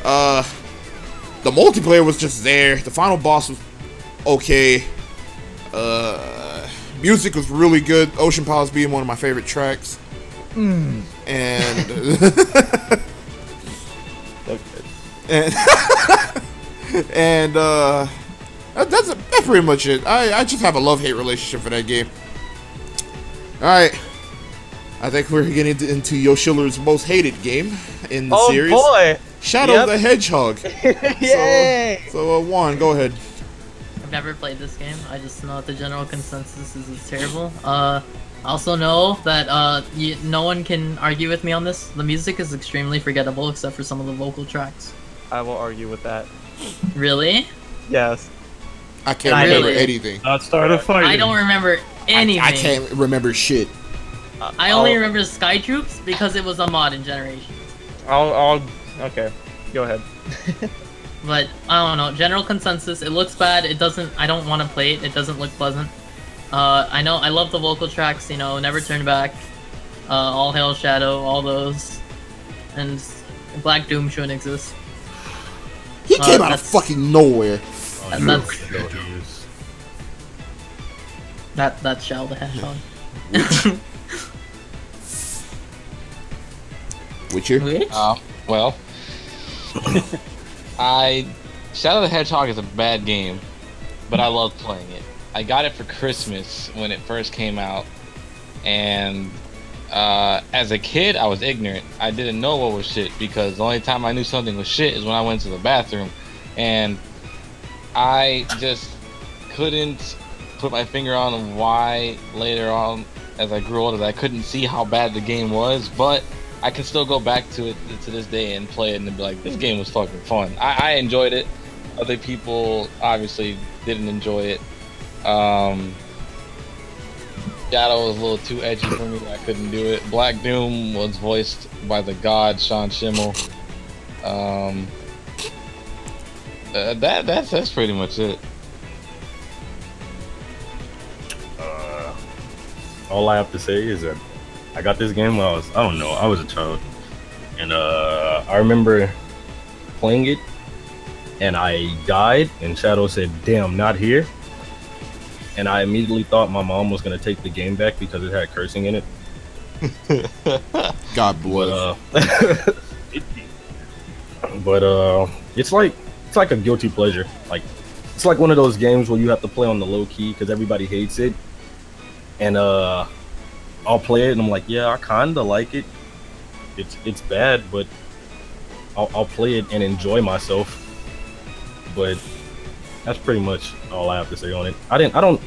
The multiplayer was just there. The final boss was okay. Music was really good. Ocean Palace being one of my favorite tracks. And and that's pretty much it. I just have a love-hate relationship for that game. Alright, I think we're getting into Yoshiller's most hated game in the series. Oh boy! Shadow the Hedgehog. Yay! So Juan, go ahead. I've never played this game. I just know that the general consensus is it's terrible. I also know that no one can argue with me on this. The music is extremely forgettable except for some of the vocal tracks. I will argue with that. Really? Yes. I can't remember really- anything. Not start a fight. I don't remember anything. I can't remember shit. I only remember Sky Troops because it was a mod in Generations. Okay. Go ahead. But I don't know. General consensus. It looks bad. It doesn't. I don't want to play it. It doesn't look pleasant. I know. I love the vocal tracks. You know, Never Turn Back, All Hail Shadow, all those, and Black Doom shouldn't exist. He came out of that's- fucking nowhere. And that's Shadow the Hedgehog. Witcher? Which? Well, Shadow the Hedgehog is a bad game, but I love playing it. I got it for Christmas when it first came out, and as a kid, I was ignorant. I didn't know what was shit because the only time I knew something was shit is when I went to the bathroom, and I just couldn't put my finger on why later on, as I grew older, I couldn't see how bad the game was, but I can still go back to it to this day and play it and be like, this game was fucking fun. I enjoyed it. Other people obviously didn't enjoy it. Shadow was a little too edgy for me. I couldn't do it. Black Doom was voiced by the god Sean Schimmel. That's pretty much it. All I have to say is that I got this game when I was a child, and I remember playing it, and I died, and Shadow said, "Damn, not here," and I immediately thought my mom was gonna take the game back because it had cursing in it. God bless. But it's like a guilty pleasure. Like, it's like one of those games where you have to play on the low key because everybody hates it, and I'll play it and I'm like, yeah, I kinda like it. It's bad, but I'll play it and enjoy myself. But That's pretty much all I have to say on it. I don't,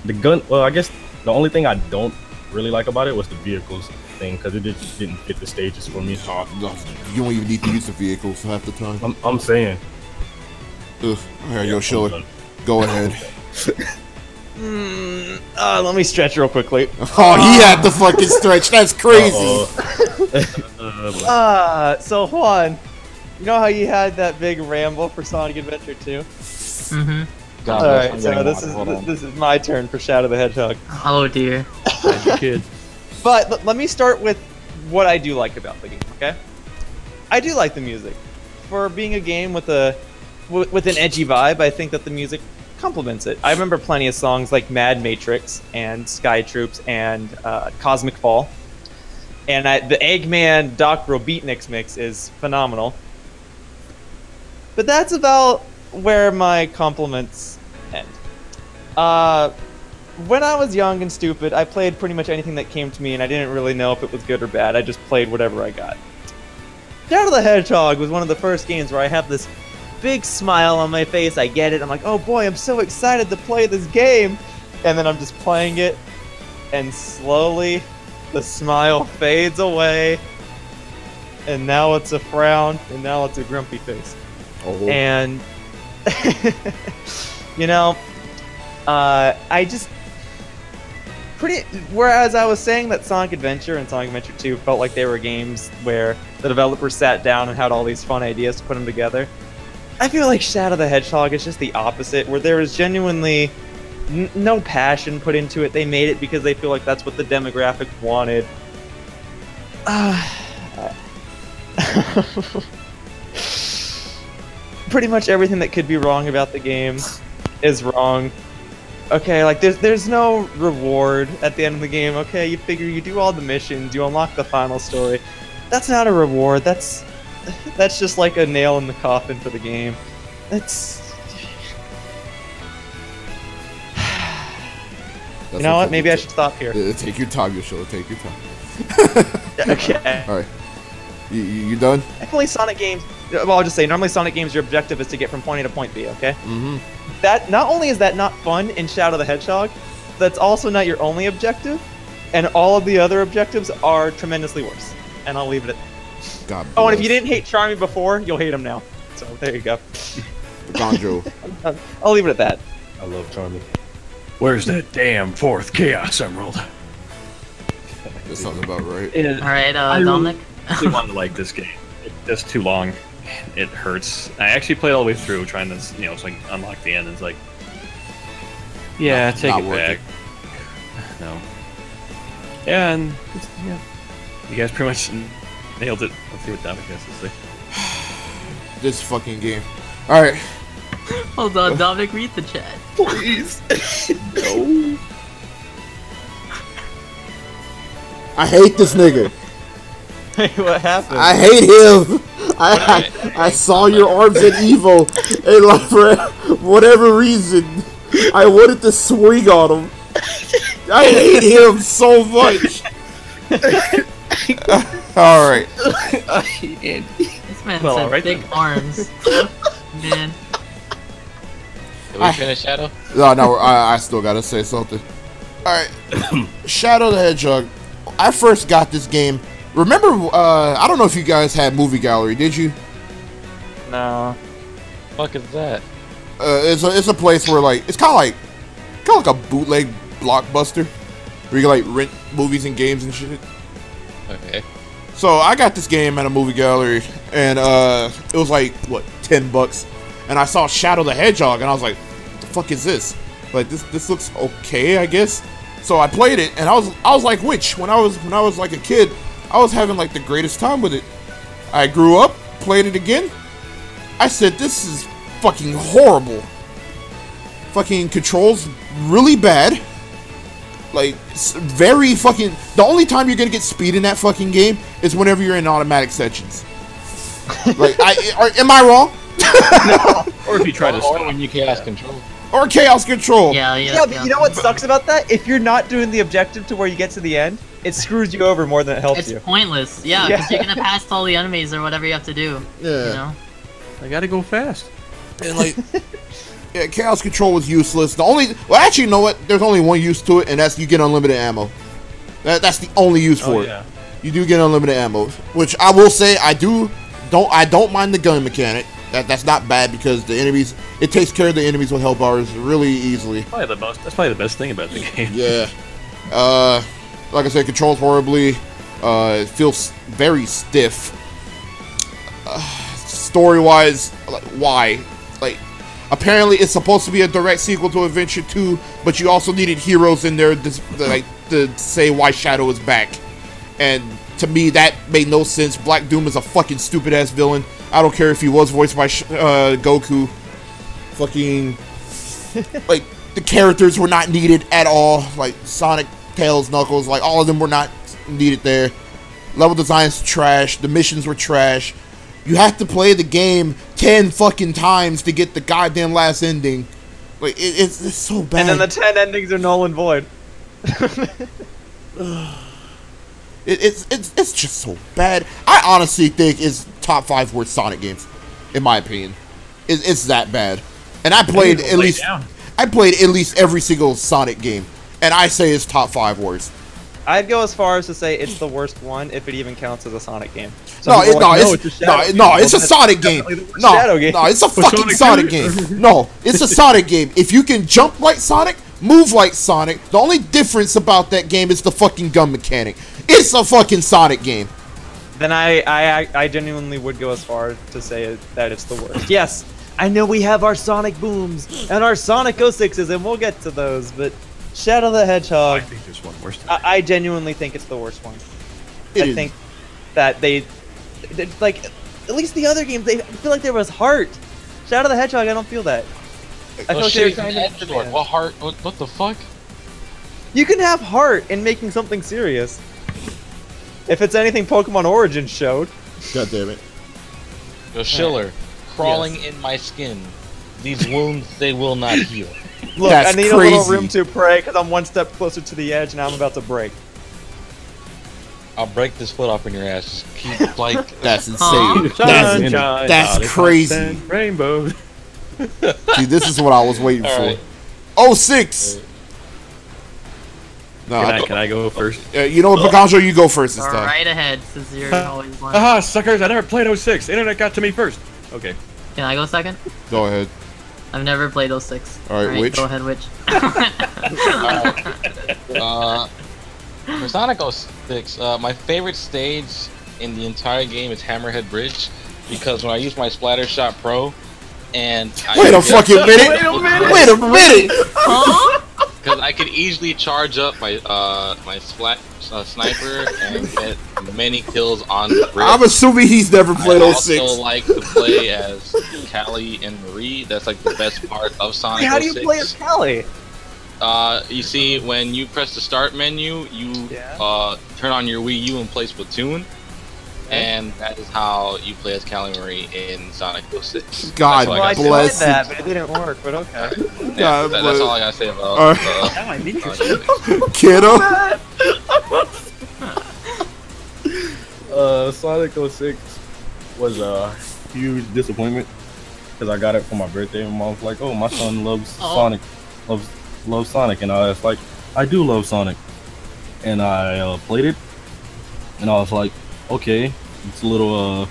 the gun, well, I guess the only thing I don't really like about it was the vehicles thing, because it just didn't fit the stages for me. Oh, no, you don't even need to use the vehicles half the time. I'm saying. Ugh. All right, yo, Shiller, go ahead. Let me stretch real quickly. Oh, he had the fucking stretch. That's crazy. So Juan, you know how you had that big ramble for Sonic Adventure 2? Mm-hmm. God, Alright, so this is my turn for Shadow the Hedgehog. Oh dear. Kid. But let me start with what I do like about the game, okay? I do like the music. For being a game with an edgy vibe, I think that the music complements it. I remember plenty of songs like Mad Matrix and Sky Troops and Cosmic Fall. And the Eggman Dr. Beatniks mix is phenomenal. But that's about where my compliments end. When I was young and stupid, I played pretty much anything that came to me, and I didn't really know if it was good or bad. I just played whatever I got. Shadow the Hedgehog was one of the first games where I have this big smile on my face. I get it. I'm like, oh boy, I'm so excited to play this game. And then I'm just playing it, and slowly the smile fades away. And now it's a frown, and now it's a grumpy face. Oh. And, you know, I just whereas I was saying that Sonic Adventure and Sonic Adventure 2 felt like they were games where the developers sat down and had all these fun ideas to put them together, I feel like Shadow the Hedgehog is just the opposite, where there is genuinely no passion put into it. They made it because they feel like that's what the demographic wanted. Pretty much everything that could be wrong about the game is wrong. Okay, like there's no reward at the end of the game. Okay, you figure you do all the missions, you unlock the final story. That's not a reward. That's just like a nail in the coffin for the game. You know what? Maybe I should stop here. Take your time, your show. Take your time. Okay. All right. You done? Definitely Sonic games. Well, I'll just say, normally Sonic games, your objective is to get from point A to point B, okay? Mm-hmm. That, not only is that not fun in Shadow the Hedgehog, that's also not your only objective, and all of the other objectives are tremendously worse. And I'll leave it at that. God Oh, and if bless. you didn't hate Charmy before, you'll hate him now. So, there you go. Gonjo. I'll leave it at that. I love Charmy. Where's that damn fourth Chaos Emerald? That sounds about right. Alright, I Dominic? really wanted to like this game. It's just too long. It hurts. I actually played all the way through trying to, it's like unlock the end. It's like, yeah, take not it worth back. No. Yeah, and yeah, you guys pretty much nailed it. Let's see what Dominic has to say. This fucking game. All right. Hold on, Dominic, read the chat. Please. No. I hate this nigga. Hey, what happened? I hate him. I saw your arms at Evo, and like for whatever reason, I wanted to swing on him. I hate him so much. All right. This man Well, said alright big then. arms. Man. Did we finish Shadow? No, I still gotta say something. All right, Shadow the Hedgehog. I first got this game. Remember, I don't know if you guys had Movie Gallery. Did you? No. Fuck is that? It's a place where like it's kind of like a bootleg Blockbuster, where you can like rent movies and games and shit. Okay. So I got this game at a Movie Gallery, and it was like what, $10, and I saw Shadow the Hedgehog, and I was like, "The fuck is this? Like this looks okay, I guess." So I played it, and I was like, "Which?" When I was like a kid, I was having like the greatest time with it. I grew up, played it again. I said, "This is fucking horrible. Fucking controls really bad. Like very fucking. The only time you're gonna get speed in that fucking game is whenever you're in automatic sections." Like, am I wrong? No. Or if you try to Or stop. when you chaos control. Or Chaos Control? Yeah, but you know what sucks about that? If you're not doing the objective to where you get to the end, it screws you over more than it helps It's you. pointless. Yeah, because you're gonna pass all the enemies or whatever you have to do. Yeah. You know? I gotta go fast. And like, Yeah, Chaos Control was useless. Well, actually, you know what? There's only one use to it, and that's you get unlimited ammo. That's the only use for it. You do get unlimited ammo, which I will say I don't mind the gun mechanic. That's not bad because the enemies, it takes care of the enemies with health bars really easily. That's probably the best thing about the game. Yeah. Like I said, controls horribly. It feels very stiff. Story-wise, like, why? Like, apparently it's supposed to be a direct sequel to Adventure 2, but you also needed heroes in there to say why Shadow is back. And to me, that made no sense. Black Doom is a fucking stupid-ass villain. I don't care if he was voiced by Goku. Fucking... like, the characters were not needed at all. Like, Sonic, Tails, Knuckles, like, all of them were not needed there. Level design's trash. The missions were trash. You have to play the game 10 fucking times to get the goddamn last ending. Like, it's so bad. And then the 10 endings are null and void. It's just so bad. I honestly think it's top 5 worst Sonic games, in my opinion. It's that bad. And I played at least every single Sonic game, and I say it's top 5 worst. I'd go as far as to say it's the worst one, if it even counts as a Sonic game. It's a Sonic game. No, it's a fucking Sonic game. No, it's a Sonic game. If you can jump like Sonic, move like Sonic, the only difference about that game is the fucking gun mechanic. It's a fucking Sonic game. Then I genuinely would go as far to say that it's the worst. Yes, I know we have our Sonic Booms and our Sonic 06s, and we'll get to those, but Shadow the Hedgehog, I think there's one worse. I genuinely think it's the worst one. I think that they like, at least the other games, I feel like there was heart. Shadow the Hedgehog, I don't feel that. I feel like they were trying to... What heart? What the fuck? You can have heart in making something serious. If it's anything Pokemon Origins showed. God damn it. Yo, Schiller, crawling in my skin. These wounds, they will not heal. Look, I need a little room to pray because I'm one step closer to the edge and I'm about to break. I'll break this foot off in your ass. Just keep, like... That's insane. That's crazy. Rainbow. See, this is what I was waiting for. Right. 06! No, can I go first? You know what, Picancho, you go first this time. Right ahead, since you're always lying. Haha, suckers, I never played 06. The internet got to me first. Okay. Can I go second? Go ahead. I've never played 06. Alright, which? Go ahead, which? For Sonic 06, my favorite stage in the entire game is Hammerhead Bridge, because when I use my Splatter Shot Pro, and Wait a minute! Huh? Because I could easily charge up my my sniper and get many kills on the bridge. I'm assuming he's never played 06. I also like to play as Callie and Marie. That's like the best part of Sonic 06. How do you play as Callie? You see, when you press the start menu, you turn on your Wii U and play Splatoon. And that is how you play as Callie Marie in Sonic 06. God bless that, but it didn't work, but okay. Yeah, that's all I gotta say about Kiddo. Sonic 06 was a huge disappointment because I got it for my birthday and mom was like, "Oh, my son loves Sonic, loves Sonic," and I was like, "I do love Sonic," and I played it, and I was like, "Okay, it's a little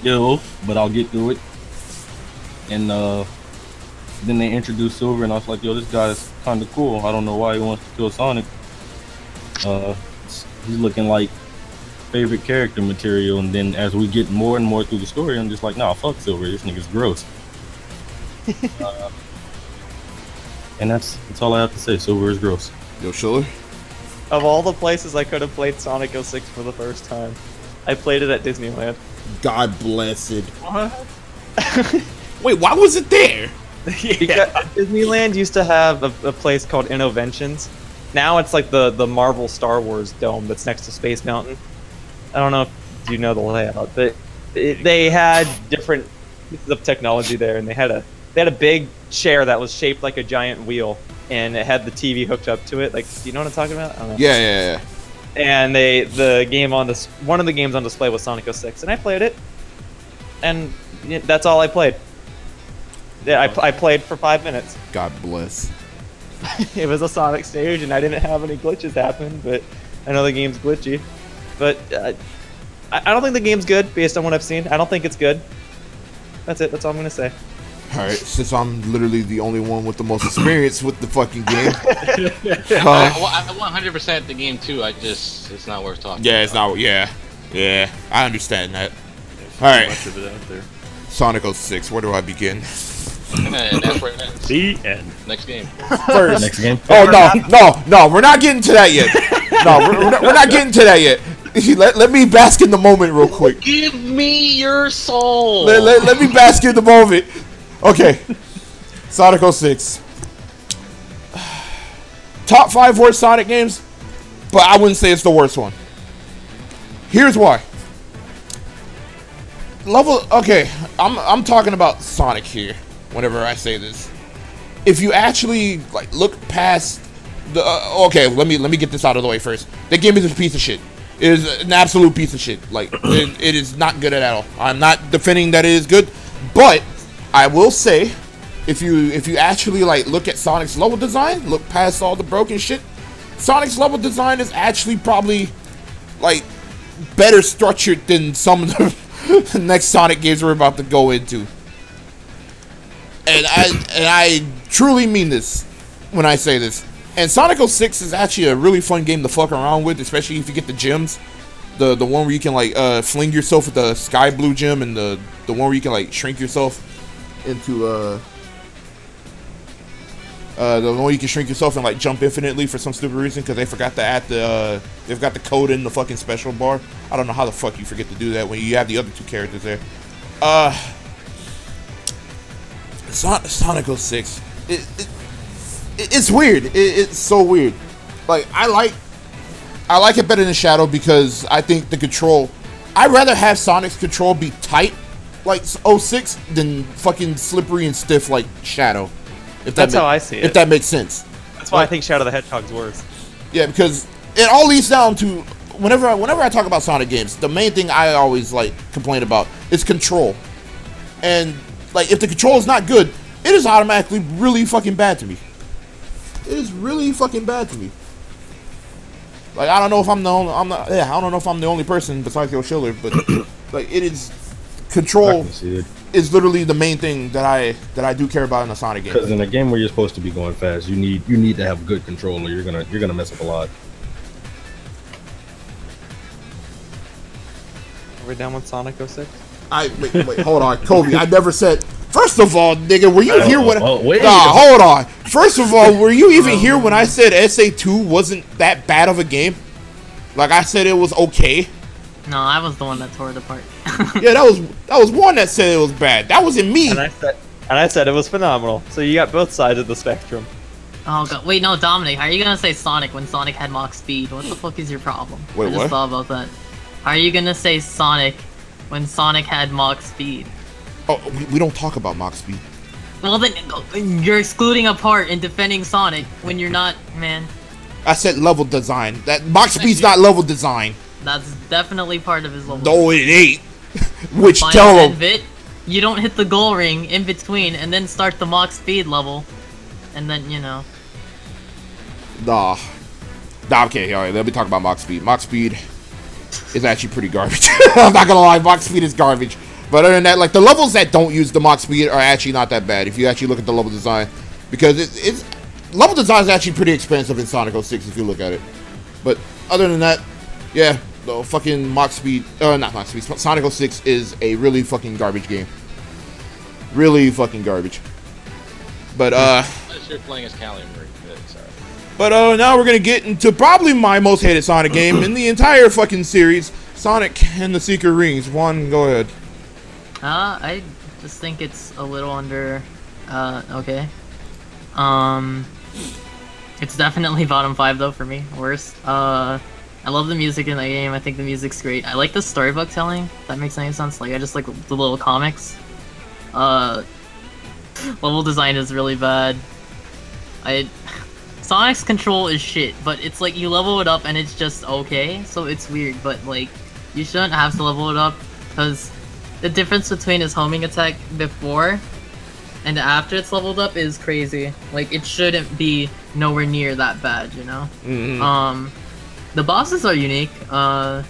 ill, but I'll get through it." And then they introduced Silver, and I was like, "Yo, this guy's kind of cool. I don't know why he wants to kill Sonic. He's looking like favorite character material." And then as we get more and more through the story, I'm just like, "Nah, fuck Silver. This nigga's gross." And that's all I have to say. Silver is gross. Yo, Schiller. Of all the places I could have played Sonic 06 for the first time, I played it at Disneyland. God bless it. What? Wait, why was it there? Because Disneyland used to have a place called Innoventions. Now it's like the Marvel Star Wars dome that's next to Space Mountain. I don't know if you know the layout, but they had different pieces of technology there, and they had a big chair that was shaped like a giant wheel, and it had the TV hooked up to it. Like, do you know what I'm talking about? I don't know. Yeah. And one of the games on display was Sonic 06, and I played it, and that's all I played. Yeah, I played for 5 minutes. God bless. It was a Sonic stage, and I didn't have any glitches happen, but I know the game's glitchy. But I don't think the game's good, based on what I've seen. I don't think it's good. That's it. That's all I'm going to say. Alright, since I'm literally the only one with the most experience with the fucking game. I 100% the game too. It's not worth talking. Yeah, it's not. Yeah, I understand that. All right, Much of it out there. Sonic 06. Where do I begin? And that's where it ends. The end. Next game. First. Next game. Oh no, we're not getting to that yet. No, we're not getting to that yet. Let me bask in the moment real quick. Give me your soul. Let me bask in the moment. Okay, Sonic 06. Top 5 worst Sonic games, but I wouldn't say it's the worst one. Here's why. Okay, I'm talking about Sonic here. Whenever I say this, if you actually like look past the okay, let me get this out of the way first. The game is a piece of shit. It is an absolute piece of shit. Like it is not good at all. I'm not defending that it is good, but I will say, if you actually like look at Sonic's level design, look past all the broken shit, Sonic's level design is actually probably like better structured than some of the next Sonic games we're about to go into. And I truly mean this when I say this. And Sonic 06 is actually a really fun game to fuck around with, especially if you get the gems. The one where you can like fling yourself with the sky blue gem, and the one where you can like shrink yourself into the one where you can shrink yourself and like jump infinitely for some stupid reason because they forgot to add they've got the code in the fucking special bar. I don't know how the fuck you forget to do that when you have the other 2 characters there. Sonic 06. It's weird. It's so weird. Like I like it better than Shadow because I think the control. I'd rather have Sonic's control be tight like 06 than fucking slippery and stiff like Shadow. That's how I see it. If that makes sense. That's why I think Shadow the Hedgehog's worse. Yeah, because it all leads down to whenever I talk about Sonic games, the main thing I always like complain about is control. And like if the control is not good, it is automatically really fucking bad to me. It is really fucking bad to me. Like I don't know if I'm the only, I don't know if I'm the only person besides Yo Schiller, but like it is control is literally the main thing that I do care about in a Sonic game. Because in a game where you're supposed to be going fast, you need to have good control, or you're gonna mess up a lot. Are we done with Sonic 06? Wait, hold on, Kobe. I never said. First of all, nigga, were you here when? Wait. Nah, hold on. First of all, were you even here when I said SA2 wasn't that bad of a game? Like I said, it was okay. No, I was the one that tore it apart. Yeah, that was one that said it was bad. That wasn't me. And I said it was phenomenal. So you got both sides of the spectrum. Oh god, wait, no, Dominic, how are you gonna say Sonic when Sonic had Mach Speed? What the fuck is your problem? Wait, I just what? thought about that. How are you gonna say Sonic when Sonic had Mach Speed? Oh, we don't talk about Mach Speed. Well then, you're excluding a part and defending Sonic when you're not, man. I said level design. That Mach Speed's not level design. That's definitely part of his level. No, it ain't. Which Final tell him. 10-bit, you don't hit the goal ring in between and then start the Mach Speed level. And then, you know. Nah, okay, alright, let me talk about Mach Speed. Mach Speed is actually pretty garbage. I'm not gonna lie, Mach Speed is garbage. But other than that, like the levels that don't use the Mach Speed are actually not that bad if you actually look at the level design. Because it's level design is actually pretty expensive in Sonic 06 if you look at it. But other than that, yeah, the fucking Mach Speed, not Mach Speed, Sonic 06 is a really fucking garbage game. Really fucking garbage. But Unless you're playing as Callie Marie. Sorry. But now we're gonna get into probably my most hated Sonic game in the entire fucking series, Sonic and the Secret Rings. Juan, go ahead. I just think it's a little under, okay. It's definitely bottom 5 though for me, worst. I love the music in that game, I think the music's great. I like the storybook telling, if that makes any sense. Like, I just like the little comics. Level design is really bad. Sonic's control is shit, but it's like you level it up and it's just okay, so it's weird, but like, you shouldn't have to level it up, because the difference between his homing attack before and after it's leveled up is crazy. Like, it shouldn't be nowhere near that bad, you know? The bosses are unique. I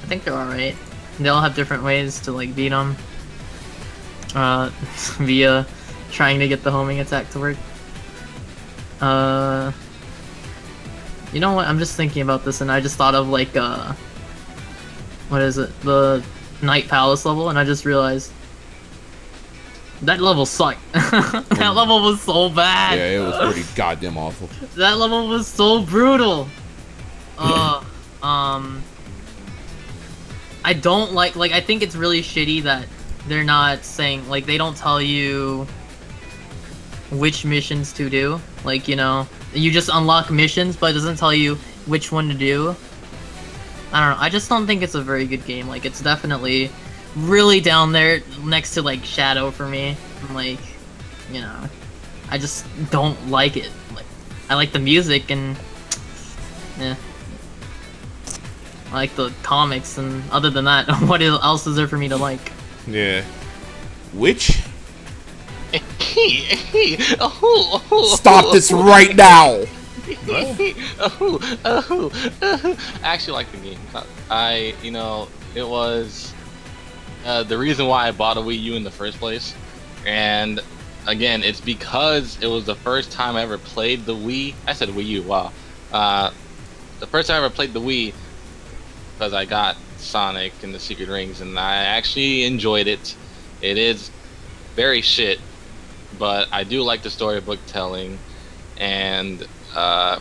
think they're alright. They all have different ways to, like, beat them. Via trying to get the homing attack to work. You know what? I'm just thinking about this, and I just thought of, like, what is it? The Night Palace level, and I just realized that level sucked. That level was so bad. Yeah, it was pretty goddamn awful. That level was so brutal. I don't like I think it's really shitty that they're not saying, like, they don't tell you which missions to do. Like, you know, you just unlock missions, but it doesn't tell you which one to do. I don't know, I just don't think it's a very good game. Like, it's definitely really down there next to, like, Shadow for me. Like, you know, I just don't like it. Like, I like the music and, yeah. I like the comics, and other than that, what else is there for me to like? Yeah. Which? Stop this right now! I actually like the game. You know, it was the reason why I bought a Wii U in the first place. And again, it's because it was the first time I ever played the Wii. I said Wii U, wow. The first time I ever played the Wii, because I got Sonic and the Secret Rings, and I actually enjoyed it. It is very shit, but I do like the storybook telling, and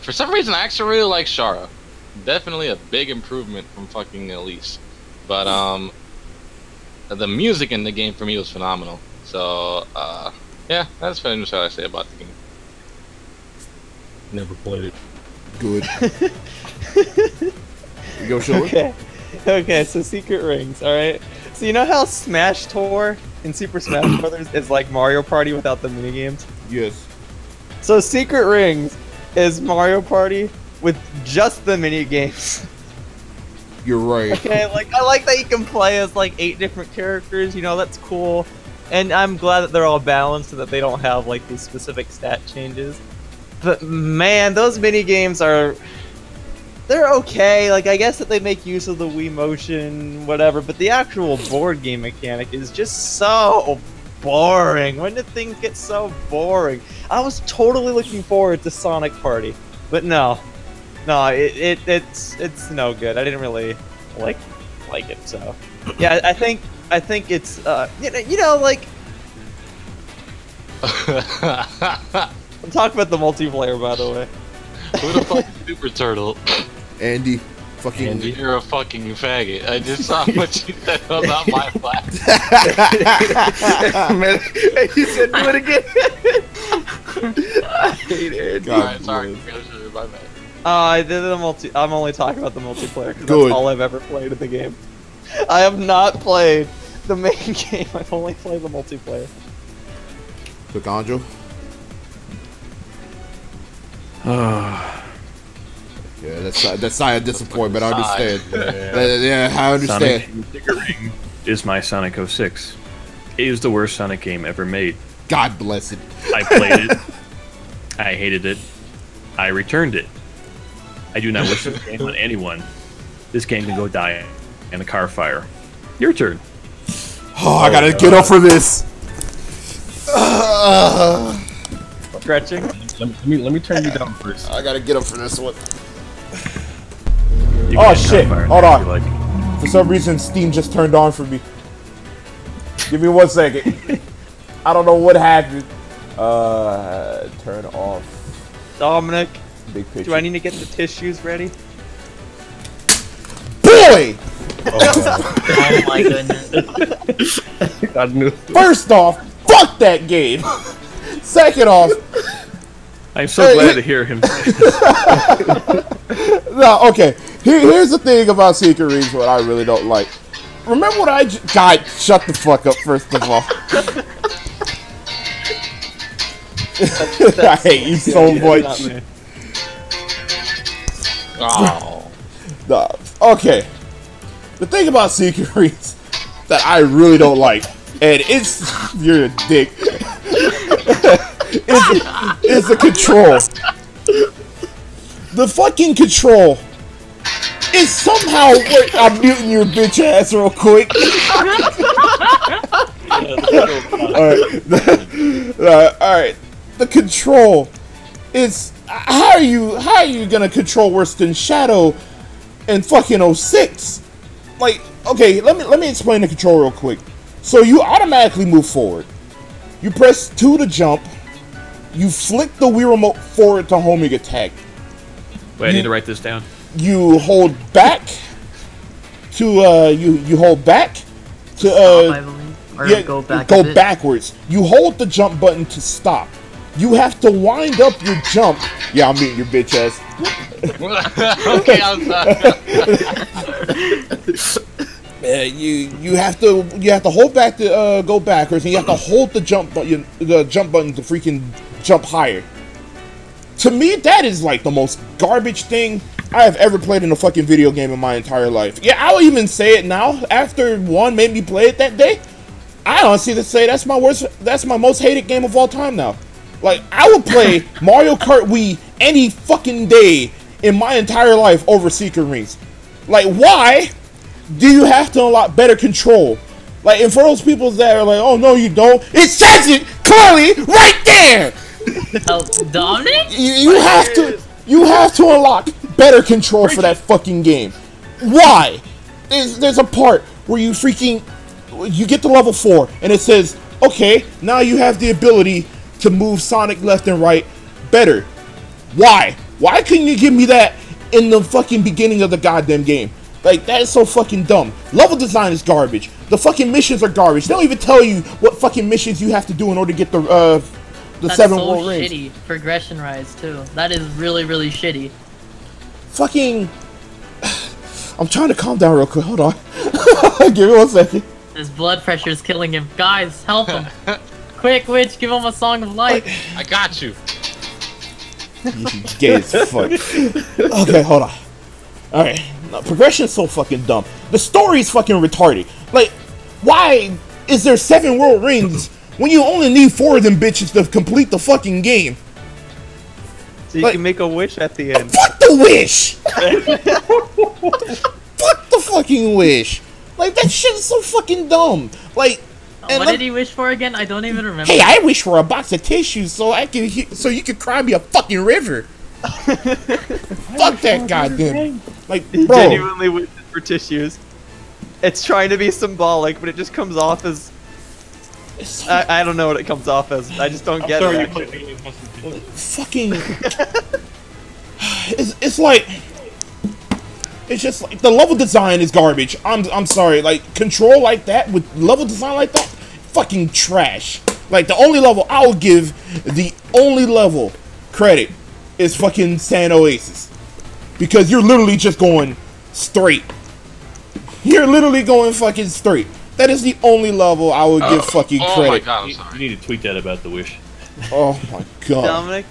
for some reason I actually really like Shara. Definitely a big improvement from fucking Elise. But the music in the game for me was phenomenal. So yeah, that's pretty much what I say about the game. Never played it. Good. You go show Okay. Okay, so Secret Rings, alright? So you know how Smash Tour in Super Smash Brothers is like Mario Party without the minigames? Yes. So Secret Rings is Mario Party with just the minigames. You're right. Okay, like, I like that you can play as like 8 different characters, you know, that's cool. And I'm glad that they're all balanced and that they don't have like these specific stat changes. But man, those minigames are... they're okay, like, I guess that they make use of the Wii Motion, whatever, but the actual board game mechanic is just so boring. When did things get so boring? I was totally looking forward to Sonic Party, but no. No, it's no good. I didn't really like it, so... yeah, I think it's, you know, like... I'm talking about the multiplayer, by the way. Who the fuck is Super Turtle? Andy. Fucking Andy. You're a fucking faggot. I just saw what you said about my flag. Man, he said do it again. I hate Andy. Alright, sorry. My bad. I did the I'm only talking about the multiplayer because Good. that's all I've ever played in the game. I have not played the main game. I've only played the multiplayer. Quick, Anjo. Yeah, that's sigh of disappointment. I understand. Yeah, I understand. Sonic Secret Ring is my Sonic 06. It is the worst Sonic game ever made. God bless it. I played it. I hated it. I returned it. I do not wish this game on anyone. This game can go die in a car fire. Your turn. Oh, I gotta get up for this. Stretching. Let me turn you down first. I gotta get up for this one. You Oh can shit! car fire Hold if on. you like. For some reason, Steam just turned on for me. Give me 1 second. I don't know what happened. Turn off. Dominic, Big picture. do I need to get the tissues ready? Boy! Oh my goodness. I knew. First off, fuck that game. Second off, I'm so glad to hear him say this. no, okay. Here's the thing about Secret Rings, what I really don't like. Remember what God, shut the fuck up, first of all. I hate you so much. Oh. No. Okay. The thing about Secret Rings that I really don't like, and it's... you're a dick. is the control. The fucking control is somehow. Wait, I'm muting your bitch ass real quick. Alright. The control is how are you gonna control worse than Shadow and fucking 06? Like, okay, let me explain the control real quick. So you automatically move forward. You press 2 to jump. You flick the Wii remote forward to homing attack. Wait, I need to write this down. You hold back to you hold back to Stop, I believe. Or yeah, go back. go backwards. You hold the jump button to stop. You have to wind up your jump. Yeah, I'm meeting your bitch ass. Okay, I'm sorry. You have to hold back to go backwards, and you have to hold the jump button to freaking jump higher. To me, that is like the most garbage thing I have ever played in a fucking video game in my entire life. Yeah, I'll even say it now. After one made me play it that day, I honestly to say that's my most hated game of all time now. Like, I would play Mario Kart Wii any fucking day in my entire life over Secret Rings. Like, why do you have to unlock better control? Like, and for those people that are like, oh no you don't, it says it clearly right there! Oh, Dominic? You have to unlock better control for that fucking game. Why? There's a part where you get to level 4 and it says, okay, now you have the ability to move Sonic left and right better. Why? Why couldn't you give me that in the fucking beginning of the goddamn game? Like, that is so fucking dumb. Level design is garbage. The fucking missions are garbage. They don't even tell you what fucking missions you have to do in order to get the That's 7 so world rings. shitty. Progression rise too. That is really, really shitty. Fucking. I'm trying to calm down real quick. Hold on. Give me 1 second. His blood pressure is killing him. Guys, help him. Quick, witch, give him a song of life. I got you. Gay as fuck. Okay, hold on. Alright. No, progression is so fucking dumb. The story is fucking retarded. Like, why is there 7 world rings when you only need 4 of them bitches to complete the fucking game? So you can make a wish at the end. Fuck the wish! Fuck the fucking wish! Like, that shit is so fucking dumb. Like, what did he wish for again? I don't even remember. Hey, I wish for a box of tissues so you could cry me a fucking river. Fuck that goddamn. Like, He bro. genuinely wishes for tissues. It's trying to be symbolic, but it just comes off as. I don't know what it comes off as. I just don't get it. Actually. Fucking. It's like. It's just like the level design is garbage. I'm sorry. Like, control like that with level design like that, fucking trash. Like, the only level I will give credit is fucking San Oasis, because you're literally just going straight. You're literally going fucking straight. That is the only level I would give fucking credit. Oh my god, I'm sorry. You need to tweet that about the wish. Oh my god. Dominic,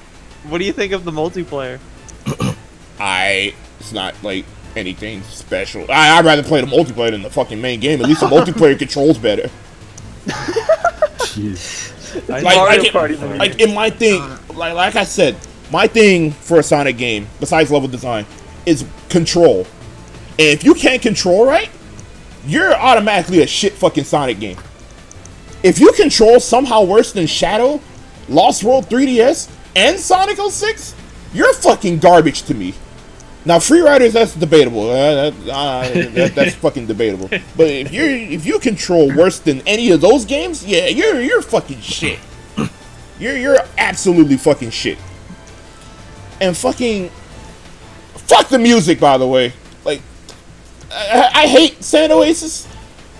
what do you think of the multiplayer? It's not like anything special. I'd rather play the multiplayer than the fucking main game. At least the multiplayer controls better. Jeez. Like in my thing, like I said, my thing for a Sonic game, besides level design, is control. And if you can't control right, you're automatically a shit fucking Sonic game. If you control somehow worse than Shadow, Lost World 3DS, and Sonic 06, you're fucking garbage to me. Now, Free Riders, that's debatable. That's fucking debatable. But if you control worse than any of those games, yeah, you're fucking shit. You're absolutely fucking shit. And fucking fuck the music, by the way. Like, I hate San Oasis.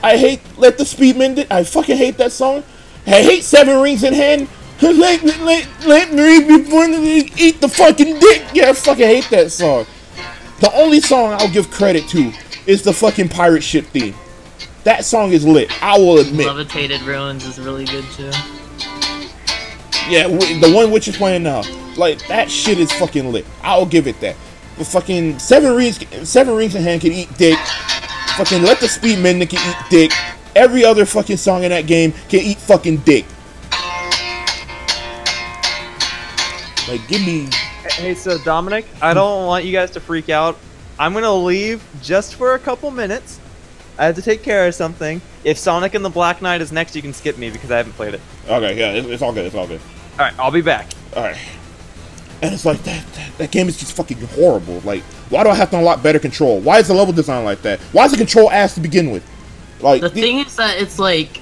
I hate Let the Speed Mend It. I fucking hate that song. I hate Seven Rings in Hand. Let me before eat the fucking dick. Yeah, I fucking hate that song. The only song I'll give credit to is the fucking pirate ship theme. That song is lit, I will admit. Levitated Ruins is really good too. Yeah, the one which is playing now. Like, that shit is fucking lit. I'll give it that. The fucking Seven Rings in Hand can eat dick. Fucking Let the Speed Mend It can eat dick. Every other fucking song in that game can eat fucking dick. Like, give me. Hey, so Dominic, I don't want you guys to freak out. I'm gonna leave just for a couple minutes. I have to take care of something. If Sonic and the Black Knight is next, you can skip me because I haven't played it. Okay, yeah, it's all good. It's all good. All right, I'll be back. All right. And it's like that game is just fucking horrible. Like, why do I have to unlock better control? Why is the level design like that? Why is the control ass to begin with? Like, the thing is that it's like,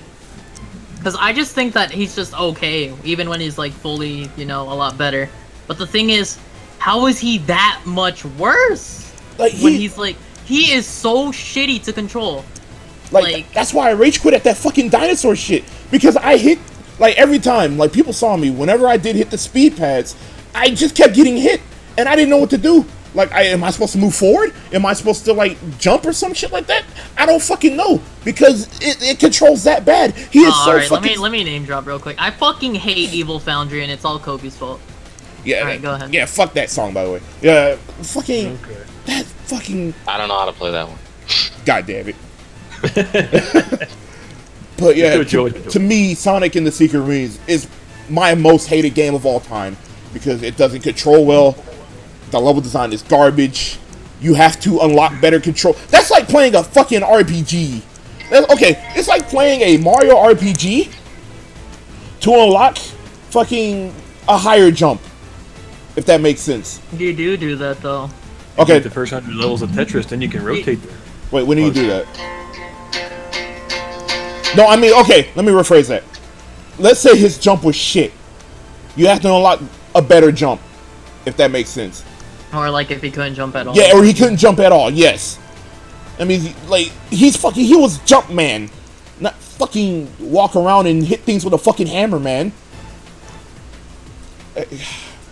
because I just think that he's just okay, even when he's like fully, you know, a lot better. But the thing is, how is he that much worse? Like when he's like, he is so shitty to control. Like that's why I rage quit at that fucking dinosaur shit. Because I hit, like, every time, like, people saw me, whenever I did hit the speed pads, I just kept getting hit, and I didn't know what to do. Like, am I supposed to move forward? Am I supposed to, like, jump or some shit like that? I don't fucking know, because it controls that bad. He is so alright, fucking... let me name drop real quick. I fucking hate Evil Foundry, and it's all Kobe's fault. Yeah, alright, go ahead. Yeah, fuck that song, by the way. Yeah, fucking... Okay. That fucking... I don't know how to play that one. God damn it. But yeah, to me, Sonic and the Secret Rings is my most hated game of all time. Because it doesn't control well. The level design is garbage. You have to unlock better control. That's like playing a fucking RPG. Okay, it's like playing a Mario RPG to unlock fucking a higher jump. If that makes sense. You do that though. Okay. The first 100 levels of Tetris, then you can rotate them. Wait, when do you do that? No, I mean, okay, let me rephrase that. Let's say his jump was shit. You have to unlock a better jump, if that makes sense. Or like if he couldn't jump at all. Yeah, or he couldn't jump at all, yes. I mean, like, he was Jumpman. Not fucking walk around and hit things with a fucking hammer, man.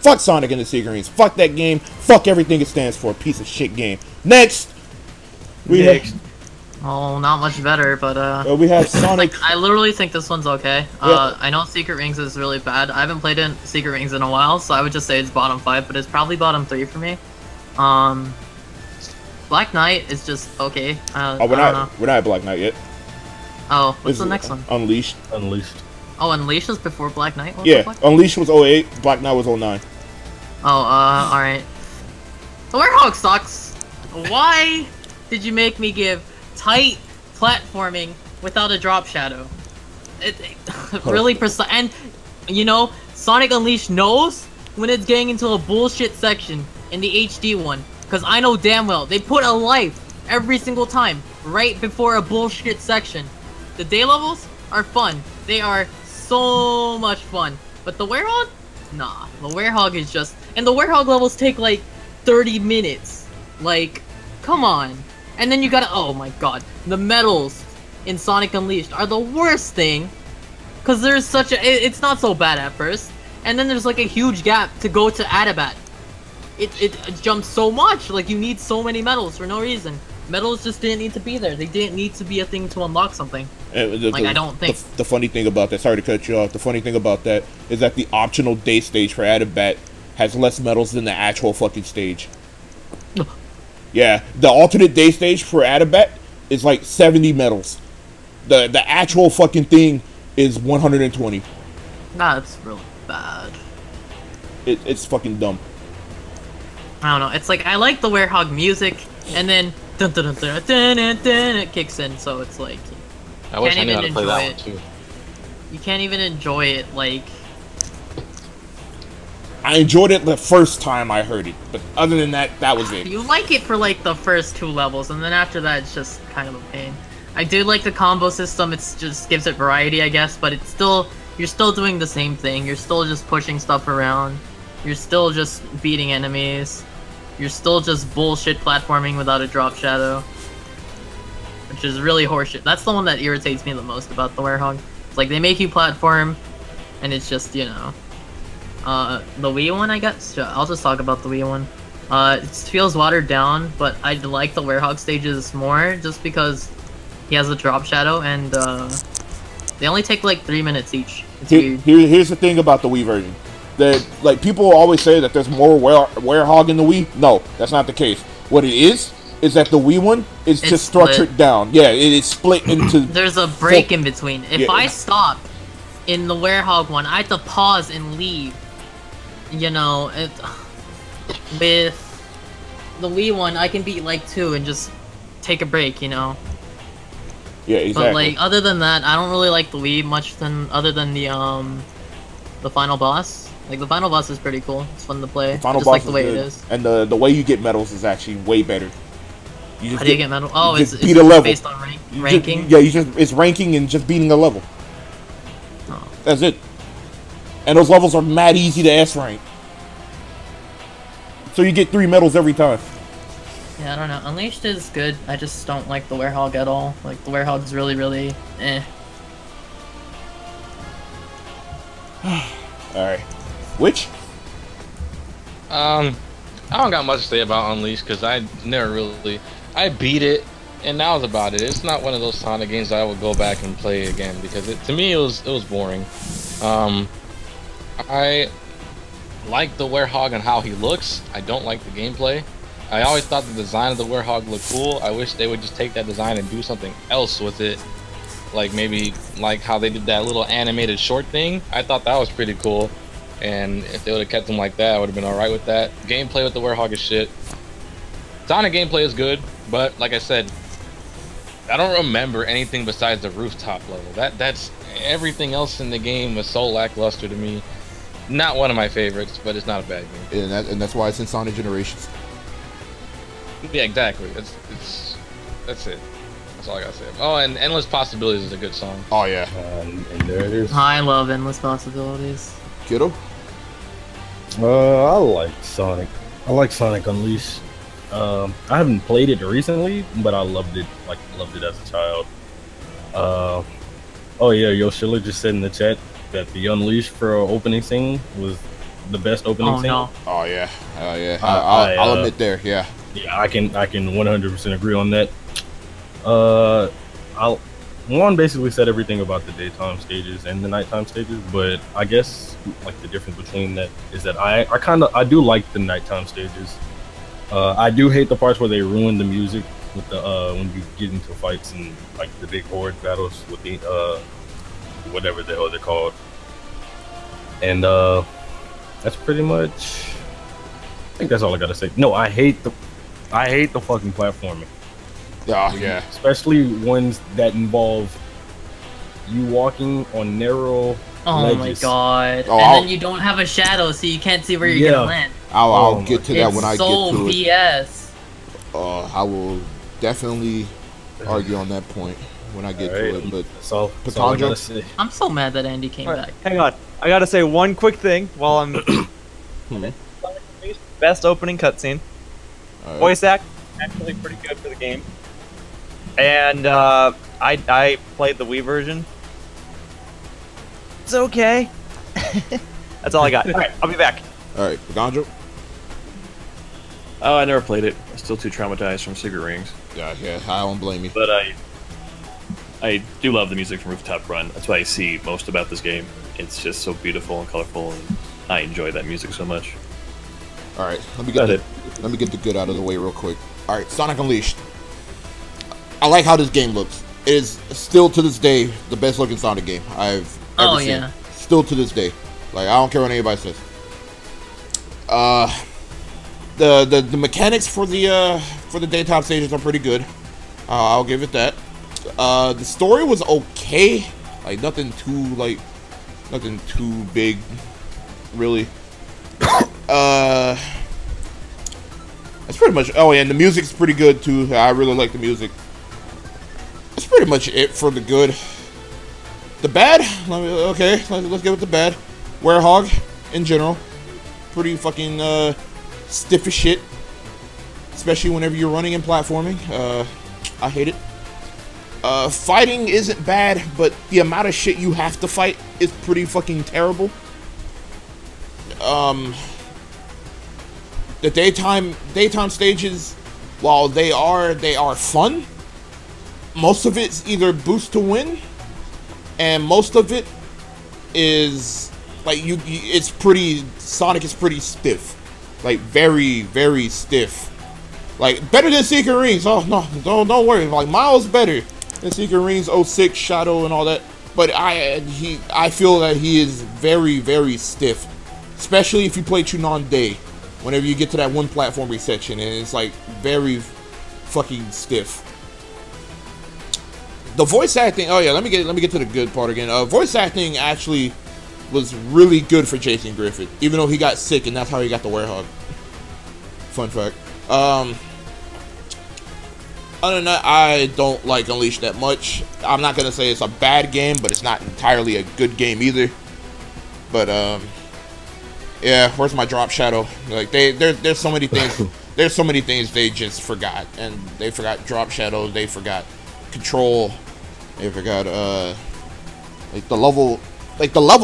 Fuck Sonic and the Secret Rings. Fuck that game. Fuck everything it stands for. Piece of shit game. Next! Oh, not much better, but we have Sonic. Like, I literally think this one's okay. Yeah. I know Secret Rings is really bad. I haven't played Secret Rings in a while, so I would just say it's bottom 5, but it's probably bottom 3 for me. Black Knight is just okay. We're not at Black Knight yet. Oh, what's the next one? Unleashed. Oh, Unleashed is before Black Knight? Yeah, Unleashed was 08, Black Knight was 09. Oh, alright. The Werehog sucks. Why did you make me give tight platforming without a drop shadow? It really precise. And, you know, Sonic Unleashed knows when it's getting into a bullshit section in the HD one. Because I know damn well, they put a life every single time right before a bullshit section. The day levels are fun. They are so much fun. But the Werehog? Nah. The Werehog is just... And the Werehog levels take like 30 minutes. Like, come on. And then you gotta... Oh my god. The medals in Sonic Unleashed are the worst thing. Because there's such a... It's not so bad at first. And then there's like a huge gap to go to Adabat. It jumps so much. Like, you need so many medals for no reason. Medals just didn't need to be there. They didn't need to be a thing to unlock something. Like, I don't think... The funny thing about that... Sorry to cut you off. The funny thing about that is that the optional day stage for Adabat has less medals than the actual fucking stage. Yeah, the alternate day stage for Adabat is like 70 medals. The actual fucking thing is 120. That's really bad. It's fucking dumb. I don't know. It's like, I like the Werehog music, and then dun dun dun dun dun dun dun, it kicks in, so it's like... I wish I knew how to play that one too. You can't even enjoy it, like... I enjoyed it the first time I heard it, but other than that, that was it. You like it for like the first 2 levels, and then after that, it's just kind of a pain. I do like the combo system. It's just gives it variety, I guess, but it's still... You're still doing the same thing. You're still just pushing stuff around. You're still just beating enemies. You're still just bullshit platforming without a drop shadow. Which is really horseshit. That's the one that irritates me the most about the Werehog. It's like, they make you platform, and it's just, you know... the Wii one, I guess? I'll just talk about the Wii one. It feels watered down, but I like the Werehog stages more, just because he has a drop shadow, and, they only take like 3 minutes each. It's weird. Here's the thing about the Wii version. That, like, people always say that there's more Werehog in the Wii. No, that's not the case. What it is that the Wii one is just structured down. Yeah, it is split into... There's a break in between. If I stop in the Werehog one, I have to pause and leave. you know, with the Wii one, I can beat like 2 and just take a break, you know. Yeah, exactly. But like other than that, I don't really like the Wii much other than the final boss. Like the final boss is pretty cool. It's fun to play. The final just boss like the way good. it is. And the way you get medals is actually way better. You just How do you get medal? Oh, it's beat a level based on ranking. It's ranking and just beating a level. Oh. That's it. And those levels are mad easy to S rank. So you get 3 medals every time. Yeah, I don't know. Unleashed is good. I just don't like the Werehog at all. Like the Werehog's really eh. Alright. Which? I don't got much to say about Unleashed because I beat it and that was about it. It's not one of those Sonic games that I would go back and play again because to me it was boring. I like the Werehog and how he looks. I don't like the gameplay. I always thought the design of the Werehog looked cool. I wish they would just take that design and do something else with it. Like maybe like how they did that little animated short thing. I thought that was pretty cool. And if they would have kept them like that, I would have been alright with that. Gameplay with the Werehog is shit. Sonic gameplay is good, but like I said, I don't remember anything besides the rooftop level. That's everything else in the game was so lackluster to me. Not one of my favorites, but it's not a bad game. And that's why it's in Sonic Generations. Yeah, exactly. That's it. That's all I gotta say. Oh, and Endless Possibilities is a good song. Oh yeah. And there it is. I love Endless Possibilities. Kiddo? I like Sonic. I like Sonic Unleashed. I haven't played it recently, but I loved it. Like loved it as a child. Oh yeah, Yoshilla just said in the chat that the Unleashed for opening scene was the best opening scene. No. Oh yeah. Oh yeah. I'll admit there. Yeah. Yeah, I can 100% agree on that. One basically said everything about the daytime stages and the nighttime stages, but I guess like the difference between that is that I do like the nighttime stages. I do hate the parts where they ruin the music with the when you get into fights and like the big horde battles with the whatever the hell they're called. And that's pretty much, I think that's all I gotta say. No, I hate the fucking platforming. Oh yeah. Especially ones that involve you walking on narrow ledges. My god. Oh, and then you don't have a shadow, so you can't see where you're gonna land. I'll get to that when I get to it. It's so BS. I will definitely argue on that point when I get to it. But that's all I gotta say. I'm so mad that Andy came back. Hang on. I gotta say one quick thing while I'm... Best opening cutscene. Right. Voice act, actually pretty good for the game. And I played the Wii version. It's okay. That's all I got. Alright, I'll be back. Alright, Ganjo? Oh, I never played it. I'm still too traumatized from Secret Rings. Yeah, I don't blame you. But I do love the music from Rooftop Run. That's what I see most about this game. It's just so beautiful and colorful, and I enjoy that music so much. Alright, let me get the good out of the way real quick. Alright, Sonic Unleashed. I like how this game looks. It is still to this day the best looking Sonic game I've ever seen. Yeah. Still to this day. Like, I don't care what anybody says. The mechanics for the daytime stages are pretty good. I'll give it that. The story was okay. Like nothing too big, really. That's pretty much. Oh, yeah, and the music's pretty good too. I really like the music. That's pretty much it for the good. The bad? Let's get with the bad. Werehog, in general, pretty fucking stiff as shit. Especially whenever you're running and platforming. I hate it. Fighting isn't bad, but the amount of shit you have to fight is pretty fucking terrible. The daytime stages, while they are fun, most of it's either boost to win, and most of it is like it's pretty. Sonic is pretty stiff, like very, very stiff. Like better than Secret Rings. Oh no, don't worry. Like miles better than Secret Rings 06 Shadow and all that. But I feel that he is very, very stiff especially if you play Chunon Day. Whenever you get to that one platforming section, and it's like very fucking stiff. The voice acting. Oh yeah, let me get to the good part again. Voice acting actually was really good for Jason Griffith, even though he got sick, and that's how he got the Werehog. Fun fact. Other than that, I don't like Unleashed that much. I'm not gonna say it's a bad game, but it's not entirely a good game either. But yeah, where's my Drop Shadow? Like there's so many things. There's so many things they just forgot, and they forgot Drop Shadow. They forgot Control. They forgot like the level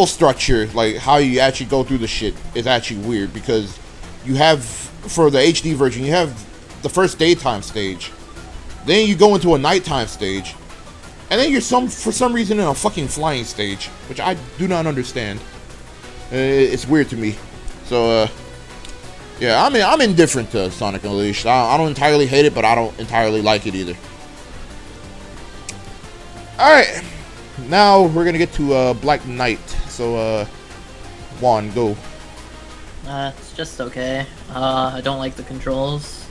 structure, like how you actually go through the shit is actually weird, because you have, for the HD version, you have the first daytime stage, then you go into a nighttime stage, and then you're for some reason in a fucking flying stage, which I do not understand. It's weird to me. So yeah, I'm indifferent to Sonic Unleashed. I don't entirely hate it, but I don't entirely like it either. Alright, now we're gonna get to Black Knight. So Juan, go. It's just okay. I don't like the controls.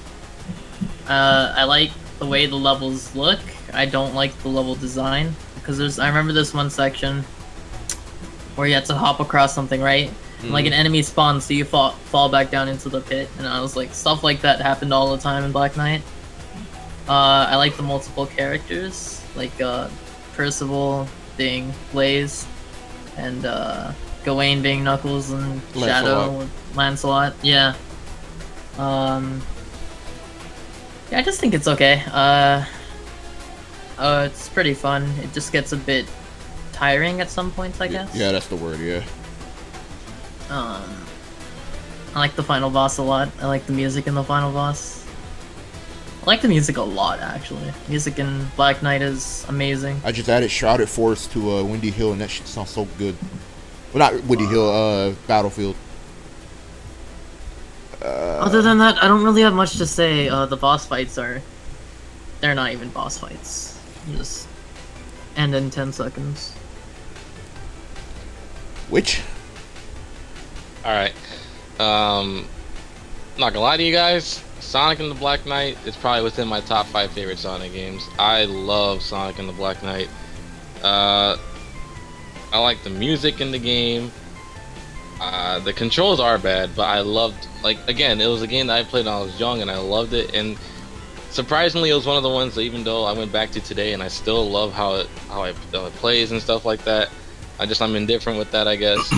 I like the way the levels look. I don't like the level design, because I remember this one section where you had to hop across something, right? And, like, an enemy spawns, so you fall back down into the pit, and I was like, stuff like that happened all the time in Black Knight. I like the multiple characters, like Percival being Blaze, and Gawain being Knuckles, and Shadow Lancelot. Yeah. Yeah, I just think it's okay. It's pretty fun. It just gets a bit tiring at some points, I guess. Yeah, that's the word, yeah. I like the final boss a lot. I like the music in the final boss. I like the music a lot, actually. Music in Black Knight is amazing. I just added Shrouded Forest to Windy Hill, and that shit sounds so good. Well, not Windy Hill, Battlefield. Other than that, I don't really have much to say. The boss fights they're not even boss fights. Just end in 10 seconds. Which? Alright. Not gonna lie to you guys, Sonic and the Black Knight is probably within my top 5 favorite Sonic games. I love Sonic and the Black Knight. I like the music in the game. The controls are bad, but I loved, like, again, it was a game that I played when I was young and I loved it, and surprisingly it was one of the ones that, even though I went back to today and I still love how it plays and stuff like that, I'm indifferent with that, I guess.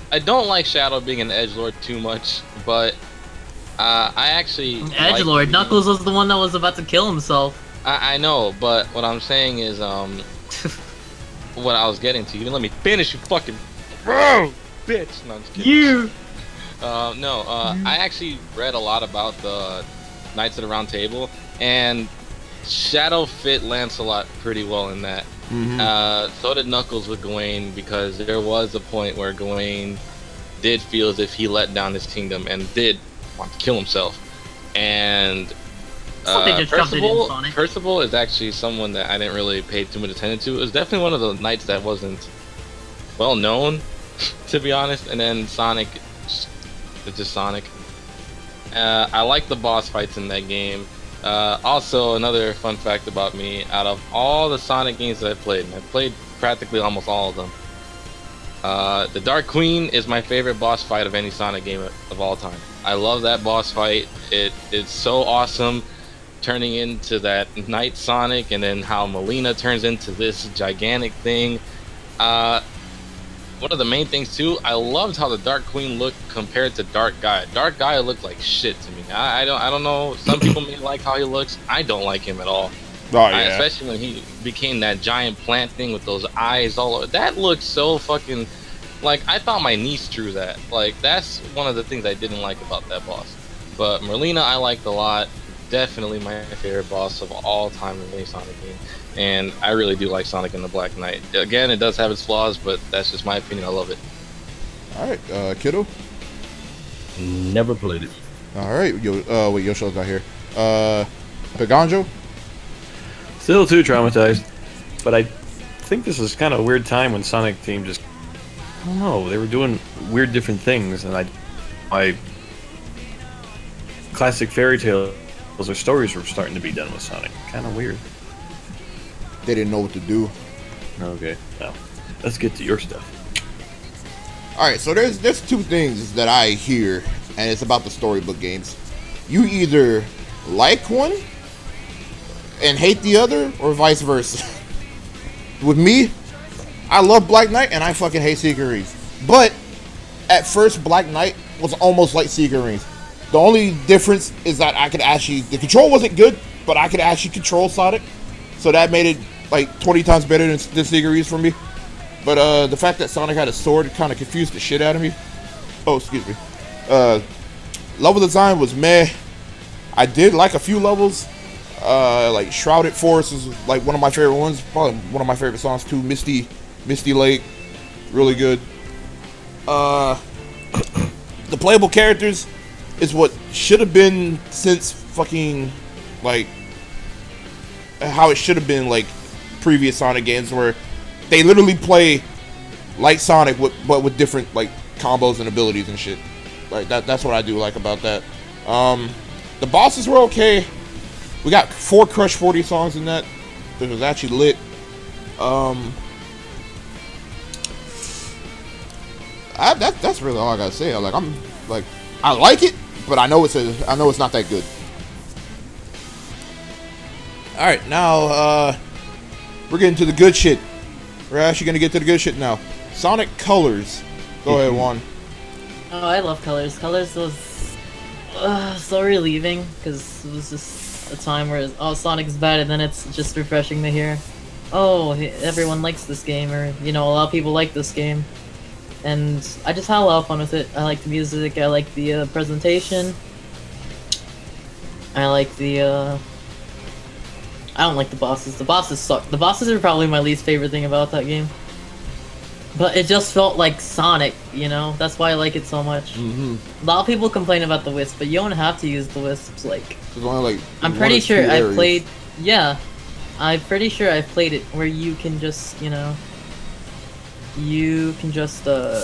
I don't like Shadow being an edgelord too much, but I actually edgelord. Knuckles was the one that was about to kill himself. I know, but what I'm saying is, what I was getting to. You didn't let me finish, you fucking bitch. No, I'm just kidding. You. I actually read a lot about the Knights of the Round Table, and Shadow fit Lancelot pretty well in that. So did Knuckles with Gawain, because there was a point where Gawain did feel as if he let down his kingdom and did want to kill himself. And Percival is actually someone that I didn't really pay too much attention to. It was definitely one of the knights that wasn't well known, to be honest. And then Sonic, it's just Sonic. I like the boss fights in that game. Also, another fun fact about me, out of all the Sonic games that I've played, and I've played practically almost all of them, the Dark Queen is my favorite boss fight of any Sonic game of all time. I love that boss fight. It's so awesome, turning into that Knight Sonic, and then how Melina turns into this gigantic thing. One of the main things too, I loved how the Dark Queen looked compared to Dark Gaia. Dark Gaia looked like shit to me. I don't know. Some people may like how he looks. I don't like him at all. Oh yeah. Especially when he became that giant plant thing with those eyes all over. That looked so fucking, like, I thought my niece drew that. Like, that's one of the things I didn't like about that boss. But Merlina I liked a lot. Definitely my favorite boss of all time in any Sonic game. And I really do like Sonic and the Black Knight. Again, it does have its flaws, but that's just my opinion. I love it. Alright, Kiddo? Never played it. Alright, wait, Yosho's not here. Paganjo? Still too traumatized, but I think this is kind of a weird time when Sonic Team just, I don't know, they were doing weird different things, and I classic fairy tales or stories were starting to be done with Sonic. Kind of weird. They didn't know what to do. Okay, now let's get to your stuff. All right, so there's two things that I hear, and it's about the storybook games. You either like one and hate the other, or vice versa. With me, I love Black Knight and I fucking hate Secret Rings. But at first, Black Knight was almost like Secret Rings. The only difference is that I could actually, the control wasn't good, but I could actually control Sonic, so that made it like 20 times better than Secret Rings for me. But the fact that Sonic had a sword kind of confused the shit out of me. Oh, excuse me. Level design was meh. I did like a few levels. Like Shrouded Forest is like one of my favorite ones. Probably one of my favorite songs too. Misty Lake, really good. The playable characters is what should have been since fucking like how it should have been like previous Sonic games, where they literally play like Sonic but with different like combos and abilities and shit. Like that's what I do like about that. The bosses were okay. We got 4 Crush 40 songs in that. It was actually lit. That's really all I gotta say. I like it, but I know it's not that good. All right, now we're getting to the good shit. We're actually gonna get to the good shit now. Sonic Colors. Go ahead, Juan. Oh, I love Colors. Colors was so relieving, because it was just a time where Sonic's bad, and then it's just refreshing to hear, oh, everyone likes this game, or a lot of people like this game, and I just had a lot of fun with it. I like the music, I like the presentation, I like the I don't like the bosses. The bosses suck. The bosses are probably my least favorite thing about that game. But it just felt like Sonic, That's why I like it so much. A lot of people complain about the Wisp, but you don't have to use the Wisps. I'm pretty sure I played. Yeah, I'm pretty sure I've played it where you can just,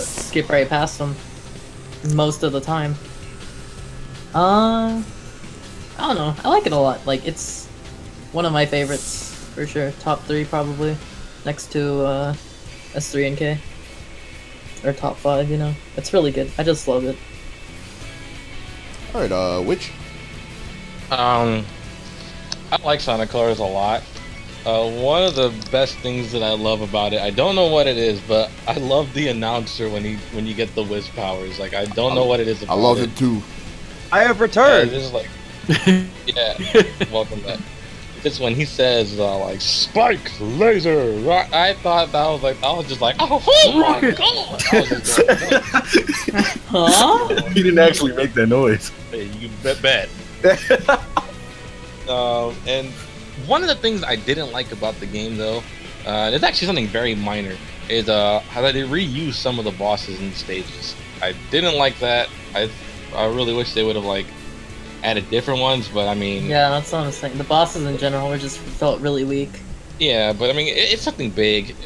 skip right past them most of the time. I don't know. I like it a lot. Like, it's one of my favorites for sure. Top 3 probably, next to S3 and K, or top 5. It's really good. I just love it. All right, which? I like Sonic Colors a lot. One of the best things that I love about it, I don't know what it is, but I love the announcer when you get the Wisp powers. Like, I don't know what it is about it. I love it too. I have returned. It's like, yeah, welcome back. Just when he says like spike laser, I thought that was like, I was just like, oh my god! I was just like, huh? He didn't actually make that noise. hey, you bet. And one of the things I didn't like about the game, though, it's actually something very minor, is how they reuse some of the bosses in the stages. I didn't like that. I really wish they would have like added different ones, but I mean, yeah, that's what I'm saying. The bosses in general were just felt really weak. Yeah, but I mean, it's something big.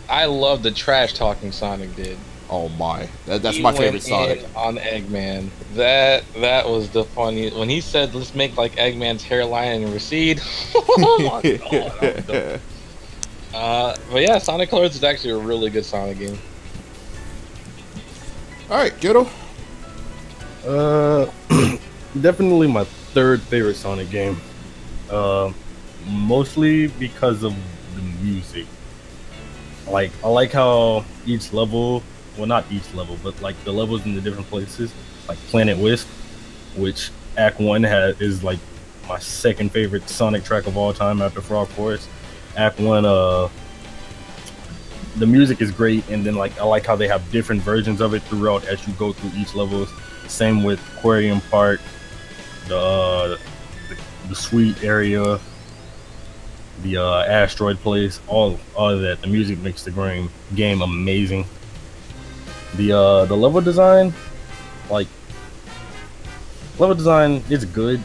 I love the trash talking Sonic did. Oh my, that's my favorite Sonic. On Eggman, that was the funny when he said, "Let's make like Eggman's hairline and recede." Oh my god! But yeah, Sonic Colors is actually a really good Sonic game. All right, Kiddo. Definitely my 3rd favorite Sonic game. Mostly because of the music. Like, I like how each level, well, not each level, but like the levels in the different places, like Planet Wisp, which Act 1 is like my 2nd favorite Sonic track of all time after Frog Forest. Act 1, the music is great, and then like I like how they have different versions of it throughout as you go through each level. Same with Aquarium Park, the Sweet area, the Asteroid Place, all of that. The music makes the game amazing. The level design, is good.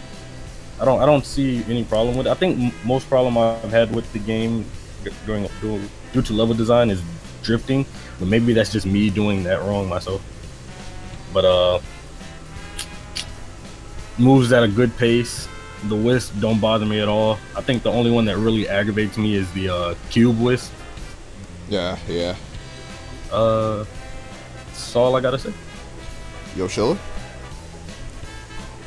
I don't see any problem with it. I think most problem I've had with the game due to level design is drifting, but maybe that's just me doing that wrong myself. But moves at a good pace. The wisp don't bother me at all. I think the only one that really aggravates me is the cube wisp. Yeah. That's all I gotta say. Yo, Schiller?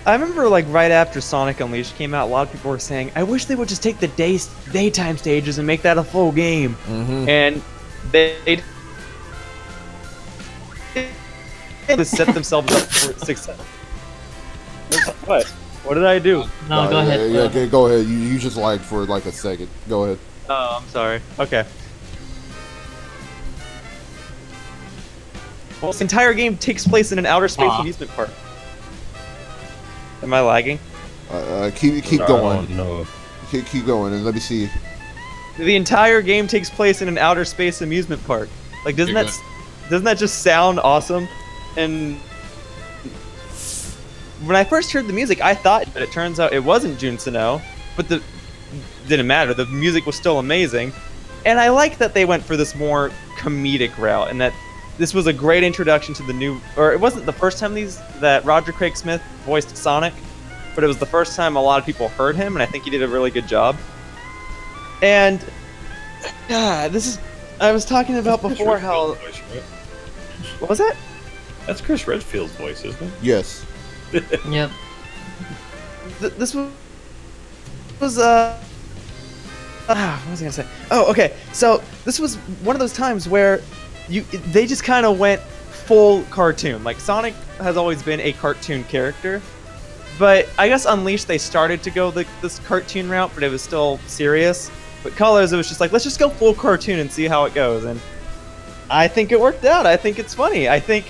I remember, like, right after Sonic Unleashed came out, a lot of people were saying, I wish they would just take the daytime stages and make that a full game. Mm-hmm. And they just set themselves up for success. What? What did I do? No, go ahead. Yeah, go ahead. You just lagged for like a second. Go ahead. Oh, I'm sorry. Okay. Well, this entire game takes place in an outer space amusement park. Am I lagging? Keep going. No. Keep going, and let me see. The entire game takes place in an outer space amusement park. Like, doesn't that just sound awesome? And when I first heard the music, I thought, but it turns out it wasn't Jun Sano, but didn't matter. The music was still amazing, and I like that they went for this more comedic route, and that this was a great introduction to the new. Or it wasn't the first time that Roger Craig Smith voiced Sonic, but it was the first time a lot of people heard him, and I think he did a really good job. And this is. I was talking about before how. Voice, right? What was that? That's Chris Redfield's voice, isn't it? Yes. Yep. This was what was I gonna say? Oh, okay. So this was one of those times where they just kind of went full cartoon. Like, Sonic has always been a cartoon character, but I guess Unleashed they started to go this cartoon route, but it was still serious. But Colors, it was just like, let's just go full cartoon and see how it goes, and I think it worked out. I think it's funny. I think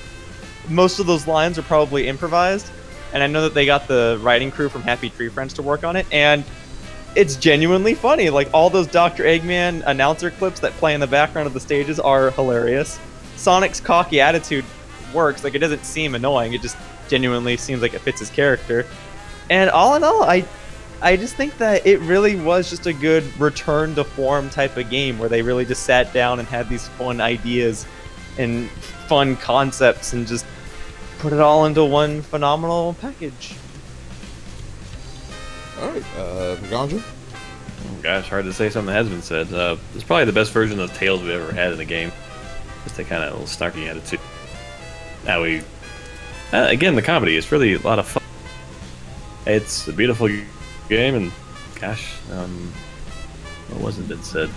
most of those lines are probably improvised, and I know that they got the writing crew from Happy Tree Friends to work on it, and it's genuinely funny. Like, all those Dr. Eggman announcer clips that play in the background of the stages are hilarious. Sonic's cocky attitude works. Like, it doesn't seem annoying. It just genuinely seems like it fits his character. And all in all, I just think that it really was just a good return to form type of game where they really just sat down and had these fun ideas and fun concepts and just put it all into one phenomenal package. Alright, Gandra? Oh, gosh, hard to say something that has been said. It's probably the best version of Tails we've ever had in a game. Just a kind of little snarky attitude. Now again, the comedy is really a lot of fun. It's a beautiful game, and gosh, what wasn't been said?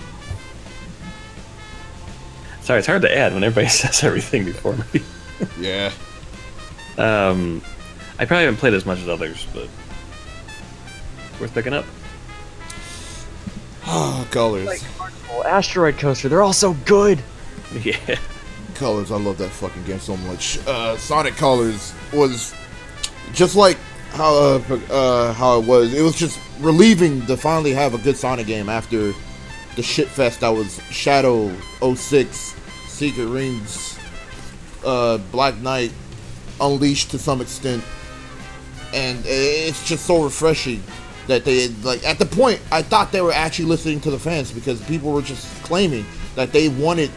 Sorry, it's hard to add when everybody says everything before me. Yeah. I probably haven't played as much as others, but worth picking up. Colors. Like Carnival, Asteroid Coaster, they're all so good. Yeah. Colors, I love that fucking game so much. Sonic Colors was just like how it was. It was just relieving to finally have a good Sonic game after the shit fest that was Shadow 06, Secret Rings, Black Knight, Unleashed to some extent, and it's just so refreshing that they, like, at the point I thought they were actually listening to the fans, because people were just claiming that they wanted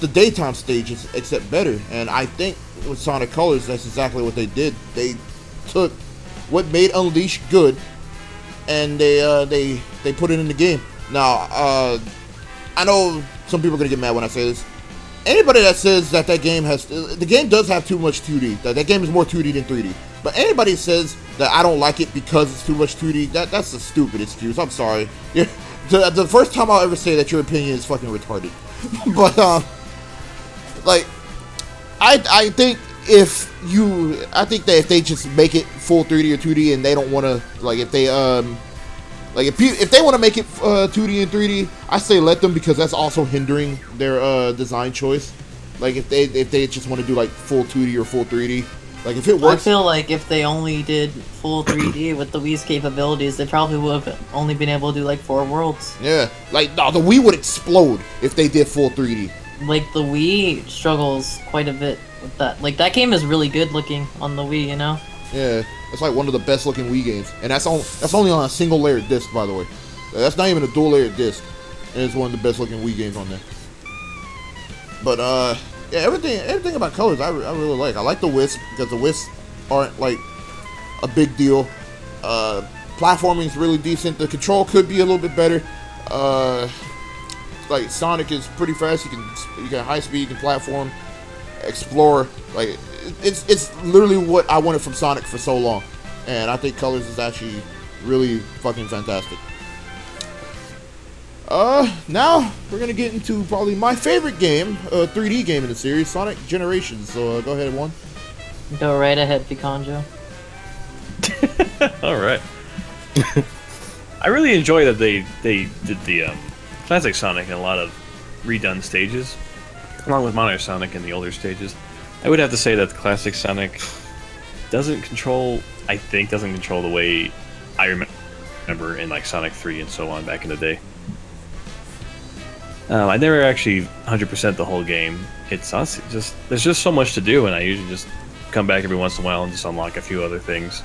the daytime stages except better, and I think with Sonic Colors that's exactly what they did. They took what made Unleashed good and they put it in the game. Now I know some people are gonna get mad when I say this. Anybody that says that game the game does have too much 2D, that game is more 2D than 3D, but anybody that says that I don't like it because it's too much 2D, that's a stupid excuse. I'm sorry. The first time I'll ever say that your opinion is fucking retarded. But like, I think that if they just make it full 3D or 2D, and they don't want to, like, if they if they want to make it 2D and 3D, I say let them, because that's also hindering their design choice. Like, if they just want to do like full 2D or full 3D, like, if it works. I feel like if they only did full 3D with the Wii's capabilities, they probably would have only been able to do like 4 worlds. Yeah, like, no, the Wii would explode if they did full 3D. Like, the Wii struggles quite a bit with that. Like, that game is really good looking on the Wii, you know? Yeah, it's like one of the best looking Wii games, and that's only on a single layered disc, by the way. That's not even a dual layered disc. and it's one of the best looking Wii games on there. But yeah, everything about Colors I really like. I like the Wisp because the Wisps aren't like a big deal. Platforming is really decent. The control could be a little bit better. Like Sonic is pretty fast. You can high speed. You can platform, explore. Like it's literally what I wanted from Sonic for so long, and I think Colors is actually really fucking fantastic. Now we're gonna get into probably my favorite game, 3D game in the series, Sonic Generations. So go ahead, one. Go right ahead, Picanjo. All right. I really enjoy that they did the classic Sonic in a lot of redone stages, along with Modern Sonic in the older stages. I would have to say that the classic Sonic doesn't control the way I remember in like Sonic 3 and so on back in the day. I never actually 100% the whole game. It's honestly there's just so much to do, and I usually just come back every once in a while and just unlock a few other things.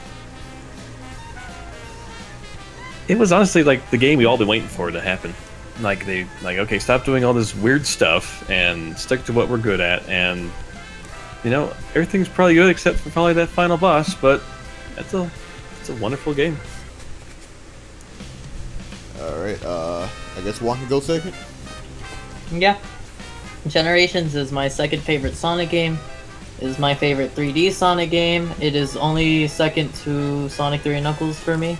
It was honestly like the game we all been waiting for to happen. Like okay, stop doing all this weird stuff and stick to what we're good at, and you know, everything's probably good except for probably that final boss, but it's a wonderful game. Alright, I guess one can go second. Yeah. Generations is my second favorite Sonic game. It is my favorite 3D Sonic game. It is only second to Sonic 3 and Knuckles for me.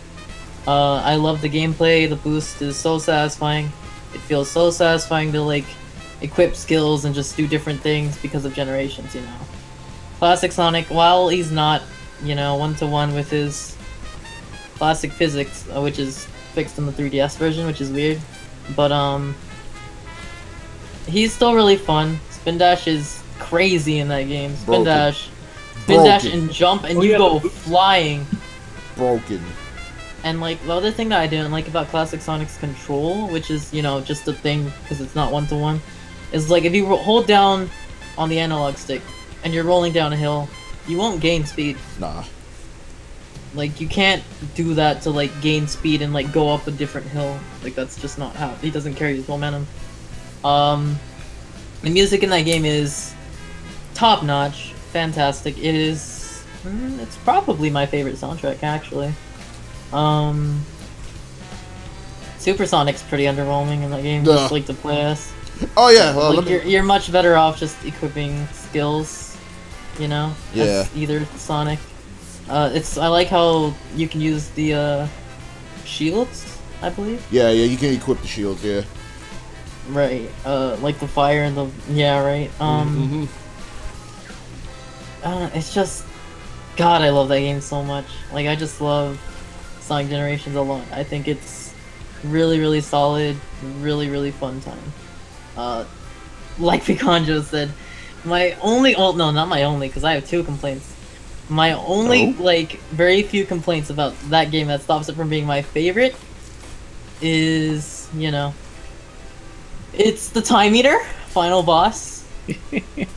I love the gameplay. The boost is so satisfying. It feels so satisfying to like equip skills and just do different things because of Generations, you know. Classic Sonic, while he's not, you know, one-to-one with his classic physics, which is fixed in the 3DS version, which is weird, but he's still really fun. Spin Dash is crazy in that game. Spin Dash and jump, and you go flying. Broken. And like the other thing that I didn't like about Classic Sonic's control, which is, you know, just a thing because it's not one-to-one, is like if you hold down on the analog stick and you're rolling down a hill, you won't gain speed. Nah. Like you can't do that to like gain speed and like go up a different hill. Like that's just not how he doesn't carry his momentum. The music in that game is top notch, fantastic. It is it's probably my favorite soundtrack actually. Supersonic's pretty underwhelming in that game, just like to play as. Oh yeah, well, like you're much better off just equipping skills, you know, yeah. as either Sonic. I like how you can use the shields, I believe. Yeah, you can equip the shields, yeah. Right, like the fire and the right. It's just, God, I love that game so much. Like I just love Sonic Generations a lot. I think it's really, really solid, really fun time. Like Picanjo said, my only not my only, because I have two complaints. My only like very few complaints about that game that stops it from being my favorite is, you know, it's the time eater final boss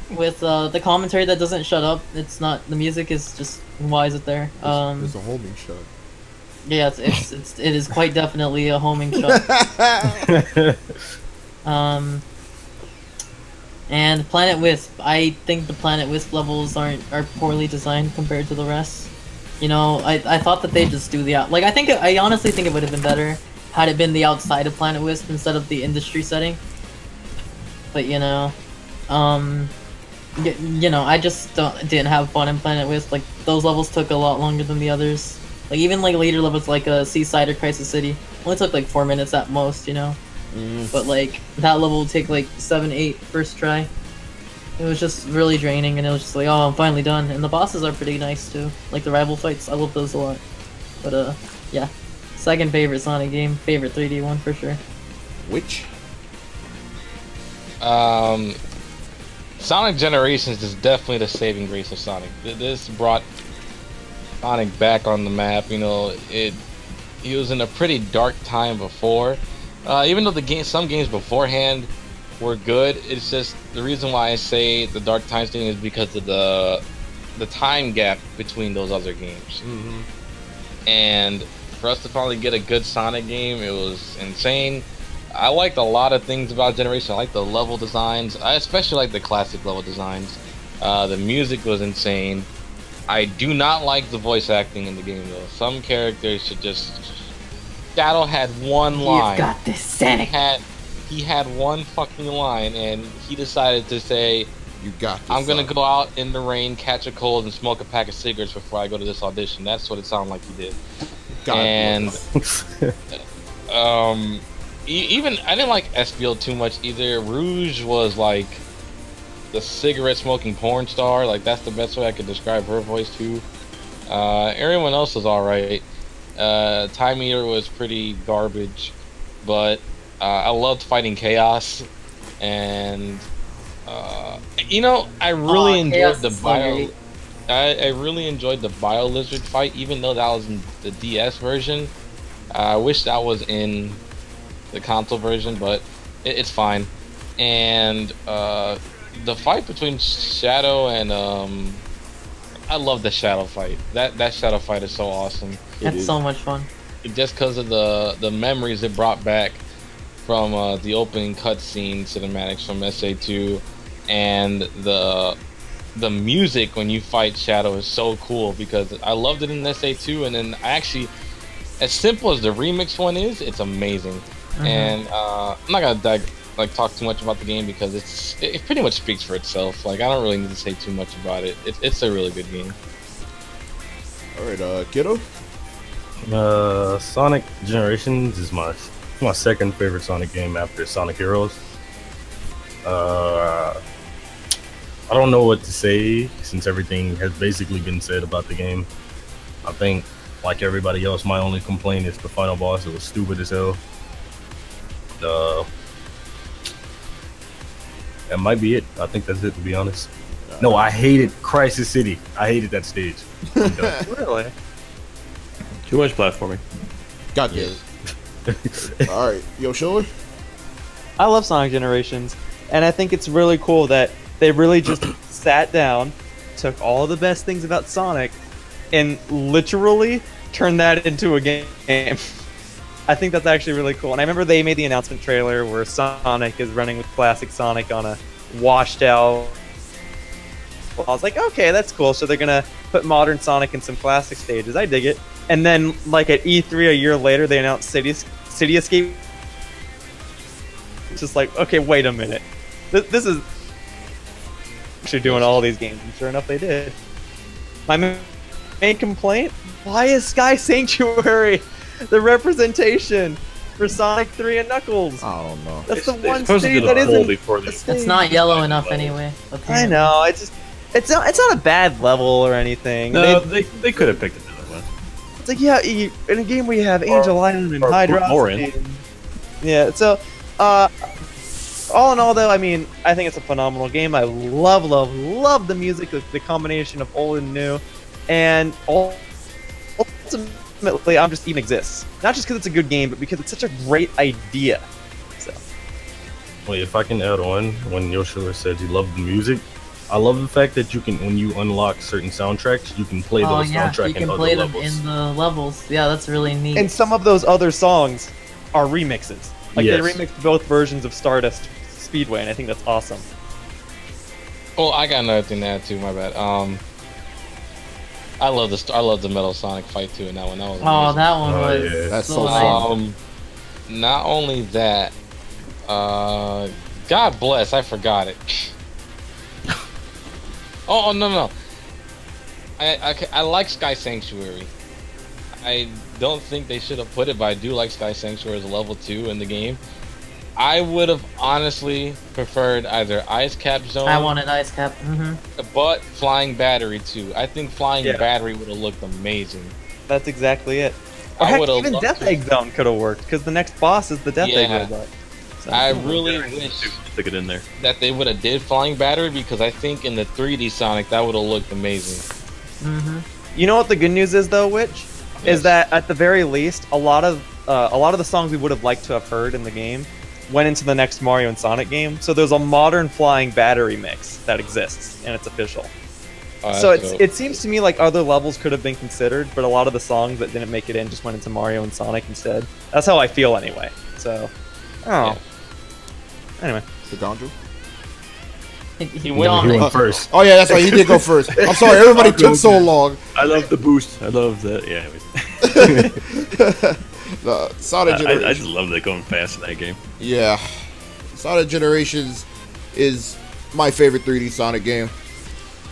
with the commentary that doesn't shut up. It's not, the music is just, why is it there? It's a homing shot. Yeah, it is quite definitely a homing shot. And Planet Wisp. I think the Planet Wisp levels are poorly designed compared to the rest. You know, I thought that they just do the I honestly think it would have been better had it been the outside of Planet Wisp instead of the industry setting. But you know, you know, I just didn't have fun in Planet Wisp. Like those levels took a lot longer than the others. Like even like later levels like Seaside or Crisis City only took like 4 minutes at most, you know. But like that level would take like 7-8 first try. It was just really draining, and it was just like, oh, I'm finally done. And the bosses are pretty nice too, like the rival fights. I love those a lot. But yeah, second favorite Sonic game, favorite 3D one for sure. Which? Sonic Generations is definitely the saving grace of Sonic. This brought Sonic back on the map. You know, he was in a pretty dark time before. Even though some games beforehand were good, it's just the reason why I say the dark times thing is because of the time gap between those other games. And for us to finally get a good Sonic game, it was insane. I liked a lot of things about Generation. I like the level designs. I especially like the classic level designs. The music was insane. I do not like the voice acting in the game though. Some characters should just. Shadow had one line. You've got this, Sonic. He had one fucking line, and he decided to say, You got this. I'm gonna go out in the rain, catch a cold, and smoke a pack of cigarettes before I go to this audition. That's what it sounded like he did. God And even I didn't like Esfield too much either. Rouge was like the cigarette smoking porn star. Like that's the best way I could describe her voice too. Everyone else was all right. Time Eater was pretty garbage, but I loved fighting Chaos, and you know, I really enjoyed the bio. I really enjoyed the Bio Lizard fight, even though that was in the DS version. I wish that was in the console version, but it's fine. And the fight between Shadow and I love the Shadow fight. That Shadow fight is so awesome. That's so much fun. Just because of the memories it brought back from the opening cutscene cinematics from SA2, and the music when you fight Shadow is so cool because I loved it in SA2, and then I actually, as simple as the remix one is, it's amazing. And I'm not gonna talk too much about the game because it pretty much speaks for itself. Like I don't really need to say too much about it. It's a really good game. All right, Kiddo. Sonic Generations is my second favorite Sonic game after Sonic Heroes. I don't know what to say since everything has basically been said about the game. I think, like everybody else, my only complaint is the final boss. It was stupid as hell. That might be it. I think that's it, to be honest. No, I hated Crisis City. I hated that stage. Really? Too much platforming. Got this. All right, Yoshiller. I love Sonic Generations, and I think it's really cool that they really just sat down, took all the best things about Sonic, and literally turned that into a game. I think that's actually really cool. And I remember they made the announcement trailer where Sonic is running with classic Sonic on a washed out. I was like, okay, that's cool. So they're gonna put modern Sonic in some classic stages. I dig it. And then, like at E3 a year later, they announced City Escape. It's just like, okay, wait a minute. This is actually doing all these games, and sure enough, they did. My main complaint: why is Sky Sanctuary the representation for Sonic 3 and Knuckles? I don't know. That's the They one supposed to do stage the that whole isn't. before a they- stage. It's not yellow enough anyway. I apparently. know. It's not a bad level or anything. No, they could have picked another one. It's like, yeah, in a game where you have Angel Island and or Hydra. Orin. Yeah, so, all in all, though, I mean, I think it's a phenomenal game. I love the music, the combination of old and new, and ultimately, I'm just even exists. Not just because it's a good game, but because it's such a great idea. So, Wait, if I can add on, when Yoshua said he loved the music, I love the fact that you can, when you unlock certain soundtracks, you can play Oh those yeah, soundtrack you can in play other them levels. in the levels. Yeah, that's really neat. and some of those other songs are remixes. Like Yes. they remixed both versions of Stardust Speedway, and I think that's awesome. Oh, I got another thing to add too. My bad. I love the Metal Sonic fight too in that one. That was Oh, amazing. that one Oh, was yeah. That's so so nice. fun. Not only that, God bless, I forgot it. oh no. I like Sky Sanctuary. I don't think they should have put it, but I do like Sky Sanctuary as a level 2 in the game. I would have honestly preferred either Ice Cap Zone, I wanted Ice Cap. but Flying Battery too. I think Flying Yeah. Battery would have looked amazing. That's exactly it. Or I heck, would've even loved Death to. Egg Zone could have worked, because the next boss is the Death Egg Yeah. robot. So, I really wish Stick it in there. that they would have did Flying Battery, because I think in the 3D Sonic that would have looked amazing. you know what the good news is, though, Witch? Yes. Is that at the very least, a lot of the songs we would have liked to have heard in the game went into the next Mario and Sonic game. So there's a modern Flying Battery mix that exists, and it's official. So that's dope. it seems to me like other levels could have been considered, but a lot of the songs that didn't make it in just went into Mario and Sonic instead. That's how I feel anyway. So Oh. Anyway. The Gondra? He went first. Oh yeah, that's right. He did go first. I'm sorry, everybody took so long. I love the boost. I love that. Yeah. Sonic Generations. I just love that going fast in that game. Yeah, Sonic Generations is my favorite 3D Sonic game.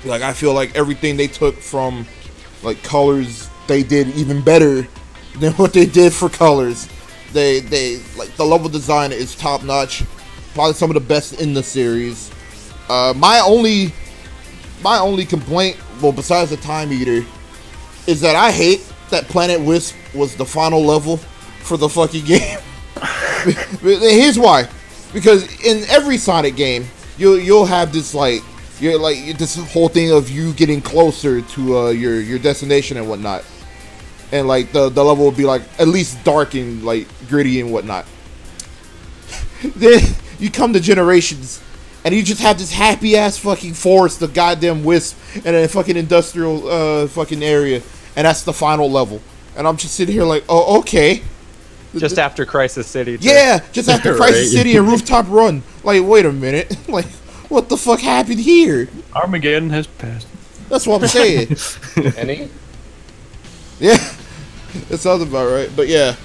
Like, I feel like everything they took from like Colors, they did even better than what they did for Colors. They like, the level design is top notch, probably some of the best in the series. My only complaint, well, besides the Time Eater, is that I hate that Planet Wisp was the final level for the fucking game. Here's why: because in every Sonic game, you'll have this this whole thing of you getting closer to your destination and whatnot, and like the level will be like at least dark and like gritty and whatnot. Then you come to Generations, and you just have this happy ass fucking forest, the goddamn wisp, and a fucking industrial fucking area, and that's the final level. And I'm just sitting here like, oh, okay. Just after Crisis City. Too. Yeah, just after Crisis City and Rooftop Run. Like, wait a minute. Like, what the fuck happened here? Armageddon has passed. That's what I'm saying. Any? Yeah, that sounds about right. But yeah,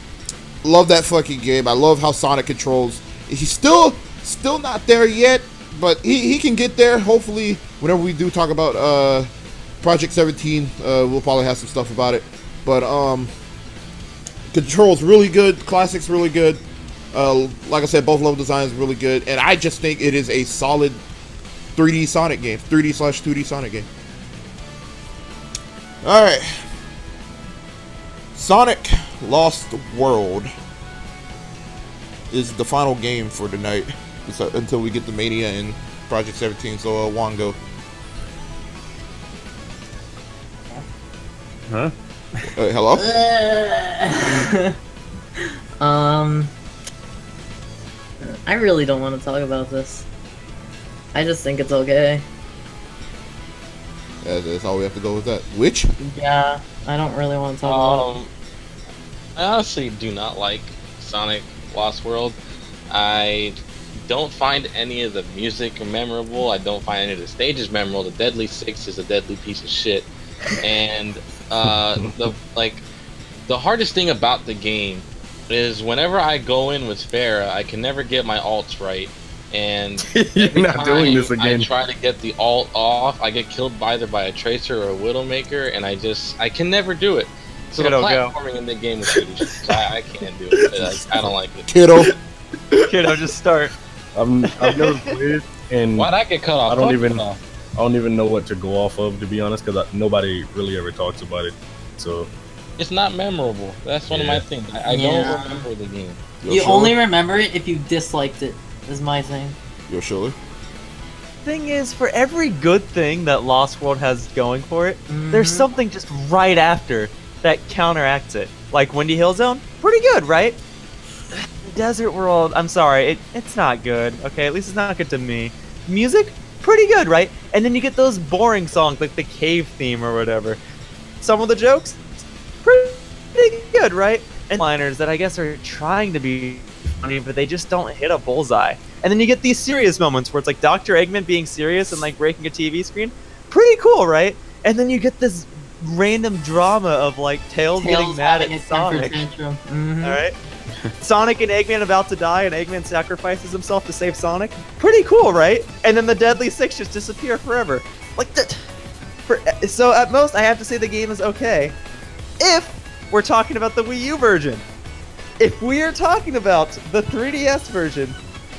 love that fucking game. I love how Sonic controls. He's still not there yet, but he can get there. Hopefully, whenever we do talk about Project 17, we'll probably have some stuff about it. But controls really good. Classics really good. Like I said, both level designs really good, and I just think it is a solid 3D Sonic game, 3D/2D Sonic game. All right, Sonic Lost World is the final game for tonight, until we get the Mania and Project 17. So, Juan, go. Huh? Hello? I really don't want to talk about this. I just think it's okay. That's all we have to go with that. Which? Yeah, I don't really want to talk about it. I honestly do not like Sonic Lost World. I don't find any of the music memorable. I don't find any of the stages memorable. The Deadly Six is a deadly piece of shit. And the hardest thing about the game is whenever I go in with Farah, I can never get my alts right. And you're not doing this again. I try to get the alt off, I get killed either by a Tracer or a Widowmaker, and I can never do it. So the platforming in the game is pretty shit. So I can't do it. I don't like it. Kiddo, just start. I've never played, and why'd I get cut off? I don't even know what to go off of, to be honest, because nobody really ever talks about it. So it's not memorable. That's one of my things. I don't remember the game. You only remember it if you disliked it, is my thing. Yo, Schiller. Thing is, for every good thing that Lost World has going for it, there's something just right after that counteracts it. Like Windy Hill Zone, pretty good, right? Desert World, I'm sorry, it's not good. Okay, at least it's not good to me. Music, pretty good, right? And then you get those boring songs like the cave theme or whatever. Some of the jokes, pretty good, right? And liners that I guess are trying to be funny, but they just don't hit a bullseye. And then you get these serious moments where it's like Dr. Eggman being serious and like breaking a TV screen. Pretty cool, right? And then you get this random drama of like Tails getting mad at Sonic. Alright? Sonic and Eggman about to die, and Eggman sacrifices himself to save Sonic. Pretty cool, right? And then the Deadly Six just disappear forever. Like that. So at most, I have to say the game is okay. If we're talking about the Wii U version. If we are talking about the 3DS version,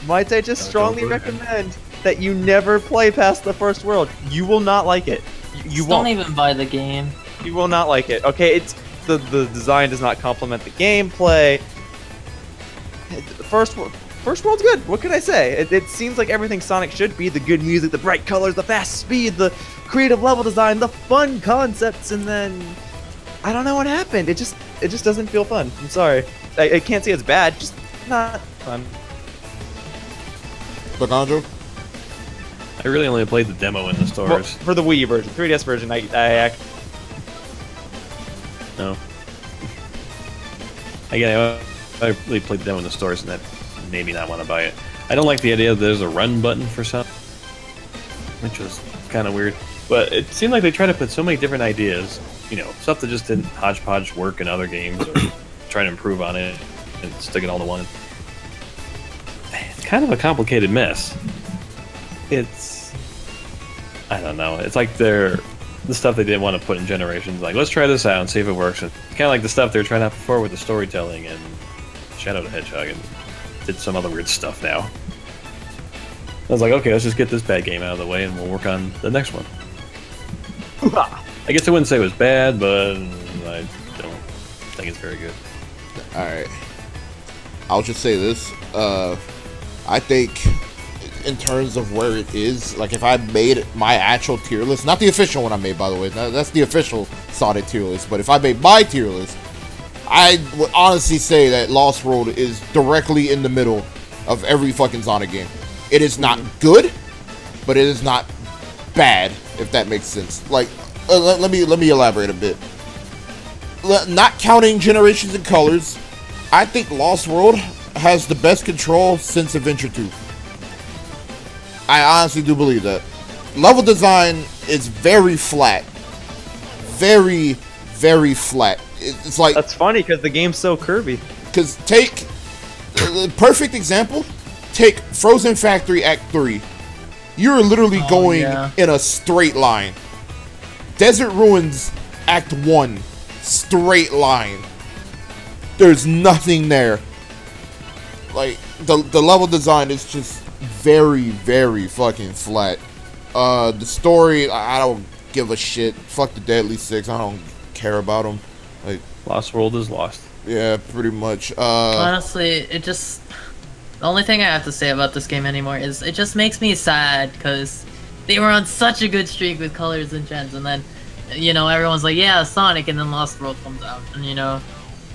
might I just strongly recommend that you never play past the first world. You will not like it. You won't. Don't even buy the game. You will not like it. Okay, it's the design does not complement the gameplay. The first world's good. What can I say? It seems like everything Sonic should be: the good music, the bright colors, the fast speed, the creative level design, the fun concepts, and then I don't know what happened. It just doesn't feel fun. I'm sorry. I can't say it's bad. Just not fun. Look, Andrew? I really only played the demo in the stores. Well, for the Wii version, 3DS version, no. Again, I really played the demo in the stores, and that made me not want to buy it. I don't like the idea that there's a run button for some, which was kind of weird. But it seemed like they tried to put so many different ideas, you know, stuff that just didn't hodgepodge work in other games, or try to improve on it and stick it all to one. It's kind of a complicated mess. It's, I don't know. It's like the stuff they didn't want to put in Generations. Like, let's try this out and see if it works. It's kind of like the stuff they were trying out before with the storytelling and Shadow the Hedgehog, and did some other weird stuff now. I was like, okay, let's just get this bad game out of the way and we'll work on the next one. I guess I wouldn't say it was bad, but I don't think it's very good. Alright. I'll just say this. I think in terms of where it is, like if I made my actual tier list, not the official one I made, by the way, that's the official Sonic tier list, but if I made my tier list, I would honestly say that Lost World is directly in the middle of every fucking Sonic game. It is not good, but it is not bad, if that makes sense. Like, let me elaborate a bit. Not counting Generations and Colors, I think Lost World has the best control since Adventure 2. I honestly do believe that. Level design is very flat. Very, very flat. It's like... That's funny, because the game's so Kirby. Because take... perfect example, take Frozen Factory Act 3. You're literally going in a straight line. Desert Ruins Act 1. Straight line. There's nothing there. Like, the level design is just very, very fucking flat. The story, I don't give a shit. Fuck the Deadly Six. I don't care about them. Like, Lost World is lost. Yeah, pretty much. Honestly, it just... The only thing I have to say about this game anymore is it just makes me sad, because they were on such a good streak with Colors and Gens, and then, you know, everyone's like, yeah, Sonic, and then Lost World comes out, and, you know,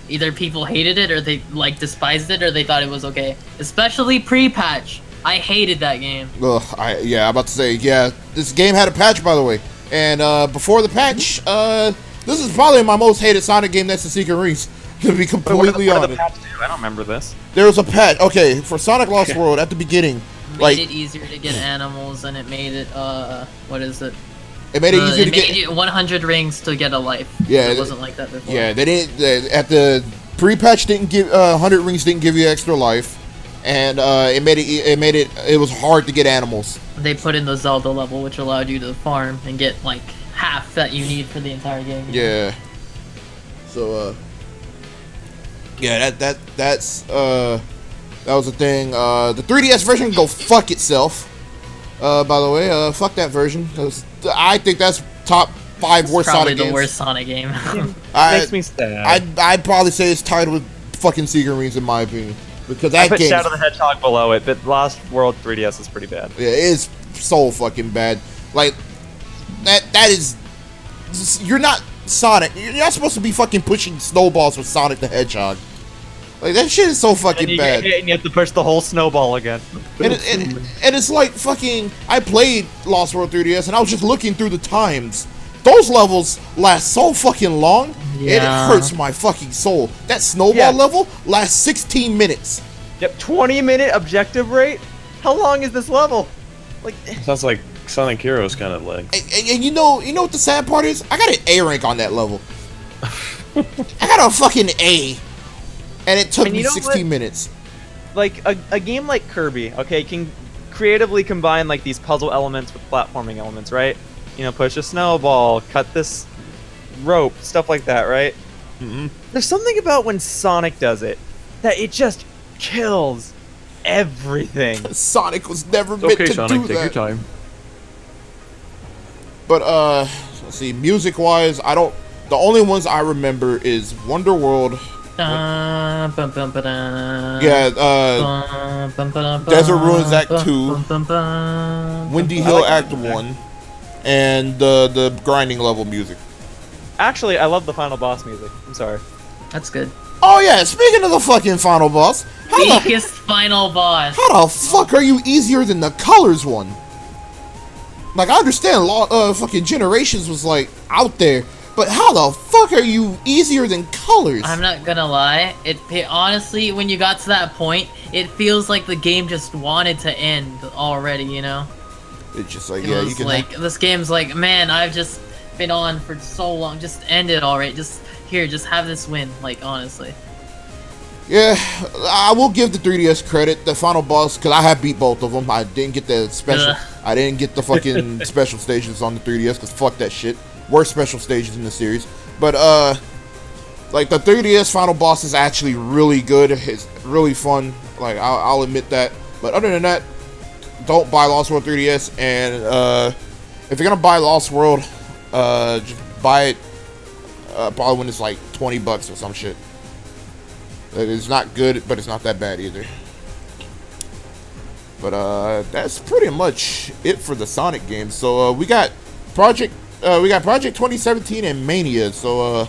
either people hated it, or they, like, despised it, or they thought it was okay. Especially pre-patch. I hated that game. Ugh, I'm about to say, yeah, this game had a patch, by the way. And, before the patch, this is probably my most hated Sonic game next to Secret Rings, to be completely honest. I don't remember this. There was a patch, okay, for Sonic Lost World, at the beginning. Made it easier to get animals, and it made it, what is it? It made it easier to get... It made it 100 rings to get a life. Yeah. It wasn't like that before. Yeah, they didn't... at the pre-patch, didn't give... 100 rings didn't give you extra life. And, it was hard to get animals. They put in the Zelda level, which allowed you to farm and get, like, half that you need for the entire game. Yeah. So, yeah, that was the thing. The 3DS version can go fuck itself. By the way, fuck that version. I think that's top 5 worst Sonic games. Probably the worst Sonic game. Makes me sad. I'd probably say it's tied with fucking Secret Rings in my opinion. Because that I put game... Shadow the Hedgehog below it, but Lost World 3DS is pretty bad. Yeah, it is so fucking bad. Like, that is... You're not Sonic. You're not supposed to be fucking pushing snowballs with Sonic the Hedgehog. Like, that shit is so fucking bad. And you have to push the whole snowball again. And it's like fucking... I played Lost World 3DS and I was just looking through the times. Those levels last so fucking long, it hurts my fucking soul. That snowball level lasts 16 minutes. Yep, 20-minute objective rate? How long is this level? Like, sounds like Sonic Heroes kind of like. And you know what the sad part is? I got an A rank on that level. I got a fucking A. And it took me 16 minutes. Like, a game like Kirby, okay, can creatively combine, like, these puzzle elements with platforming elements, right? You know, push a snowball, cut this rope, stuff like that, right? Mm-hmm. There's something about when Sonic does it that it just kills everything. Sonic was never meant to Sonic, do that. take your time. But, let's see, music-wise, the only ones I remember is Wonder World. Desert Ruins Act 2, Windy Hill Act 1, and the grinding level music. Actually, I love the final boss music. I'm sorry. That's good. Oh yeah, speaking of the fucking final boss, Biggest final boss. How the fuck are you easier than the Colors one? Like, I understand fucking Generations was like out there, but how the fuck are you easier than Colors? I'm not gonna lie, it honestly, when you got to that point, it feels like the game just wanted to end already, you know? It's just like, It yeah, you was can. like, this game's like, man, I've just been on for so long, just end it already, just have this win, like, honestly. Yeah, I will give the 3DS credit. The final boss, because I have beat both of them. I didn't get the special. Ugh. I didn't get the fucking special stages on the 3DS, because fuck that shit. Worst special stages in the series. But, like, the 3DS final boss is actually really good. It's really fun. Like, I'll admit that. But other than that, don't buy Lost World 3DS. And, if you're gonna buy Lost World, just buy it, probably when it's like $20 or some shit. It's not good, but it's not that bad either. But that's pretty much it for the Sonic games. So we got Project 2017 and Mania. So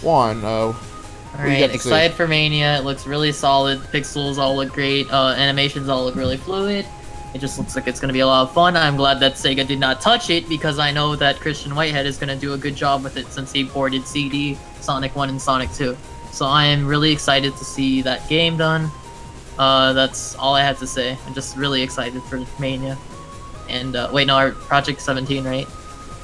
Juan, Alright, excited for Mania. It looks really solid. Pixels all look great. Animations all look really fluid. It just looks like it's going to be a lot of fun. I'm glad that Sega did not touch it, because I know that Christian Whitehead is going to do a good job with it since he ported CD, Sonic 1, and Sonic 2. So I am really excited to see that game done. That's all I have to say. I'm just really excited for Mania. And, wait, no, Project 17, right?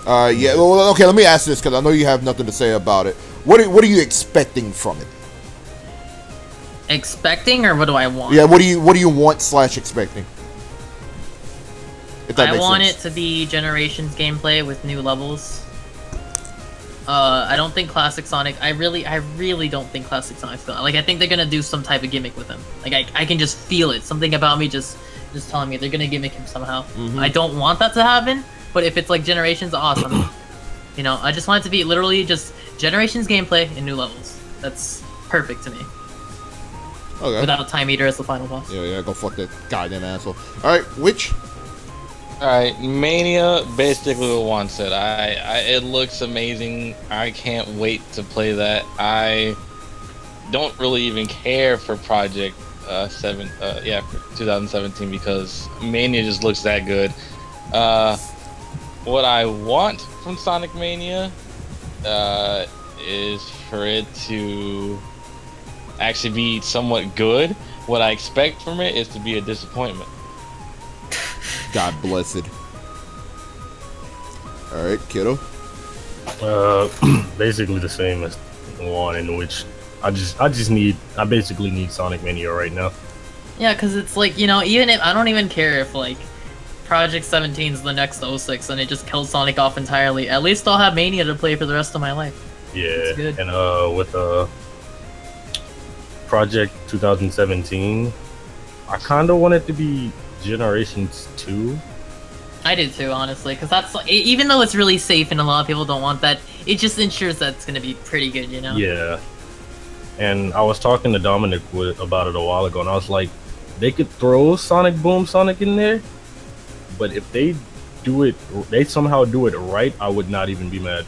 Yeah, well, okay, let me ask this, because I know you have nothing to say about it. What are you expecting from it? Expecting, or what do I want? Yeah, what do you want / expecting? If that I makes want sense. it to be Generations gameplay with new levels. I don't think Classic Sonic. I really don't think Classic Sonic's gonna. Like, I think they're gonna do some type of gimmick with him. Like, I can just feel it. Something about me just telling me they're gonna gimmick him somehow. I don't want that to happen, but if it's like Generations, awesome. You know, I just want it to be literally just Generations gameplay and new levels. That's perfect to me. Okay. Without Time Eater as the final boss. Yeah, go fuck that goddamn asshole. All right, which? Alright, Mania, basically what Juan said. It looks amazing. I can't wait to play that. I don't really even care for Project for 2017, because Mania just looks that good. What I want from Sonic Mania is for it to actually be somewhat good. What I expect from it is to be a disappointment. God bless it. All right, kiddo. Basically the same as one, in which I basically need Sonic Mania right now. Yeah, because it's like, you know, even if I don't even care if like Project 17 is the next 06 and it just kills Sonic off entirely, at least I'll have Mania to play for the rest of my life. Yeah, good. and with Project 2017, I kind of want it to be Generations 2. I do too, honestly, because that's like, even though it's really safe and a lot of people don't want that, it just ensures that it's gonna be pretty good, you know? Yeah, and I was talking to Dominic about it a while ago, and I was like, they could throw Sonic Boom Sonic in there, but if they somehow do it right, I would not even be mad.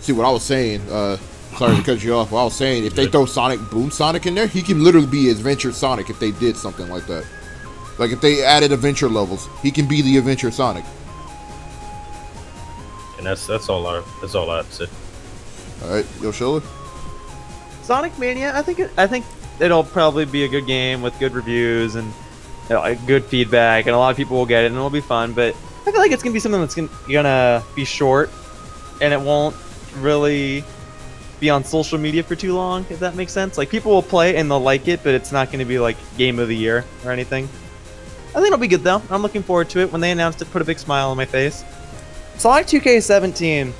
See what I was saying. Sorry to cut you off. What I was saying, if they throw Sonic Boom Sonic in there, he can literally be Adventure Sonic if they did something like that. Like if they added adventure levels, he can be the Adventure Sonic. And that's all I have to say. All right, Yoshilla. Sonic Mania, I think it'll probably be a good game with good reviews and, you know, like, good feedback, and a lot of people will get it, and it'll be fun. But I feel like it's gonna be something that's gonna be short, and it won't really be on social media for too long, if that makes sense. Like, people will play and they'll like it, but it's not gonna be like game of the year or anything. I think it'll be good though. I'm looking forward to it. When they announced it, put a big smile on my face. Sonic 2K17,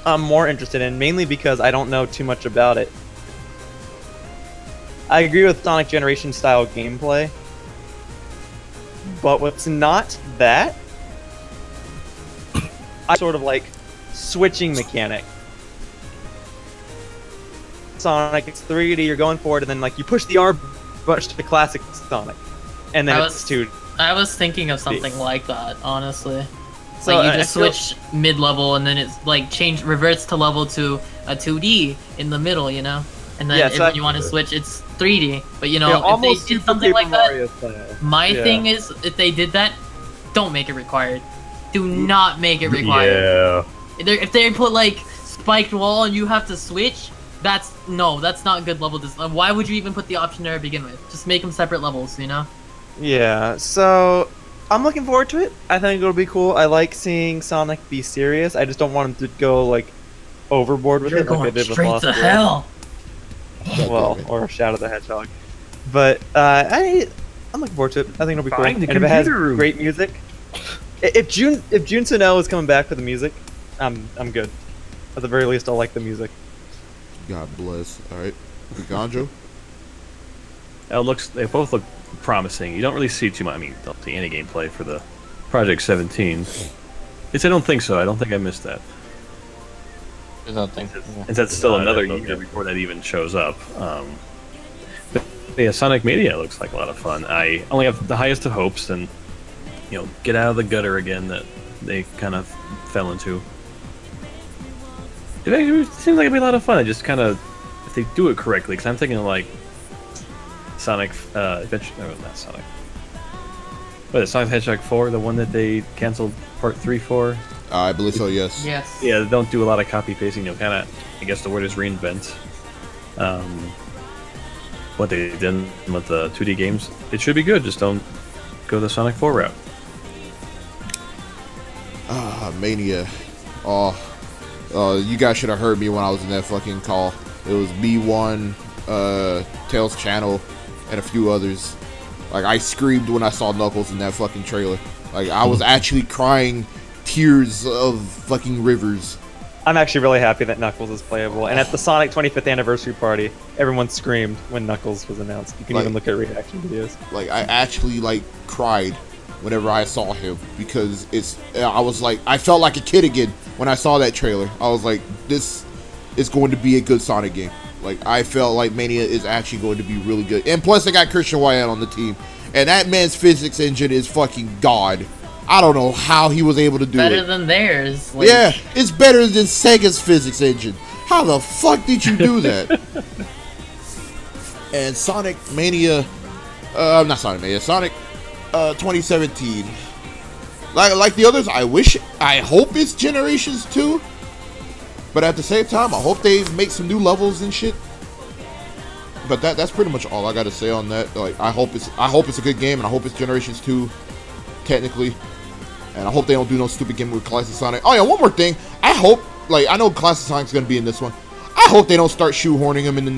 I'm more interested in, mainly because I don't know too much about it. I agree with Sonic Generation style gameplay, but what's not that, I sort of like switching mechanic. Sonic, it's 3D, you're going forward, and then like you push the R button to classic Sonic, and then it's 2D. I was thinking of something like that, honestly. So like you just switch mid-level, and then it's like reverts to level to a 2D in the middle, you know. And then if you want to switch, it's 3D. But you know, if they did something like that, my thing is, if they did that, don't make it required. Do not make it required. Yeah. If they put like spiked wall and you have to switch, that's not good level design. Why would you even put the option there to begin with? Just make them separate levels, you know? Yeah, so I'm looking forward to it. I think it'll be cool. I like seeing Sonic be serious. I just don't want him to go like overboard with You're it like going they did with straight Lost to World. hell. Well, or Shadow the Hedgehog. But I'm looking forward to it. I think it'll be cool. Find the And if it has computer room. great music, if Jun Suno is coming back for the music, I'm good. At the very least, I'll like the music. God bless. All right, Ganjo. They both look promising. You don't really see too much. I mean, don't see any gameplay for the Project 17. I don't think so. I don't think I missed that. There's nothing. And that's still No, another that's year okay. before that even shows up. But yeah, Sonic Mania looks like a lot of fun. I only have the highest of hopes, and get out of the gutter again that they kind of fell into. It actually seems like it'd be a lot of fun. I just kind of, if they do it correctly, because I'm thinking of like Sonic Adventure. No, not Sonic. What is it, Sonic the Hedgehog 4, the one that they canceled Part 3 for? I believe so. Yes. Yes. Yeah, they don't do a lot of copy pasting. Kind of, I guess the word is reinvent. What they did with the 2D games, it should be good. Just don't go the Sonic 4 route. Mania. You guys should have heard me when I was in that fucking call. It was B1, Tails Channel, and a few others. Like, I screamed when I saw Knuckles in that fucking trailer. Like, I was actually crying tears of fucking rivers. I'm actually really happy that Knuckles is playable. And at the Sonic 25th anniversary party, everyone screamed when Knuckles was announced. You can even look at reaction videos. Like, I actually, like, cried whenever I saw him, because I was like, I felt like a kid again when I saw that trailer. I was like, this is going to be a good Sonic game. Like, I felt like Mania is actually going to be really good. And plus, they got Christian Wyatt on the team. And that man's physics engine is fucking god. I don't know how he was able to do it. Better than theirs. Like, Yeah, it's better than Sega's physics engine. How the fuck did you do that? And Sonic Mania, not Sonic Mania, Sonic 2017. Like the others, I hope it's Generations 2. But at the same time, I hope they make some new levels and shit. But that's pretty much all I gotta say on that. Like, I hope it's a good game, and I hope it's Generations 2, technically. And I hope they don't do no stupid game with Classic Sonic. Oh yeah, one more thing. I hope, like, I know Classic Sonic's gonna be in this one. I hope they don't start shoehorning him in the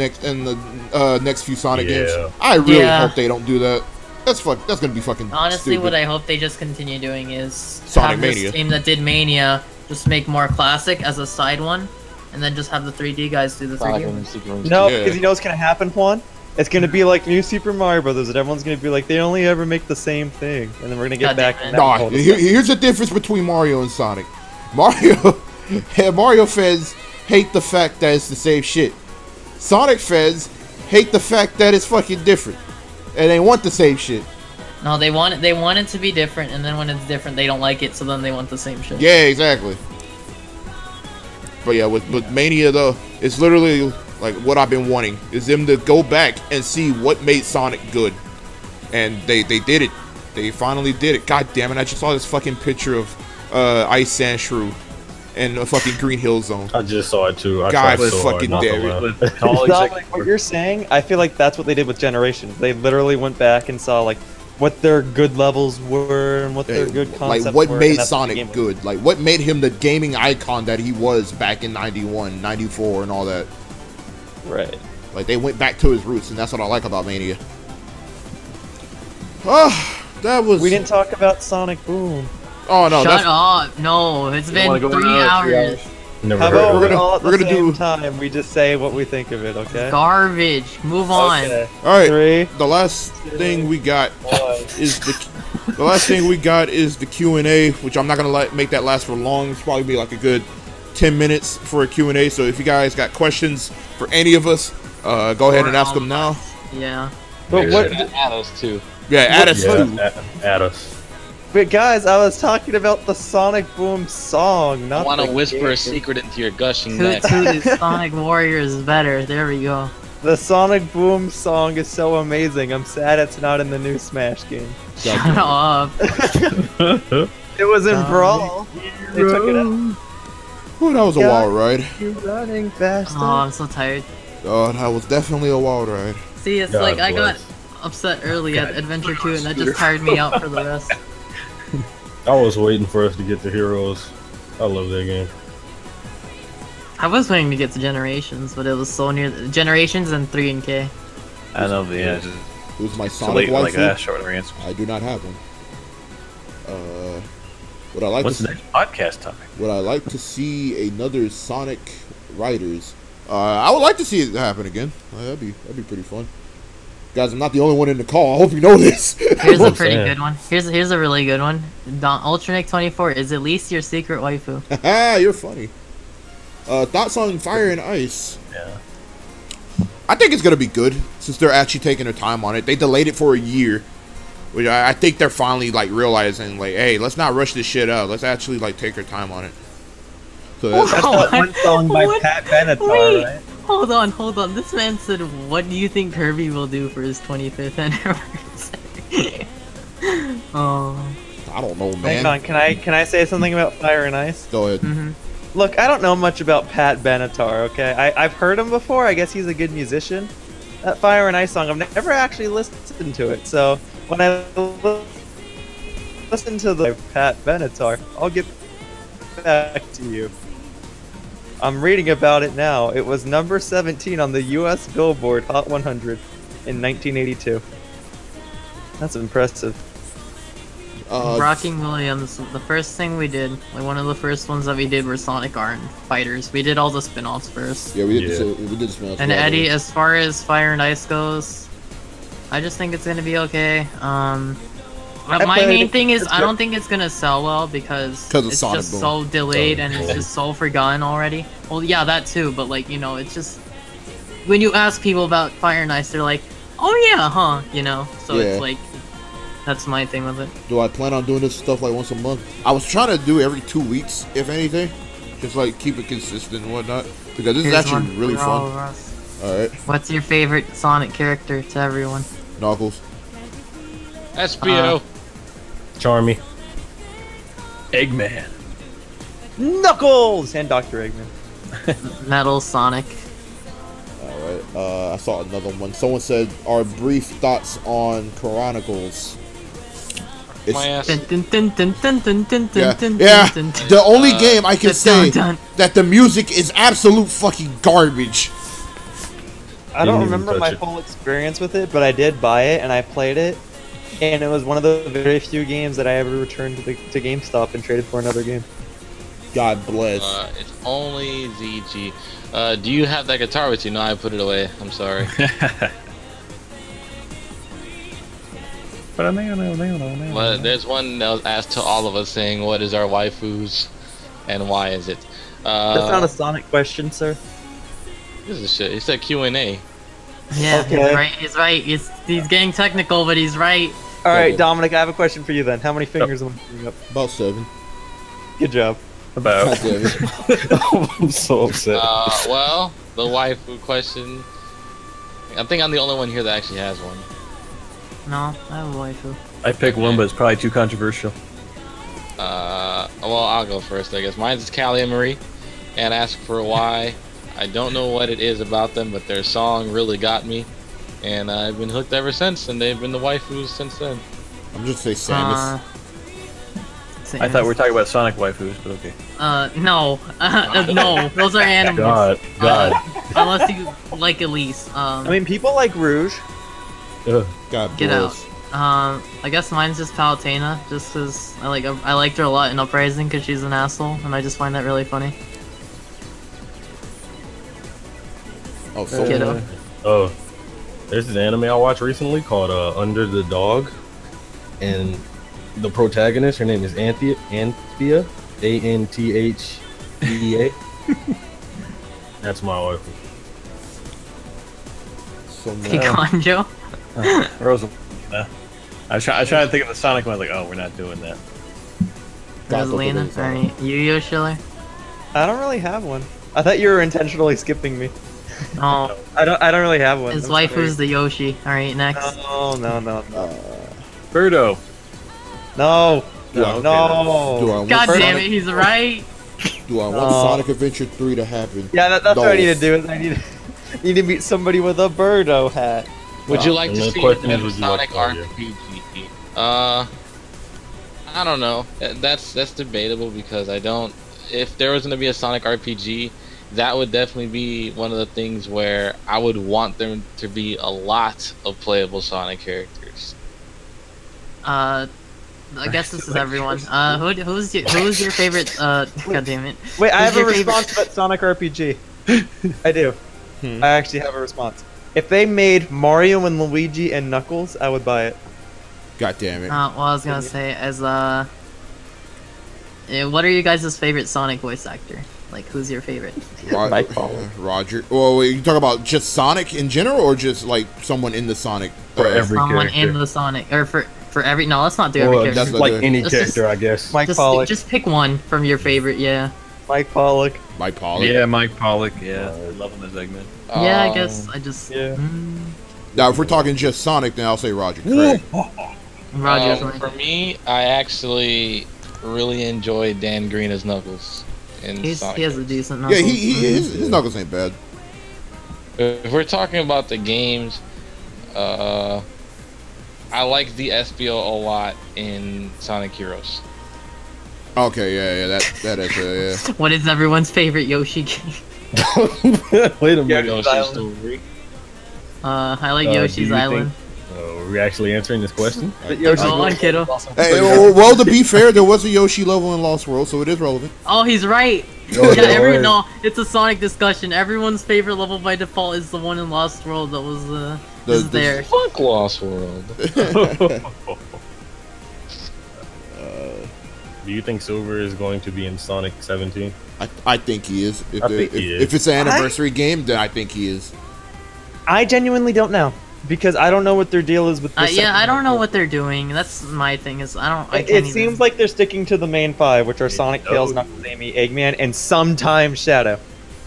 next few Sonic games. I really hope they don't do that. That's gonna be fucking honestly, stupid. what I hope they just continue doing is Sonic have Mania. this team that did Mania just make more classic as a side one, and then just have the 3D guys do the 3D one. No, Yeah. because you know what's gonna happen, Juan? It's gonna be like New Super Mario Brothers, and everyone's gonna be like, they only ever make the same thing, and then we're gonna get God back. damn it. to that Nah, whole here's the difference between Mario and Sonic. Mario fans hate the fact that it's the same shit. Sonic fans hate the fact that it's fucking different, and they want the same shit. No, they want it to be different, and then when it's different, they don't like it, so then they want the same shit. Yeah, exactly. But yeah, with Mania though, it's literally like what I've been wanting is them to go back and see what made Sonic good, and they did it. They finally did it. God damn it! I just saw this fucking picture of Ice Sand Shrew and a fucking Green Hill Zone. I just saw it too. I God tried so fucking hard not to damn it. laugh. With all Not exec- like what you're saying. I feel like that's what they did with Generations. They literally went back and saw like what their good levels were and what their good concepts Like what were, made and that's what the Sonic game was. good? Like what made him the gaming icon that he was back in 91, 94 and all that. Right. Like they went back to his roots, and that's what I like about Mania. Oh, that was. We didn't talk about Sonic Boom. Oh no, Shut that's. up! No, it's been wanna go 3 another hours. 3 Never How heard about of we're we gonna- all at we're the gonna same do- time? We just say what we think of it, okay? Garbage. Move on. Okay. All right. 3, The last thing we got 1. is the last thing we got is the Q&A, which I'm not gonna make that last for long. It's probably be like a good 10 minutes for a Q&A. So if you guys got questions for any of us, go ahead and ask them now. Yeah. But what? Add us too. Yeah, add us Yeah, too. at us. But guys, I was talking about the Sonic Boom song, I not want to the whisper game. a secret into your gushing Toot neck. Toot is Sonic Warriors is better. There we go. The Sonic Boom song is so amazing. I'm sad it's not in the new Smash game. Shut up. It was in Brawl. They took it out. Oh, that was a wild ride. You're running faster. Oh, I'm so tired. Oh, that was definitely a wild ride. See, it's God like I got bless. upset early at Adventure 2, and that just tired me out for the rest. I was waiting for us to get to Heroes. I love that game. I was waiting to get to Generations, but it was so near Generations and 3 and K. I know the yeah. Who's my It's Sonic late waifu? like that. Short answer. I do not have one. Would I like What's to the next podcast topic? Would I like to see another Sonic Riders? I would like to see it happen again. That'd be pretty fun. Guys, I'm not the only one in the call. I hope you know this. Here's a I'm pretty saying. good one. Here's a really good one. Ultranic 24 is at least your secret waifu. Haha, you're funny. Thoughts on Fire and Ice? Yeah. I think it's gonna be good since they're actually taking their time on it. They delayed it for a year, which I think they're finally like realizing like, hey, let's not rush this shit out. Let's actually like take our time on it. So that's, That's that one song by What? Pat Benatar, Wait, right? hold on. This man said, "What do you think Kirby will do for his 25th anniversary?" Oh. I don't know, Hang man. on, can I say something about Fire and Ice? Go ahead. Mm-hmm. Look, I don't know much about Pat Benatar, okay? I've heard him before, I guess he's a good musician. That Fire and Ice song, I've never actually listened to it, so when I listen to the Pat Benatar, I'll get back to you. I'm reading about it now. It was number 17 on the US Billboard Hot 100 in 1982. That's impressive. Rocking Williams, the first thing we did, like one of the first ones that we did were Sonic Art Fighters. We did all the spin-offs first. Yeah, we did. Yeah. We did spin-offs. And Eddie, as far as Fire and Ice goes, I just think it's gonna be okay. My main thing is I don't think it's gonna sell well because of it's Sonic just Boom. so delayed Sonic and it's Boom. just so forgotten already. Well, yeah, that too, but like, you know, it's just when you ask people about Fire and Ice, they're like, "Oh yeah, huh?" You know. So Yeah. it's like that's my thing with it. Do I plan on doing this stuff like once a month? I was trying to do every 2 weeks, if anything, just like keep it consistent and whatnot. Because this is Here's actually one really for all fun. of us. All right, What's your favorite Sonic character to everyone? Knuckles. SPO. Charmy. Eggman. Knuckles! And Dr. Eggman. Metal Sonic. All right. I saw another one. Someone said our brief thoughts on Chronicles. My ass. Dun, dun, dun, dun, dun, dun, dun, Yeah, dun, yeah. dun, dun. The only game I can Dun, say dun. that the music is absolute fucking garbage. I don't Didn't even remember my touch it. full experience with it, but I did buy it and I played it. And it was one of the very few games that I ever returned to GameStop and traded for another game. God bless. It's only ZG. Do you have that guitar with you? No, I put it away. I'm sorry. Well, there's one that was asked to all of us saying, "What is our waifus, and why is it?" That's not a Sonic question, sir. This is shit. He said Q&A. Yeah, Okay. he's right. He's getting technical, but he's right. Alright, Okay. Dominic, I have a question for you then. How many fingers am I putting up? About 7. Good job. About. God damn it. I'm so upset. Well, the waifu question. I think I'm the only one here that actually has one. No, I have a waifu. I picked one, but it's probably too controversial. Well, I'll go first, I guess. Mine's Callie and Marie, and ask for why. I don't know what it is about them, but their song really got me, and I've been hooked ever since, and they've been the waifus since then. I'm just say Samus. I thought we were talking about Sonic waifus, but okay. No. No, those are animals. God. Unless you like Elise. I mean, people like Rouge. Ugh. God Get out. bless. I guess mine's just Palutena, just because I liked her a lot in Uprising because she's an asshole, and I just find that really funny. Oh, so Kiddo. Oh, there's this anime I watched recently called Under the Dog, and the protagonist, her name is Anthea, Anthea, Anthea. That's my wife. so Hey, Conjo. Rosa. I was trying to think of the Sonic one. Like, oh, we're not doing that. Rosalina. Alright, Yu-Yo Schiller. I don't really have one. I thought you were intentionally skipping me. Oh, I don't really have one. his I'm waifu's sorry. the Yoshi. Alright, next. No. Birdo. No. Do I- No. Do I God want damn Sonic? it, he's right. Do I want Sonic Adventure 3 to happen? Yeah, that's what I need to Those. do. Is I need to meet somebody with a Birdo hat. Would you like And to the see question a is, would you like Sonic to argue? RPG? I don't know. That's debatable because I don't. If there was going to be a Sonic RPG, that would definitely be one of the things where I would want there to be a lot of playable Sonic characters. I guess this is everyone. Who's your favorite? God damn it. Wait, I Who's have a your favorite- response about Sonic RPG. I do. I actually have a response. If they made Mario and Luigi and Knuckles, I would buy it. God damn it. Well, I was gonna say what are you guys' favorite Sonic voice actor? Like, who's your favorite? Mike Pollock. Roger. Well, wait, you talk about just Sonic in general, or just like someone in the Sonic? For every Someone character. in the Sonic, or for every. No, let's not do Well, every that's character. what- like any Let's character, just- I guess. Mike Pollock. Just pick one from your favorite. Yeah. Mike Pollock. Mike Pollock. Yeah, Mike Pollock. Yeah, love him as Eggman. Yeah, I guess I just. Yeah. Now, if we're talking just Sonic, then I'll say Roger Craig. Roger's For me, I actually really enjoy Dan Green as Knuckles. In he Sonic. has a decent. Yeah, Knuckles. his Knuckles ain't bad. If we're talking about the games, I like the Espio a lot in Sonic Heroes. Okay, yeah, that is, yeah. What is everyone's favorite Yoshi game? Wait a minute. Yoshi's Island. Story. I like Do Yoshi's you Island. Are we actually answering this question? Yoshi's Go on, kiddo. Hey, well, to be fair, there was a Yoshi level in Lost World, so it is relevant. Oh, he's right. Oh, Yeah, yeah. no, it's a Sonic discussion. Everyone's favorite level by default is the one in Lost World that was there. Fuck Lost World. Do you think Silver is going to be in Sonic 17? I think he is. If, I think he is. if it's an anniversary game, then I think he is. I genuinely don't know because I don't know what their deal is with this. Yeah, I don't know what they're doing. That's my thing. Is I can't It even- seems like they're sticking to the main five, which are Sonic, Tails, Knuckles, Amy, Eggman, and sometimes Shadow.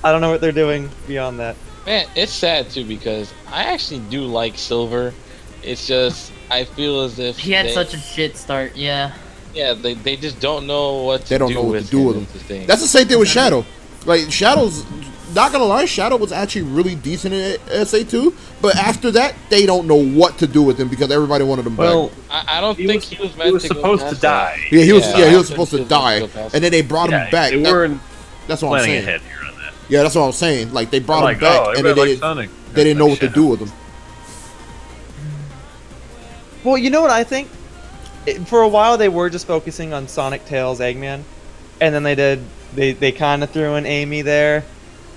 I don't know what they're doing beyond that. Man, it's sad too because I actually do like Silver. It's just I feel as if he had they, such a shit start. Yeah. yeah they just don't know what to They don't do know what with to do with him. him. is the thing. That's the same thing with Shadow. Like, Shadow's, not gonna lie, Shadow was actually really decent in SA2, but after that, they don't know what to do with him because everybody wanted him Well, back. I don't think he was meant he was to go supposed to past die. Yeah, he was. yeah, Yeah, he I was don't supposed to think he was die, supposed to go past and then they brought Yeah, him back. they That- weren't that's what I'm planning saying. ahead here on that. Yeah, that's what I'm saying. Like, they brought Like, him back, oh, and then everybody they, likes Sonic. they didn't know Like what to Shadow. do with him. Well, you know what I think? For a while, they were just focusing on Sonic, Tails, Eggman, and then they kind of threw in Amy there,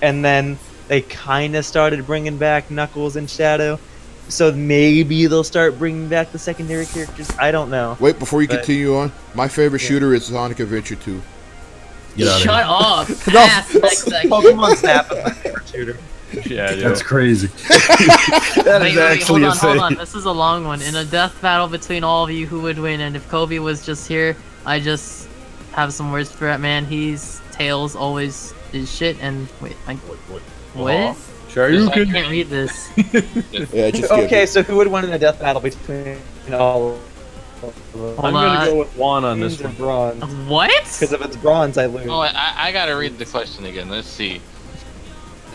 and then they kind of started bringing back Knuckles and Shadow. So maybe they'll start bringing back the secondary characters. I don't know. Wait, before you But- continue on, my favorite shooter is Sonic Adventure 2. Get out of Shut here. up. No. Pass next section. Pokemon Snap is my favorite shooter. Yeah, dude. That's crazy. That is Wait, actually hold insane. on. This is a long one. In a death battle between all of you, who would win? And if Kobe was just here, I just have some words for that man. He's Tails always is shit. And wait, what? Sure, I you can. can't read this. Yeah, just Okay, so who would win in a death battle between all of them? I'm gonna go with Juan on this Bronze one. or bronze? What? Because if it's bronze, I lose. Oh, I gotta read the question again. Let's see.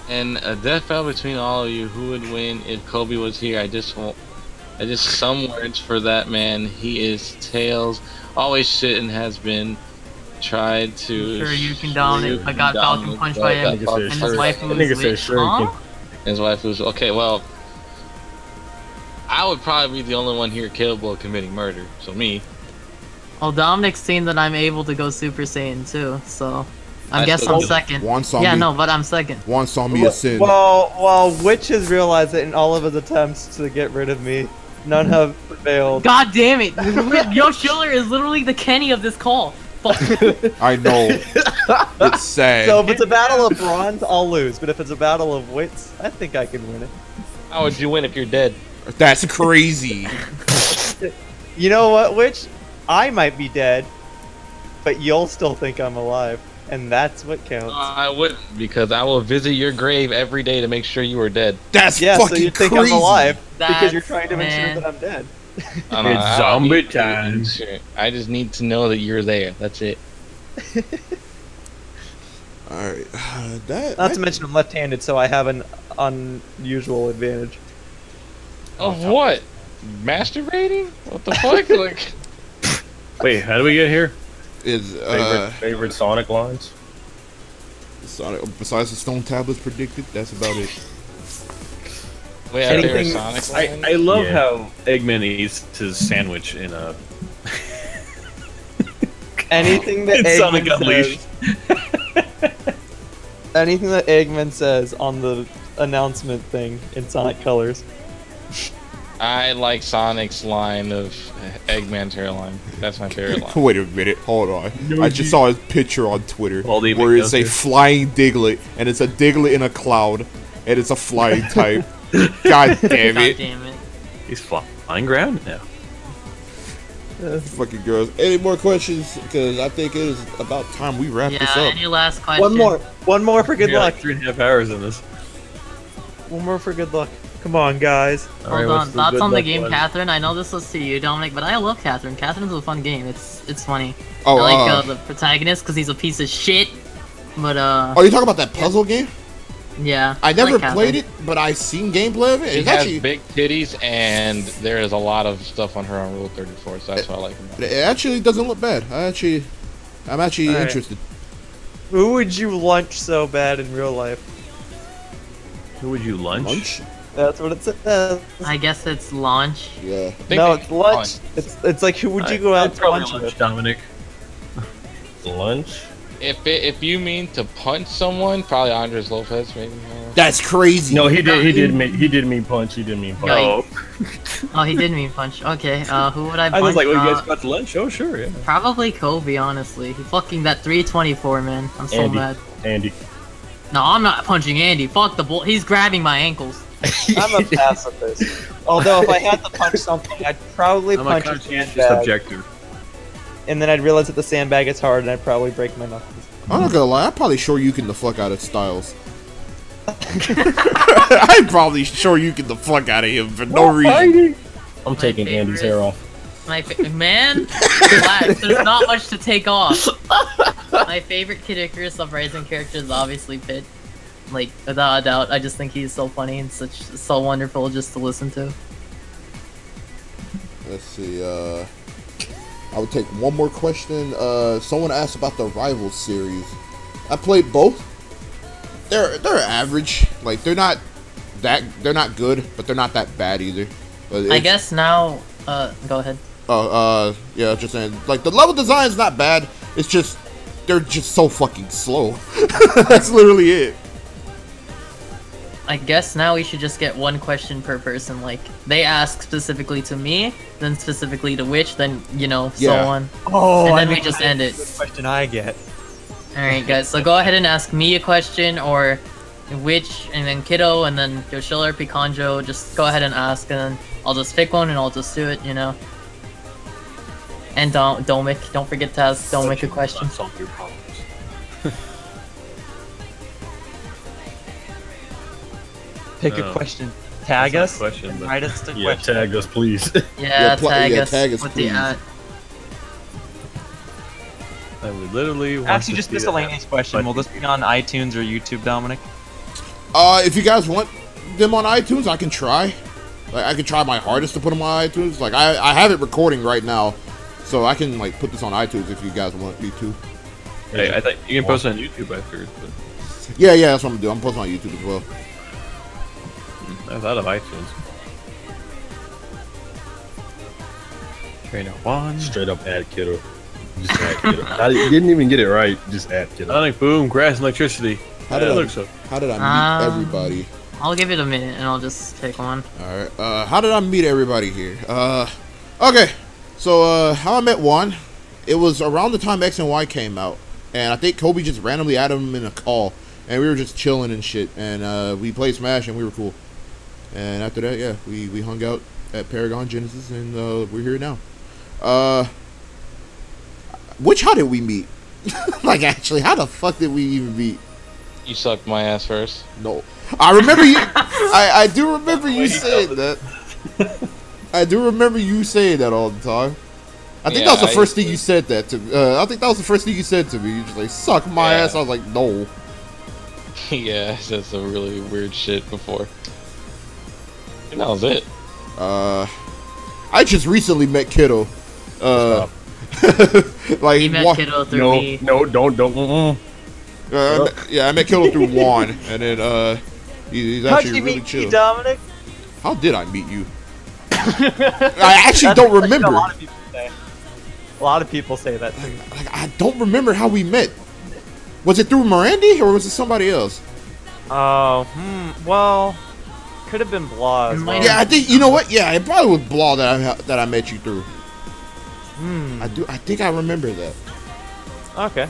In a death battle between all of you, who would win if Kobe was here? I just some words for that man. He is Tails, always shit and has been. Tried to. Sure, you can dominate, but got Falcon punched by him, Nigga and said his sure. wife That was nigga said with. sure he Huh? can. His wife was okay. Well, I would probably be the only one here capable of committing murder. So me. Well, Dominic's seen that I'm able to go Super Saiyan too, so I I guess still I'm do. second. Juan saw Yeah, me. no, but I'm second. Juan saw me a sin. Well, Witch has realized that in all of his attempts to get rid of me, none have prevailed. God damn it! Yo Schiller is literally the Kenny of this call. Fuck. I know. It's sad. So if it's a battle of bronze, I'll lose. But if it's a battle of wits, I think I can win it. How would you win if you're dead? That's crazy. You know what, Witch? I might be dead, but you'll still think I'm alive. And that's what counts. I wouldn't, because I will visit your grave every day to make sure you are dead. That's Yeah, so fucking you think crazy. I'm alive because you're That's- trying to make sure man. that I'm dead. It's zombie time. I just need to know that you're there. That's it. All right, that. Not to mention I'm left-handed, so I have an unusual advantage. Of what? Masturbating? What the fuck? Like, Wait, how do we get here? Is Favorite Sonic lines? Sonic, besides the stone tablets predicted, that's about it. we have favorite Anything- Sonic I line? love Yeah. how Eggman eats his sandwich in a Anything that in Sonic Eggman Unleashed. says, anything that Eggman says on the announcement thing in Sonic Colors. I like Sonic's line of Eggman's hairline. That's my favorite line. Wait a minute, hold on. I just saw his picture on Twitter Baldy where it's a McDuster. flying Diglett, and it's a Diglett in a cloud, and it's a flying type. God damn God it. damn it. He's flying ground now. Fucking girls. Any more questions? Because I think it is about time we wrap this Yeah, up. any last question? One more for good You're luck. like 3.5 hours in this. One more for good luck. Come on, guys. All right, Hold what's on, the thoughts good on the luck game, one? Catherine? I know this was to you, Dominic, but I love Catherine. Catherine's a fun game. It's funny. Oh, I like the protagonist because he's a piece of shit. But oh, you talking about that puzzle game? yeah. I never like played it, but I seen gameplay of it. She It's has actually, big titties, and there is a lot of stuff on her on Rule 34, so that's what I like about it. it actually doesn't look bad. I'm actually Alright. interested. Who would you lunch so bad in real life? Who would you lunch? Lunch? That's what it says. I guess it's launch. Yeah. I think No, they it's mean lunch. It's like who would you go out to probably lunch with? Dominic. Lunch? If you mean to punch someone, probably Andres Lopez, maybe. That's crazy. No, he did mean punch. He did mean punch. No. Oh, he did mean punch. Okay, who would I I punch? was like, well, you guys got to lunch? Oh, sure, yeah. Probably Kobe, honestly. He fucking that 324, man. I'm so Andy. mad. Andy. No, I'm not punching Andy. Fuck the bull. He's grabbing my ankles. I'm a pacifist. Although if I had to punch something, I'd probably I'm a punch a conscientious sandbag. objector. And then I'd realize that the sandbag is hard and I'd probably break my knuckles. I'm not gonna lie, I'd probably Shoryuken the fuck out of Styles. I'd probably Shoryuken the fuck out of him for no reason. I'm taking favorite- Andy's hair off. Man, relax. There's not much to take off. My favorite Kid Icarus Uprising character is obviously Pit. Like, without a doubt, I just think he's so funny and so wonderful just to listen to. Let's see, I would take one more question. Someone asked about the Rivals series. I played both. They're average. Like they're not good, but they're not that bad either. But I guess now, go ahead. Yeah, just saying. Like the level design is not bad. It's just they're just so fucking slow. That's literally it. I guess now we should just get one question per person. Like, they ask specifically to me, then specifically to Witch, then, so Yeah. on. Oh, And then we just end it. Good question I get. Alright, guys, so go ahead and ask me a question, or Witch, and then Kiddo, and then Yoshiller, Picanjo. Just go ahead and ask, and then I'll just pick one, and I'll just do it, And don't forget to ask Dominic a question. Solve your problems. Pick a Oh. question. Tag That's us. not a question, but- Write us the Yeah, question. tag us, please. Yeah, tag us tag us, with please. the I would literally want Actually, to just see miscellaneous that. question. Will this be on iTunes or YouTube, Dominic? If you guys want them on iTunes, I can try. Like I can try my hardest to put them on iTunes. Like I have it recording right now, so I can like put this on iTunes if you guys want me to. Hey, I thought you can post it on YouTube, I figured. But Yeah, that's what I'm gonna do. I'm posting on YouTube as well. I thought of iTunes. Trainer 1. Straight up add kiddo. Just add kiddo. I didn't even get it right. Just add kiddo. Sonic Boom, grass and electricity. How did I looks so. How did I meet Um, everybody? I'll give it a minute, and I'll just pick one. Alright, how did I meet everybody here? Okay. So, how I met Juan, it was around the time X and Y came out. And I think Kobe just randomly added him in a call. And we were just chilling and shit. And, we played Smash and we were cool. And after that, yeah, we hung out at Paragon Genesis and, we're here now. How did we meet? Like, actually, how the fuck did we even meet? You sucked my ass first. No. I remember you. I do remember you saying that. I do remember you saying that all the time. I think that was the first thing you said that to. I think that was the first thing you said to me. You just like suck my ass. I was like, no. Yeah, I said some really weird shit before. And that was it. I just recently met Kiddo. Like He met Kiddo through me. No, don't. Yeah, I met Kiddo through Juan, and then he's actually really chill. Dominic? How did I meet you? I actually don't remember. A lot of people say that too. Like, I don't remember how we met. Was it through Mirandi or was it somebody else? Oh, well, could have been Blah as well. Yeah, I think you know what? Yeah, it probably was Blah that I met you through. I think I remember that. Okay.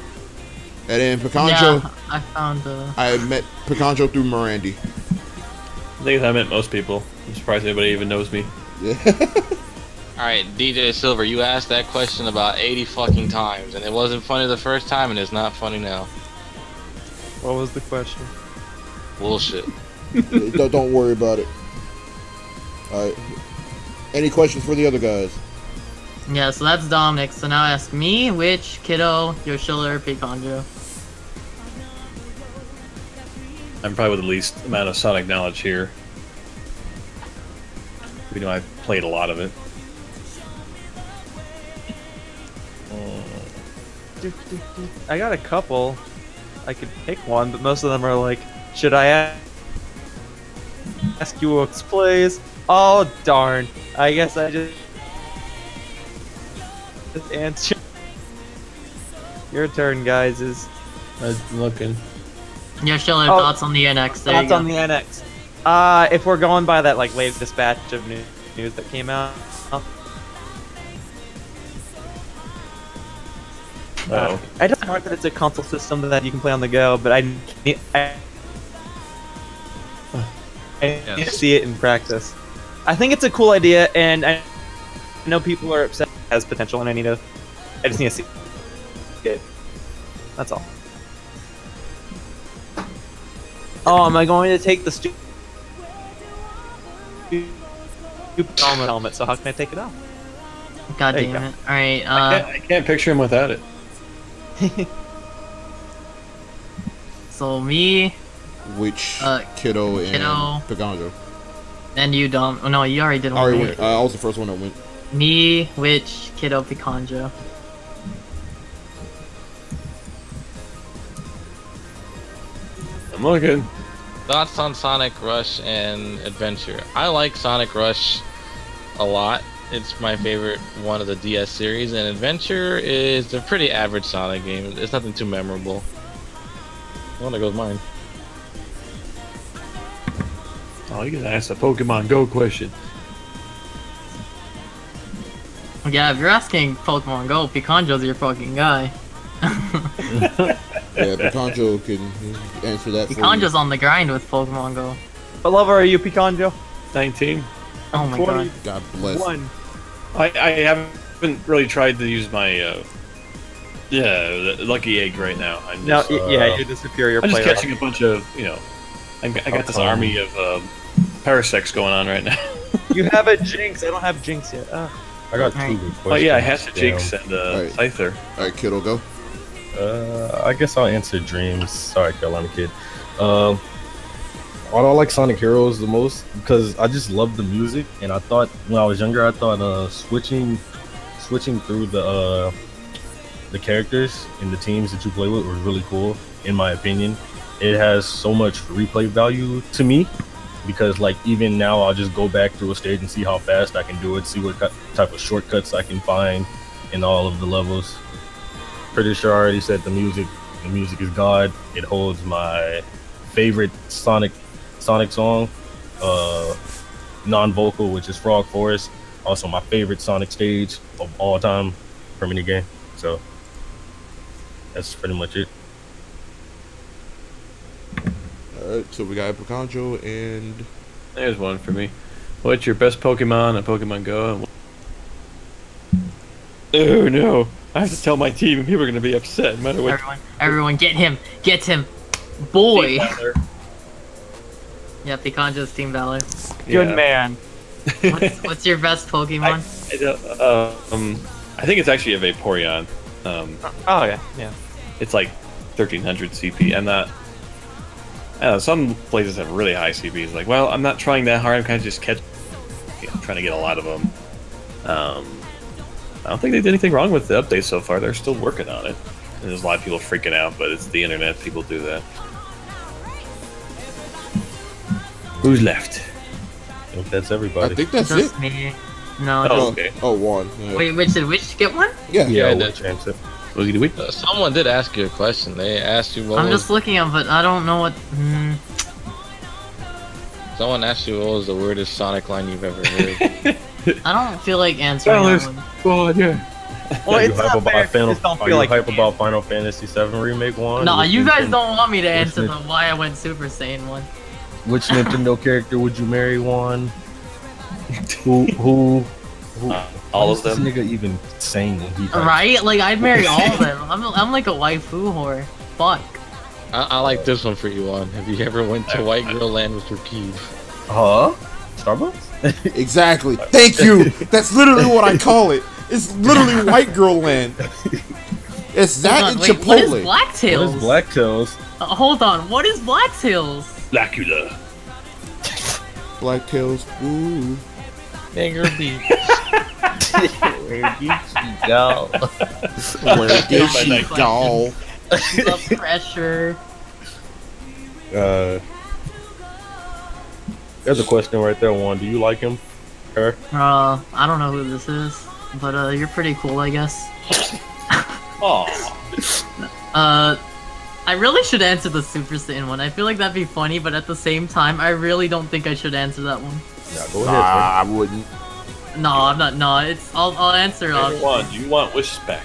And then Picanjo. Yeah, I found. I met Picanjo through Mirandi. I think I met most people. I'm surprised anybody even knows me. Yeah. Alright, DJ Silver, you asked that question about 80 fucking times, and it wasn't funny the first time, and it's not funny now. What was the question? Bullshit. Don't worry about it. Alright. Any questions for the other guys? Yeah, so that's Dominic. So now ask me, which Kiddo, Yoshiller, Picanjo. I'm probably with the least amount of Sonic knowledge here. You know, I've played a lot of it. I got a couple. I could pick one, but most of them are like, should I ask you what's plays? Oh darn! I guess I just answer. Your turn, guys. I'm looking. Yoshiller, thoughts on the NX? There Thoughts on the NX. If we're going by that like latest batch of news that came out. I just marked that it's a console system that you can play on the go, but I need to see it in practice. I think it's a cool idea, and I know people are upset it has potential, and I just need to see it. That's all. Oh, am I going to take the stupid helmet? So how can I take it off? God There you damn go. it! All right. I can't picture him without it. So me, Which Kiddo and Picanjo? and you, Dom. Oh no, you already did I one. already right? went. I was the first one that went. Me, Witch, Kiddo, Picanjo. I'm looking. Thoughts on Sonic Rush and Adventure? I like Sonic Rush a lot. It's my favorite one of the DS series, and Adventure is a pretty average Sonic game. It's nothing too memorable. I want to go with mine. Oh, you gotta ask a Pokemon Go question. Yeah, if you're asking Pokemon Go, Picanjo's your fucking guy. Yeah, Picanjo can answer that. Picanjo's on the grind with Pokemon Go. What level are you, Picanjo? 19. Oh my god. God bless. I haven't really tried to use my the lucky egg right now. I'm just, yeah, you're the superior I'm player. just catching a bunch of, I got this army of parasects going on right now. You have a Jinx. I don't have Jinx yet. I got two good questions. Oh yeah, I have to Jinx and Alright. Scyther. Alright, Kiddo, go. I guess I'll answer Dreams. Sorry, Carolina Kid. Why do I like Sonic Heroes the most? Because I just love the music, and I thought when I was younger, I thought switching through the characters and the teams that you play with was really cool. In my opinion, it has so much replay value to me because like even now I'll just go back through a stage and see how fast I can do it, see what type of shortcuts I can find in all of the levels. Pretty sure I already said the music is God. It holds my favorite Sonic song, non-vocal, which is Frog Forest. Also my favorite Sonic stage of all time from any game. So that's pretty much it. Alright, so we got Picanjo and... There's one for me. What's your best Pokemon on Pokemon Go? Oh no! I have to tell my team. People are gonna be upset. No matter what. Everyone, get him! Get him! Boy! Yeah, Picanjo's Team Valor. Good man. What's your best Pokemon? I think it's actually a Vaporeon. Oh yeah, yeah. It's like 1300 CP, and I don't know, some places have really high CPs. Like, well, I'm not trying that hard. I'm kind of just I'm trying to get a lot of them. I don't think they did anything wrong with the update so far. They're still working on it. And there's a lot of people freaking out, but it's the internet. People do that. Who's left? I think that's everybody. I think that's Just it. me. No. Oh, just- okay. Oh, one. Yeah. Wait, did Witch get one? Yeah. Yeah, Yeah, we'll chance it. Someone did ask you a question. They asked you what I'm was, just looking up, but I don't know what. someone asked you what was the weirdest Sonic line you've ever heard. I don't feel like answering that one. Oh, yeah. Well, Are you it's hype not fair. about Final? Just don't Are feel you like hype about Final Fantasy VII Remake one? Nah, Which you guys Nintendo- don't want me to answer Which the why I went Super Saiyan one. Which Nintendo character would you marry? One. Who? All what of is them. This nigga even saying when he hypes? Right? Like I'd marry all of them. I'm like a waifu whore. Fuck. I like this one for you, Juan. Have you ever went to White Girl Land with Rakib? Huh? Starbucks? Exactly. Thank you. That's literally what I call it. It's literally white girl land. It's that Hold and on, wait, what is Chipotle. Blacktails? What is Blacktails? Hold on, what is Blacktails? Blackula. Blacktails. Ooh. Nigger beat. Where did she go? Where did she go? The pressure. There's a question right there, Juan. Do you like him? Her? I don't know who this is, but you're pretty cool, I guess. Aw. I really should answer the Super Saiyan one. I feel like that'd be funny, but at the same time, I really don't think I should answer that one. Yeah, go ahead. I wouldn't. No, I'm not. No, I'll answer. One, do you want Wish Spec?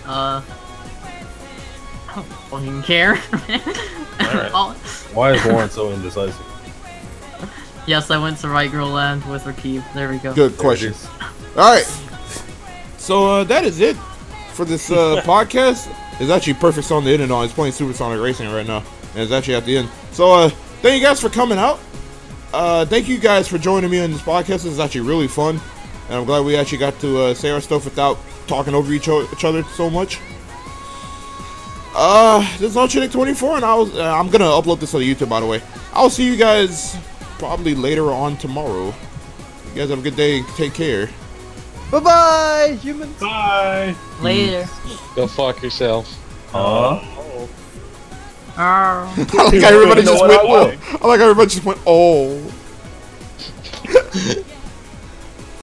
I don't fucking care. Alright. Why is Warren so indecisive? Yes, I went to Right Girl Land with Rakib. There we go. Good question. All right. So that is it for this podcast. It's actually perfect on the end and all. It's playing Supersonic Racing right now, and it's actually at the end. So thank you guys for coming out. Thank you guys for joining me on this podcast. This is actually really fun, and I'm glad we actually got to say our stuff without talking over each other so much. This is Unchinic24, and I'm gonna upload this on YouTube, by the way. I'll see you guys probably later on tomorrow. You guys have a good day and take care. Bye-bye, humans. Bye. Later. Go fuck yourself. Oh. I like how everybody just went. Oh. I like how everybody just went. Oh.